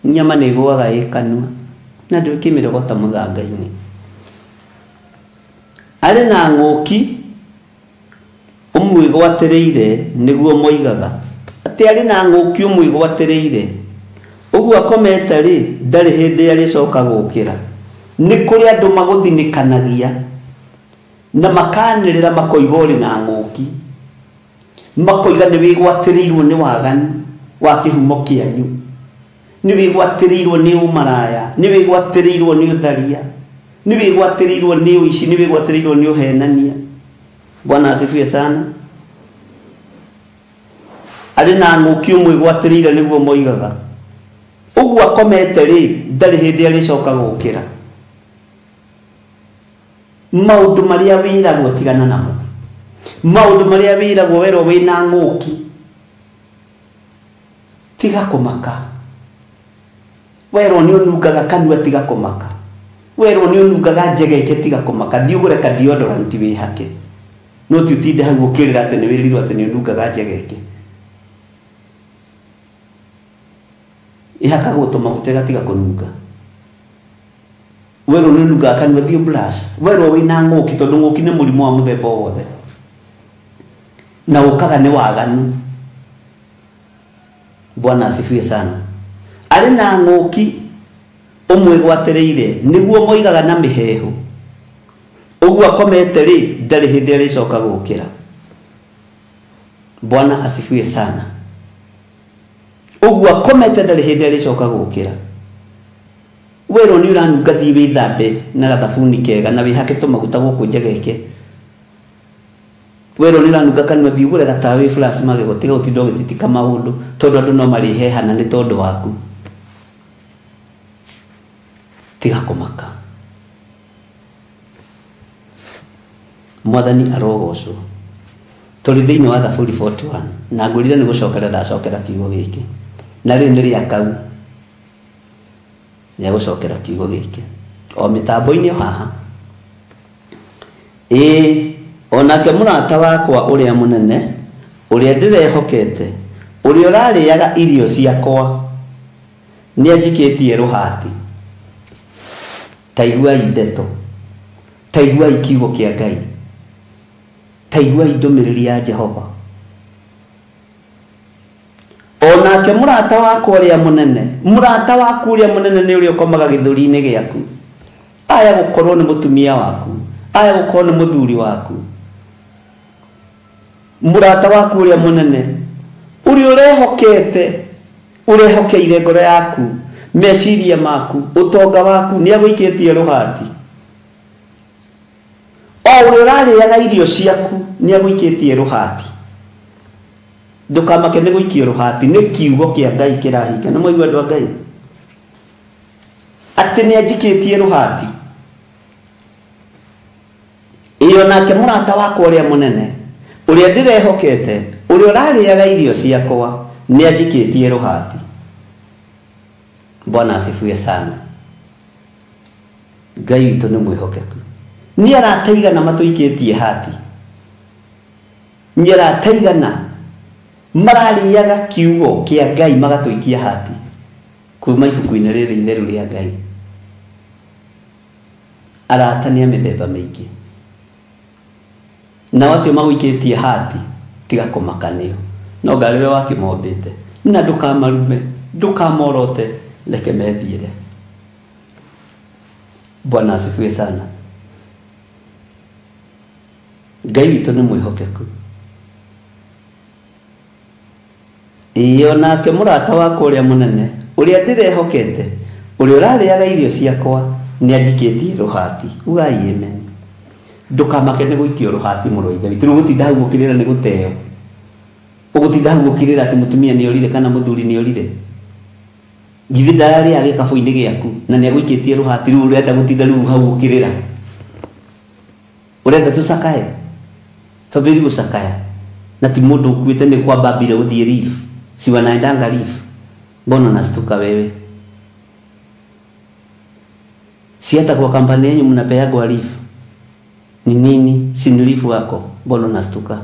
nyama nĩ ĩgũaga ĩkanua na ndĩkĩmĩrogota mũthanga-inĩ. Arĩ na ng'ũki ũmwĩgwatĩrĩire nĩguo moigaga atĩ arĩ na ng'ũki ũmwĩgwatĩrĩire, ũguo akomete rĩ ndarĩ hĩndĩ arĩcoka gũkĩra. Nĩ kũrĩ andũ magũthinĩkanagia na makanĩrĩra makoiga ũrĩ na ng'ũki, makoiga nĩ wĩgwatĩrĩirwo nĩ waganu wa kĩhumo kĩanyu, nĩ wĩgwatĩrĩirwo nĩ ũmaraya, nĩ wĩgwatĩrĩirwo nĩ ũtharia, nĩ wĩgwatĩrĩirwo nĩ ũici, nĩ wĩgwatĩrĩirwo nĩ ũhenania. Bwana asifiwe sana. Arĩ na ng'ũki ũmwĩgwatĩrĩire nĩguo moigaga, ũguo akomete rĩ ndarĩ hĩndĩ arĩcoka gũkĩra. Maũndũ marĩa wĩragwo tigana namo, maũndũ marĩa wĩragwo werwo wĩna ng'ũki tiga kũmaka. Werwo nĩ ũnungaga kanua tiga kũmaka. Werwo nĩ ũnungaga njegeke tiga kũmaka. Thiĩ ũgũre ka deodorant wĩhake, no ti ũtinde hau ũkĩrĩra atĩ nĩ wĩrirwo atĩ nĩ ũnungaga njegeke. Ihakagwo tũmaguta gatiga kũnunga. Werwo nĩ ũnungaga kanua, thiĩ brush. Werwo wĩna ng'ũki, tondũ ng'ũki nĩ mũrimũ wa mũthemba wothe na ũkaga nĩ waganu. Bwana asifiwe sana. Arĩ na ng'ũki ũmwĩgwatĩrĩire nĩguo moigaga na mĩhehu, ũguo akomete rĩ ndarĩ hĩndĩ arĩcoka gũkĩra. Bwana asifiwe sana. Ũguo akomete ndarĩ hĩndĩ arĩcoka gũkĩra. Werwo nĩ ũranunga, thiĩ wĩthambe na gathabuni kega na wĩhake tũmaguta gũkũ njegeke. Werwo nĩ ũranunga kanua, thiĩ ũgũre gatawa flash magego tiga ũtinda ũgĩtitika maũndũ, tondũ andũ no marĩhehana nĩ tondũ waku. Tiga kũmaka. Mwathani arogocwo. Tũrĩ thĩinĩ wa Thaburi 41 na ngwĩrire nĩ gũcokera ndacokera kiugo gĩkĩ, na rĩu nĩ rĩa kau nĩ gũcokera kiugo gĩkĩ o mĩtambo-inĩ haha. Onake mũrata wakwa ũrĩa mũnene, ũrĩa ndĩrehokete, ũrĩa ũrarĩaga irio ciakwa nĩ anjikĩtie rũhati. Taiguai ndeto, taiguai kiugo kĩa Ngai, taiguai ndũmĩrĩri ya Jehova. Onake mũrata wakwa ũrĩa mũnene, mũrata waku ũrĩa mũnene nĩ ũrĩa ũkomaga gĩthũri-inĩ gĩaku. Aya gũkorwo nĩ mũtumia waku, aya gũkorwo nĩ mũthuri waku. Mũrata waku ũrĩa mũnene, ũrĩa ũrehokete, ũrehokeire ngoro yaku, meciria maku, ũtonga waku nĩ agũikĩtie rũhati. O ũrĩa ũrarĩaga irio ciaku nĩ agũikĩtie rũhati. Ndũkamake nĩ gũikio rũhati, nĩ kiugo kĩa Ngai kĩrahinga. Nĩ mwaigua andũ a Ngai atĩ nĩ anjikĩtie rũhati. Nake mũrata wakwa ũrĩa mũnene, ũrĩa ndĩrehokete, ũrĩa ũrarĩaga irio ciakwa nĩ anjikĩtie rũhati. Bwana asifiwe sana. Ngai witũ nĩ mwĩhokeku. Nĩ arataigana matũikĩtie hati, nĩ arataigana mararĩaga kiugo kĩa Ngai magatũikia hati kuma ibuku-inĩ rĩrĩ itheru rĩa Ngai. Arata nĩ a mĩthemba mĩingĩ, na acio magũikĩtie hati tiga kũmakanio, no ngarĩwe wakĩmombĩte na ndũkamarume, ndũkamorote, reke methiĩre. Bwana asifiwe sana. Ngai witũ nĩ mwĩhokeku. Onake mũrata wakwa ũrĩa mũnene, ũrĩa ndĩrehokete, ũrĩa ũrarĩaga irio ciakwa nĩ anjikĩtie rũhati. Ugai amen. Ndũkamake nĩ gũikio rũhati mũrũ wa Ithe witũ. Ũgũtinda hau ũkĩrĩra nĩ gũteo, ũgũtinda hau ũkĩrĩra atĩ mũtumia nĩ orire kana mũthuri nĩ orire. Githĩ ndararĩa gĩkabũ-inĩ gĩaku na nĩ agũikĩtie rũhati, rĩu ũrenda gũtinda rĩu hau ũkĩrĩra? Ũrenda tũcakae? Twambĩrĩrie gũcakaya na ti mũndũ ũkuĩte nĩ kwambambire gũthiĩ Reef, si wanaendanga Reef. Mbona unastuka wewe? Si hata kwa kampani yenu mnapeagwa Reef, Ni nini? Sinilifu wako, mbona unastuka?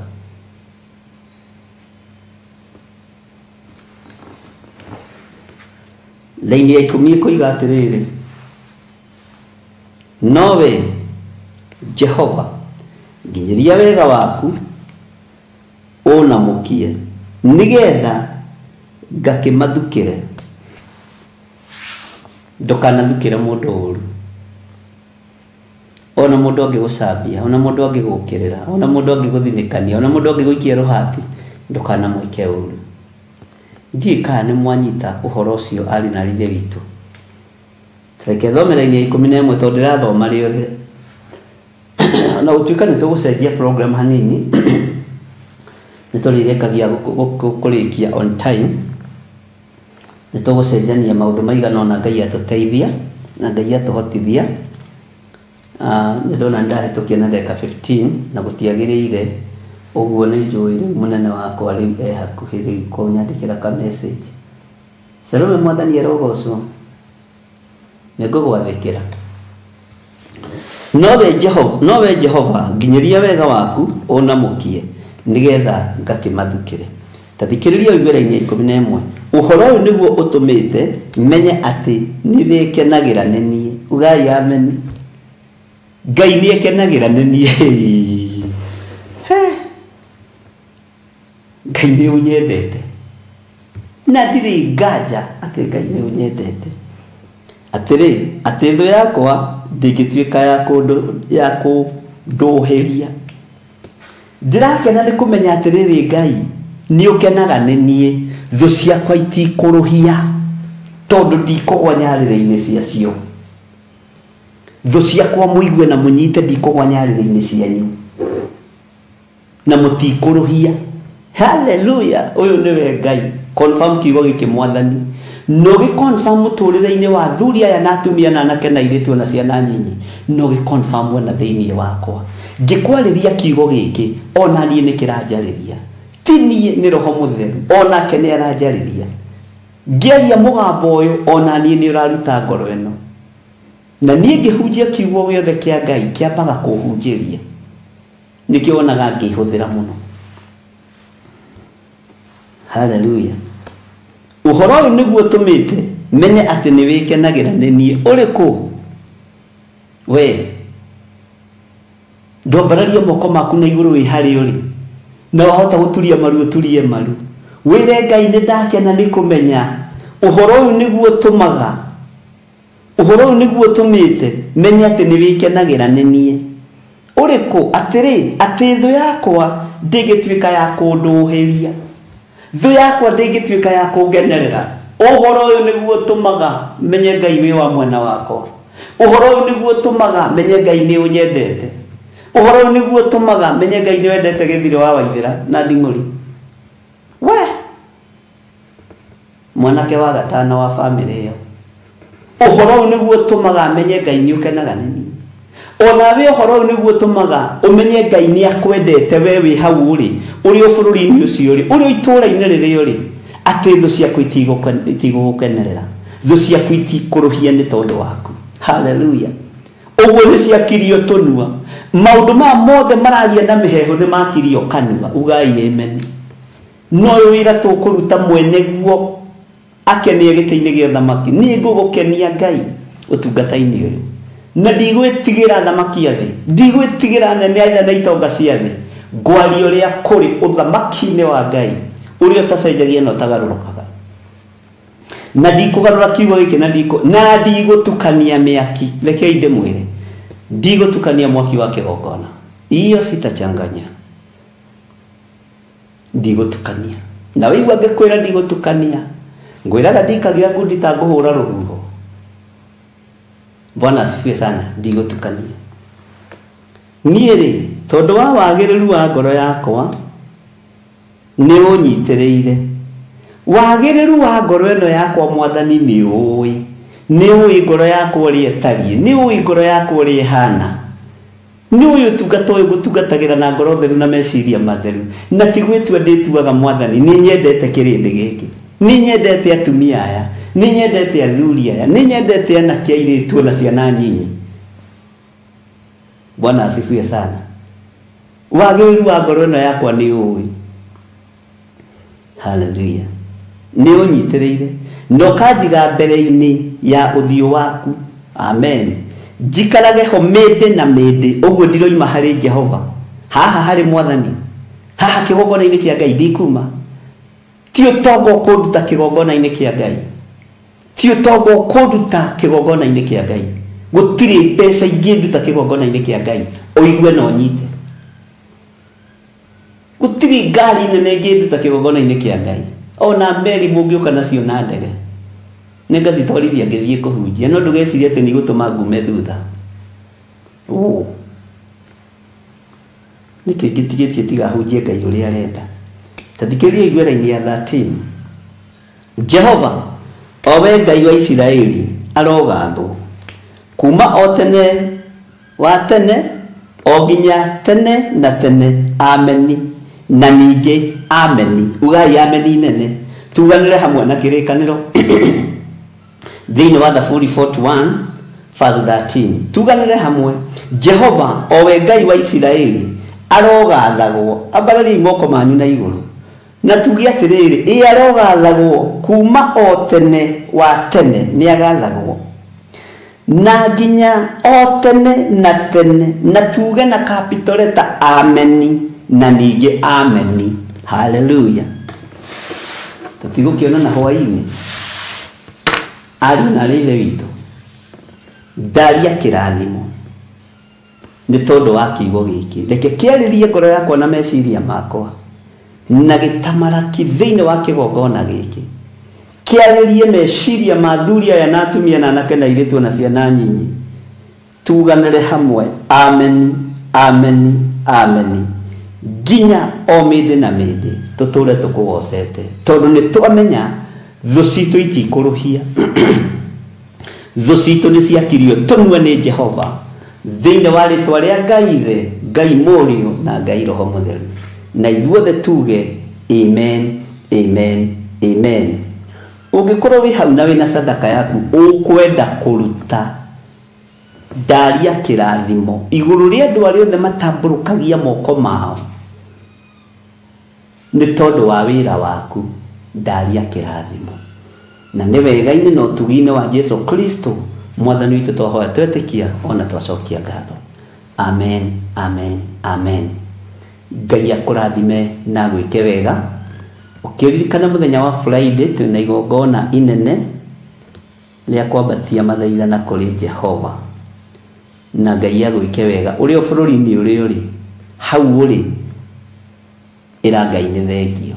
Laini ya 10 ikoiga atiriri, nowe Jehova nginyiria wega waku unamukie nigetha ngakimathukire, ndukanathukire mundu uru, ona mundu angigucambia, ona mundu angigukirira, ona mundu angiguthinikania, ona mundu angiguikia ruhati, ndukanamwike uru. Njika ni mwanyita uhoro ucio ari na rithe witu. Reke thomera-ini ya 11 tondu ndirathoma riothe na utuika ni tugucenjia program hanini niturirekagia kurikia on time, nitugucenjania maundu maigana ona Ngai atuteithia na Ngai atuhotithia. Ndona ndahitukia na ndeka 15 na gutiagiriire uguo ni njui munene wakwa riu hakuhiri ko nyandikira ka message. Salome mwathani erogocwo ningugwathikira. Nowe Jehova nginyiria wega waku unamukie nigetha ngakimathukire. Tathikiriria igwera-ini ya 11. Uhoro uyu niguo utumite menye ati ni wikenagira nenie. Ugai amen. Ngai ni ekenagira nenie. Ngai ni unyendete. Na ndiri ngaja ati Ngai ni unyendete. Atiri atitho yakwa ndingituika ya kunduhiria. Ndirakena ni kumenya atiriri Ngai ni ukenaga nenie, thu ciakwa itikuruhia tondu ndikugwa nyarire-ini ciacio. Thu ciakwa muigue na munyite ndikugwa nyarire-ini cianyu na mutikuruhia. Hallelujah. Uyu niwe Ngai. Confirm kiugo giki mwathani. No gi confirm muturire-ini wa thuri aya na atumia na anake na iritu na ciana nyinyi. No gi confirm wena thiini wakwa. Ngikwariria kiugo giki ona nie ni kiranjariria. Tinie ni roho mutheru ona ke ni aranjariria. Ngeria mugambo uyu ona nie ni uraruta ngoro eno. Na nie ngihunjia kiugo giothe kia Ngai kiambaga kuhunjiria. Nikionaga ngihuthira muno. Hallelujah. Uhoro uyu niguo tumite menye ati ni wikenagira nenie. Uriku we ndombararia moko maku na iguru wi hari uri na wahota guturia maru uturie maru. Wire Ngai ni ndakena ni kumenya uhoro uyu niguo tumaga, uhoro uyu niguo tumite menye ati ni wikenagira nenie. Uriku atiri ati thu yakwa ndingituika ya kunduhiria, thu yakwa ndingituika ya kungenerera. Uhoro uyu niguo tumaga menye Ngai wi wa mwena wako. Uhoro uyu niguo tumaga menye Ngai ni unyendete. Uhoro uyu niguo tumaga menye Ngai ni wendete githire wa Waithira na Nding'uri. We mwanake wa gatano wa family iyo. Uhoro uyu niguo tumaga menye Ngai ni ukenaga nini. Ona we uhoro uyu niguo tumaga umenye Ngai ni akwendete we wi hau uri uri bururi-ini ucio uri uri itura-ini riri uri ati thu ciaku itigugukenerera, thu ciaku itikuruhia ni tondu waku. Hallelujah. Uguo ni ciakirio tunua maundu ma mothe mararia na miheho ni makirio kanua. Ugai amen. No wira tukuruta mwene guo akenie giti-ini gia thamaki ni ngugukenia Ngai utungata-ini uyu na ndigwitigira thamaki athi, ndigwitigira nene aina na itonga cia thi. Ngwari uria kuri uthamaki-ini wa Ngai uria utacenjagia na utagarurukaga. Na ndikugarura kiugo giki na ndigutukania miaki. Rekei ndimwire ndigutukania mwaki wa kigongona. Iyo sitachanganya. Ndigutukania. Na weigua ngikwira ndigutukania, ngwiraga ndikagia ngundi ta nguhura rurungo. Bwana asifiwe sana. Ndigutukania. Nieri tondu wa wagiriru wa ngoro yakwa ni unyitiriire. Wagiriru wa ngoro eno yakwa mwathani ni ui. Ni ui ngoro yakwa uri etarie. Ni ui ngoro yakwa uri hana. Ni ui utungata uyu gutungatagira na ngoro theru na meciria matheru. Na tigwitua ndituaga mwathani ni nyendete kirindi giki. Ni nyendete atumia aya. Ni nyendete athuri aya. Ni nyendete anake airitu na ciana nyinyi. Bwana asifiwe sana. Wagĩrĩru wa ngoro ĩno yakwa nĩ ũĩ. Hallelujah. Nĩ ũnyitĩrĩire no kanjiga mbere-inĩ ya ũthiũ waku. Amen. Njikarage ho mĩndĩ na mĩndĩ, ũguo ndiroima harĩ Jehova, haha harĩ Mwathani, haha kĩgongona-inĩ kĩa Ngai ndikuma. Ti ũtonga ũkũnduta kĩgongona-inĩ kĩa Ngai, ti ũtonga ũkũnduta kĩgongona-inĩ kĩa Ngai. Gũtirĩ mbeca ingĩnduta kĩgongona-inĩ kĩa Ngai, ũigue na ũnyite. Gũtirĩ ngari nene ingĩnduta kĩgongona-inĩ kĩa Ngai, ona meri mũngĩũka nacio na ndege nĩngacitwarithia ngĩthiĩ kũhunjia, no ndũgecirie atĩ nĩ gũtũma ngume thutha. Nĩkĩ ngĩtigĩtie tiga hunjie Ngai ũrĩa arenda. Tathikĩrĩria igwera-inĩ ya 13. Jehova, o we Ngai wa Isiraeli, arogathwo kuma o tene wa tene o nginya tene na tene. Ameni na ningĩ ameni. Ugai ameni nene. Tuganĩre hamwe na kĩrĩkanĩro thĩinĩ wa Thaburi 41 verse 13. Tuganĩre hamwe. Jehova, o we Ngai wa Isiraeli, arogathagwo. Ambarĩriai moko manyu na igũrũ na tuge atĩrĩrĩ, arogathagwo kuma o tene wa tene, nĩ agathagwo na nginya o tene na tene, na tuge na capital letter ameni na ningĩ ameni. Hallelujah. Tutigũkĩona na hwaĩ-inĩ ariũ na arĩ ithe witũ, ndaria kĩrathimo nĩ tondũ wa kiugo gĩkĩ. Reke kĩarĩrie ngoro yakwa na meciria makwa na gĩtamaraki thĩinĩ wa kĩgongona gĩkĩ, kĩarĩrie meciria ma athuri aya na atumia na anake na airĩtu na ciana nyinyi. Tuganĩre hamwe. Ameni, ameni, ameni, nginya o mĩndĩ na mĩndĩ tũtũre tũkũgocete, tondũ nĩ twamenya thũ citũ itikũrũhia. Thũ citũ nĩ ciakirio tũnue nĩ Jehova thĩinĩ wa rĩtwa rĩa Ngai Ithe, Ngai Mũriũ na Ngai Roho Mũtheru, na ithuothe tuge amen, amen, amen. Ũngĩkorwo wĩ hau na wĩna sadaka yaku ũkwenda kũruta, ndaria kĩrathimo igũrũ rĩa andũ arĩa othe matambũrũkagia moko mao nĩ tondũ wa wĩra waku. Ndaria kĩrathimo na nĩ wega-inĩ na ũtugi-inĩ wa Jesu Kristo Mwathani witũ twahoya twetĩkia ona twacokia ngatho. Amen, amen, amen. Ngai akũrathime na gwĩke wega. Ũkĩririkana mũthenya wa Friday twĩna igongona inene rĩa kwambatia mathaithana kũrĩ Jehova, na Ngai agwĩke wega. Ũrĩ o bũrũri-inĩ ũrĩ ũrĩ, hau ũrĩ, ĩra Ngai nĩ thengio.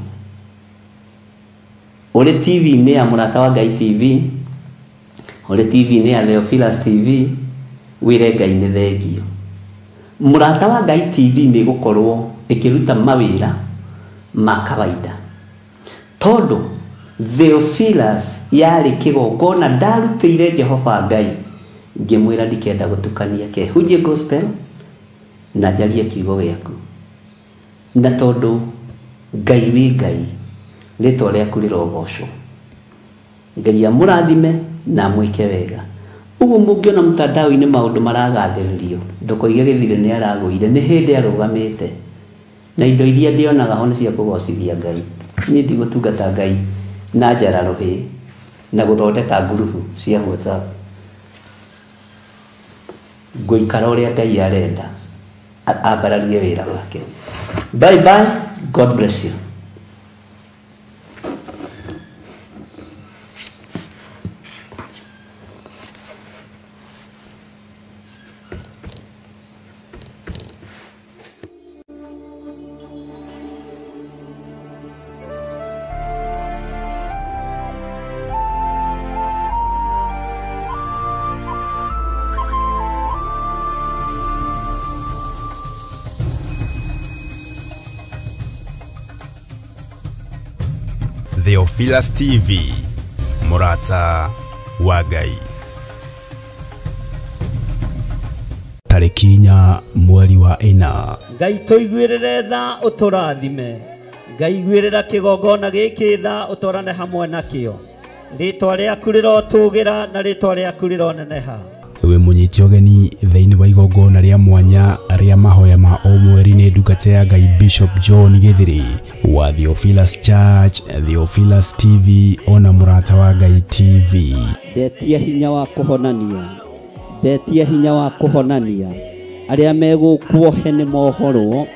Ũrĩ TV-inĩ ya Mũrata wa Ngai TV, ũrĩ TV-inĩ ya Theophilus TV, wĩre Ngai nĩ thengio. Mũrata wa Ngai TV nĩ gũkorwo ĩkĩruta mawĩra ma kawaida, tondũ Theophilus yarĩ kĩgongona ndarutĩire Jehova Ngai, ngĩmwĩra ndikenda gũtukania, kehunjie gospel na njarie kiugo gĩaku, na tondũ Ngai wĩ Ngai, rĩtwa rĩaku rĩrogocwo. Ngai amũrathime na mwĩke wega. Ũguo mũngĩona mtandao-inĩ maũndũ maragathĩrĩrio, ndũkoige gĩthirĩ nĩ aragũire, nĩ hĩndĩ arũgamĩte, na indo iria ndĩonaga ho nĩ cia kũgocithia Ngai. Niĩ ndigũtungata Ngai na njararũhĩ na gũthondeka ngurubu cia WhatsApp. Ngũikara ũrĩa Ngai arenda, ambararie wĩra wake. Bye bye. God bless you. Theophilus TV, Mũrata wa Ngai. Tarĩki 4 mweri wa 4. Ngai tũiguĩrĩre tha ũtũrathime. Ngai iguĩrĩra kĩgongona gĩkĩ tha ũtwarane hamwe nakĩo. Rĩtwa rĩaku rĩrotũgĩra na rĩtwa rĩaku rĩroneneha. We mũnyiti Urete ogeni thĩinĩ wa igongona rĩa mwanya rĩa mahoya ma o mweri nĩ ndungata ya Ngai Bishop John Githiri wa Theophilus Church, Theophilus TV ona mũrata wa Ngai TV. Ndetia hinya wa kũhonania, ndetia hinya wa kũhonania arĩa megũkuohe nĩ mohoro,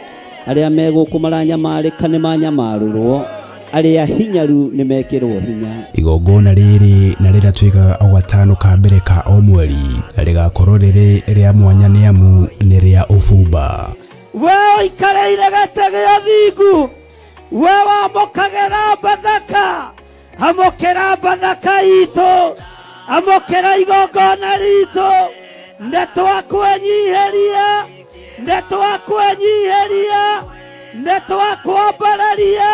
arĩa megũkũ maranyamarĩka nĩ manyamarũrwo, arĩa hinyaru nĩ mekĩrwo hinya. Igongona rĩrĩ na rĩratuĩkaga o gatano ka mbere ka o mweri, rĩgakorwo rĩrĩ rĩa mwanya nĩ amu nĩ rĩa ũbumba. We ũikareire gĩtĩ gĩa thingu, we wamũkagĩra Bathaka, amũkĩra Bathaka itũ, amũkĩra igongona ritũ, nĩtwakwenyiheria, nĩtwakwenyiheria, nĩtwakwambararia.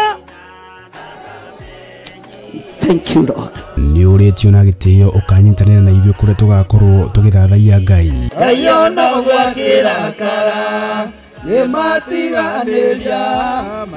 Thank you, Lord. Nĩ ũrĩtio na gĩtĩo ũkanyitanĩra na ithuĩ kũrĩa tũgakorwo tũgĩthathaiya Ngai. Ngai ona gwakĩrakara nĩ matiganĩria,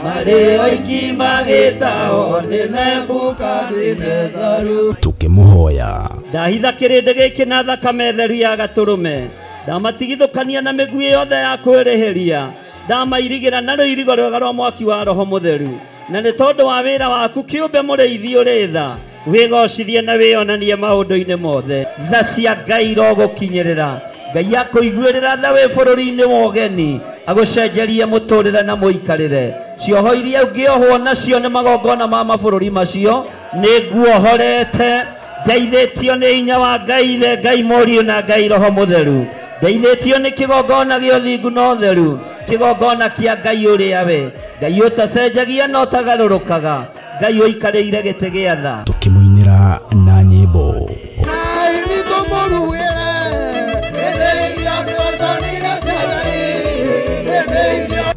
marĩ oiki magĩtao nĩ membuka Nebukadinezaru. Tũkĩmũhoya. Ndahitha kĩrĩndĩ gĩkĩ na thakame theru ya gatũrũme, ndamatigithũkania na mĩguĩ yothe ya kwĩrĩhĩria, ndamairigĩra na rũirigo rwega rwa mwaki wa Roho Mũtheru. Na nĩ tondũ wa wĩra waku kĩũmbe mũrĩithi ũrĩ tha, wĩgocithie na wĩonanie maũndũ-inĩ mothe. Tha cia Ngai irogũkinyĩrĩra, Ngai akũiguĩrĩra tha wĩ bũrũri-inĩ wa ũgeni, agũcenjerie mũtũrĩre na mũikarĩre. Cioho iria ũngĩohwo nacio nĩ magongona ma mabũrũri macio nĩ nguohorete, ndeithĩtio nĩ hinya wa Ngai Ithe, Ngai Mũriũ na Ngai Roho Mũtheru. Ndeithĩtio nĩ kĩgongona gĩa ũthingu na ũtheru, kĩgongona kĩa Ngai ũrĩa we, Ngai ũtacenjagia na ũtagarũrũkaga, Ngai ũikarĩire gĩtĩ gĩa tha. Tũkĩmũinĩra na nyĩmbo.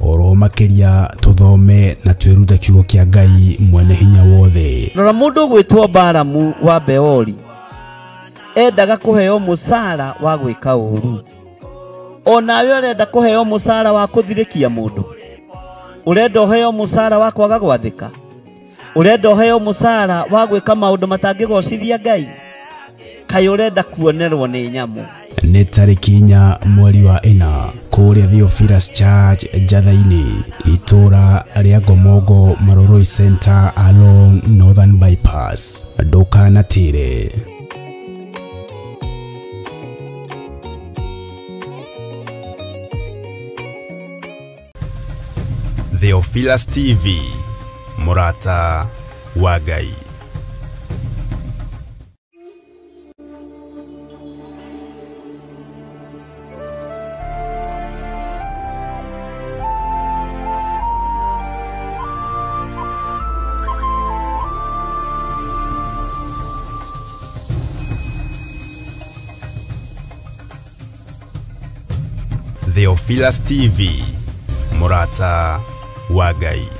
Oro makĩria tũthome na twĩrute kiugo kĩa Ngai mwene hinya wothe. Rora mũndũ gwĩtwo Balamu wa Beori endaga kũheo mũcara wa gwĩka ũũru. Onawe ũrenda kũheo mũcara wa kũthirĩkia mũndũ, ũrenda ũheo mũcara wa kwaga gwathĩka, ũrenda ũheo mũcara wa gwĩka maũndũ matangĩgocithia Ngai, kaĩ ũrenda kuonerwo nĩ nyamũ. Nĩ tarĩki 4 mweri wa 4 kũrĩa Theophilus Church Njatha-inĩ, itũra rĩa Ngomongo Maroroi Center along Northern Bypass. Ndũkanatĩre. Theophilus TV, mũrata wa Ngai. Theophilus TV, mũrata wa Ngai.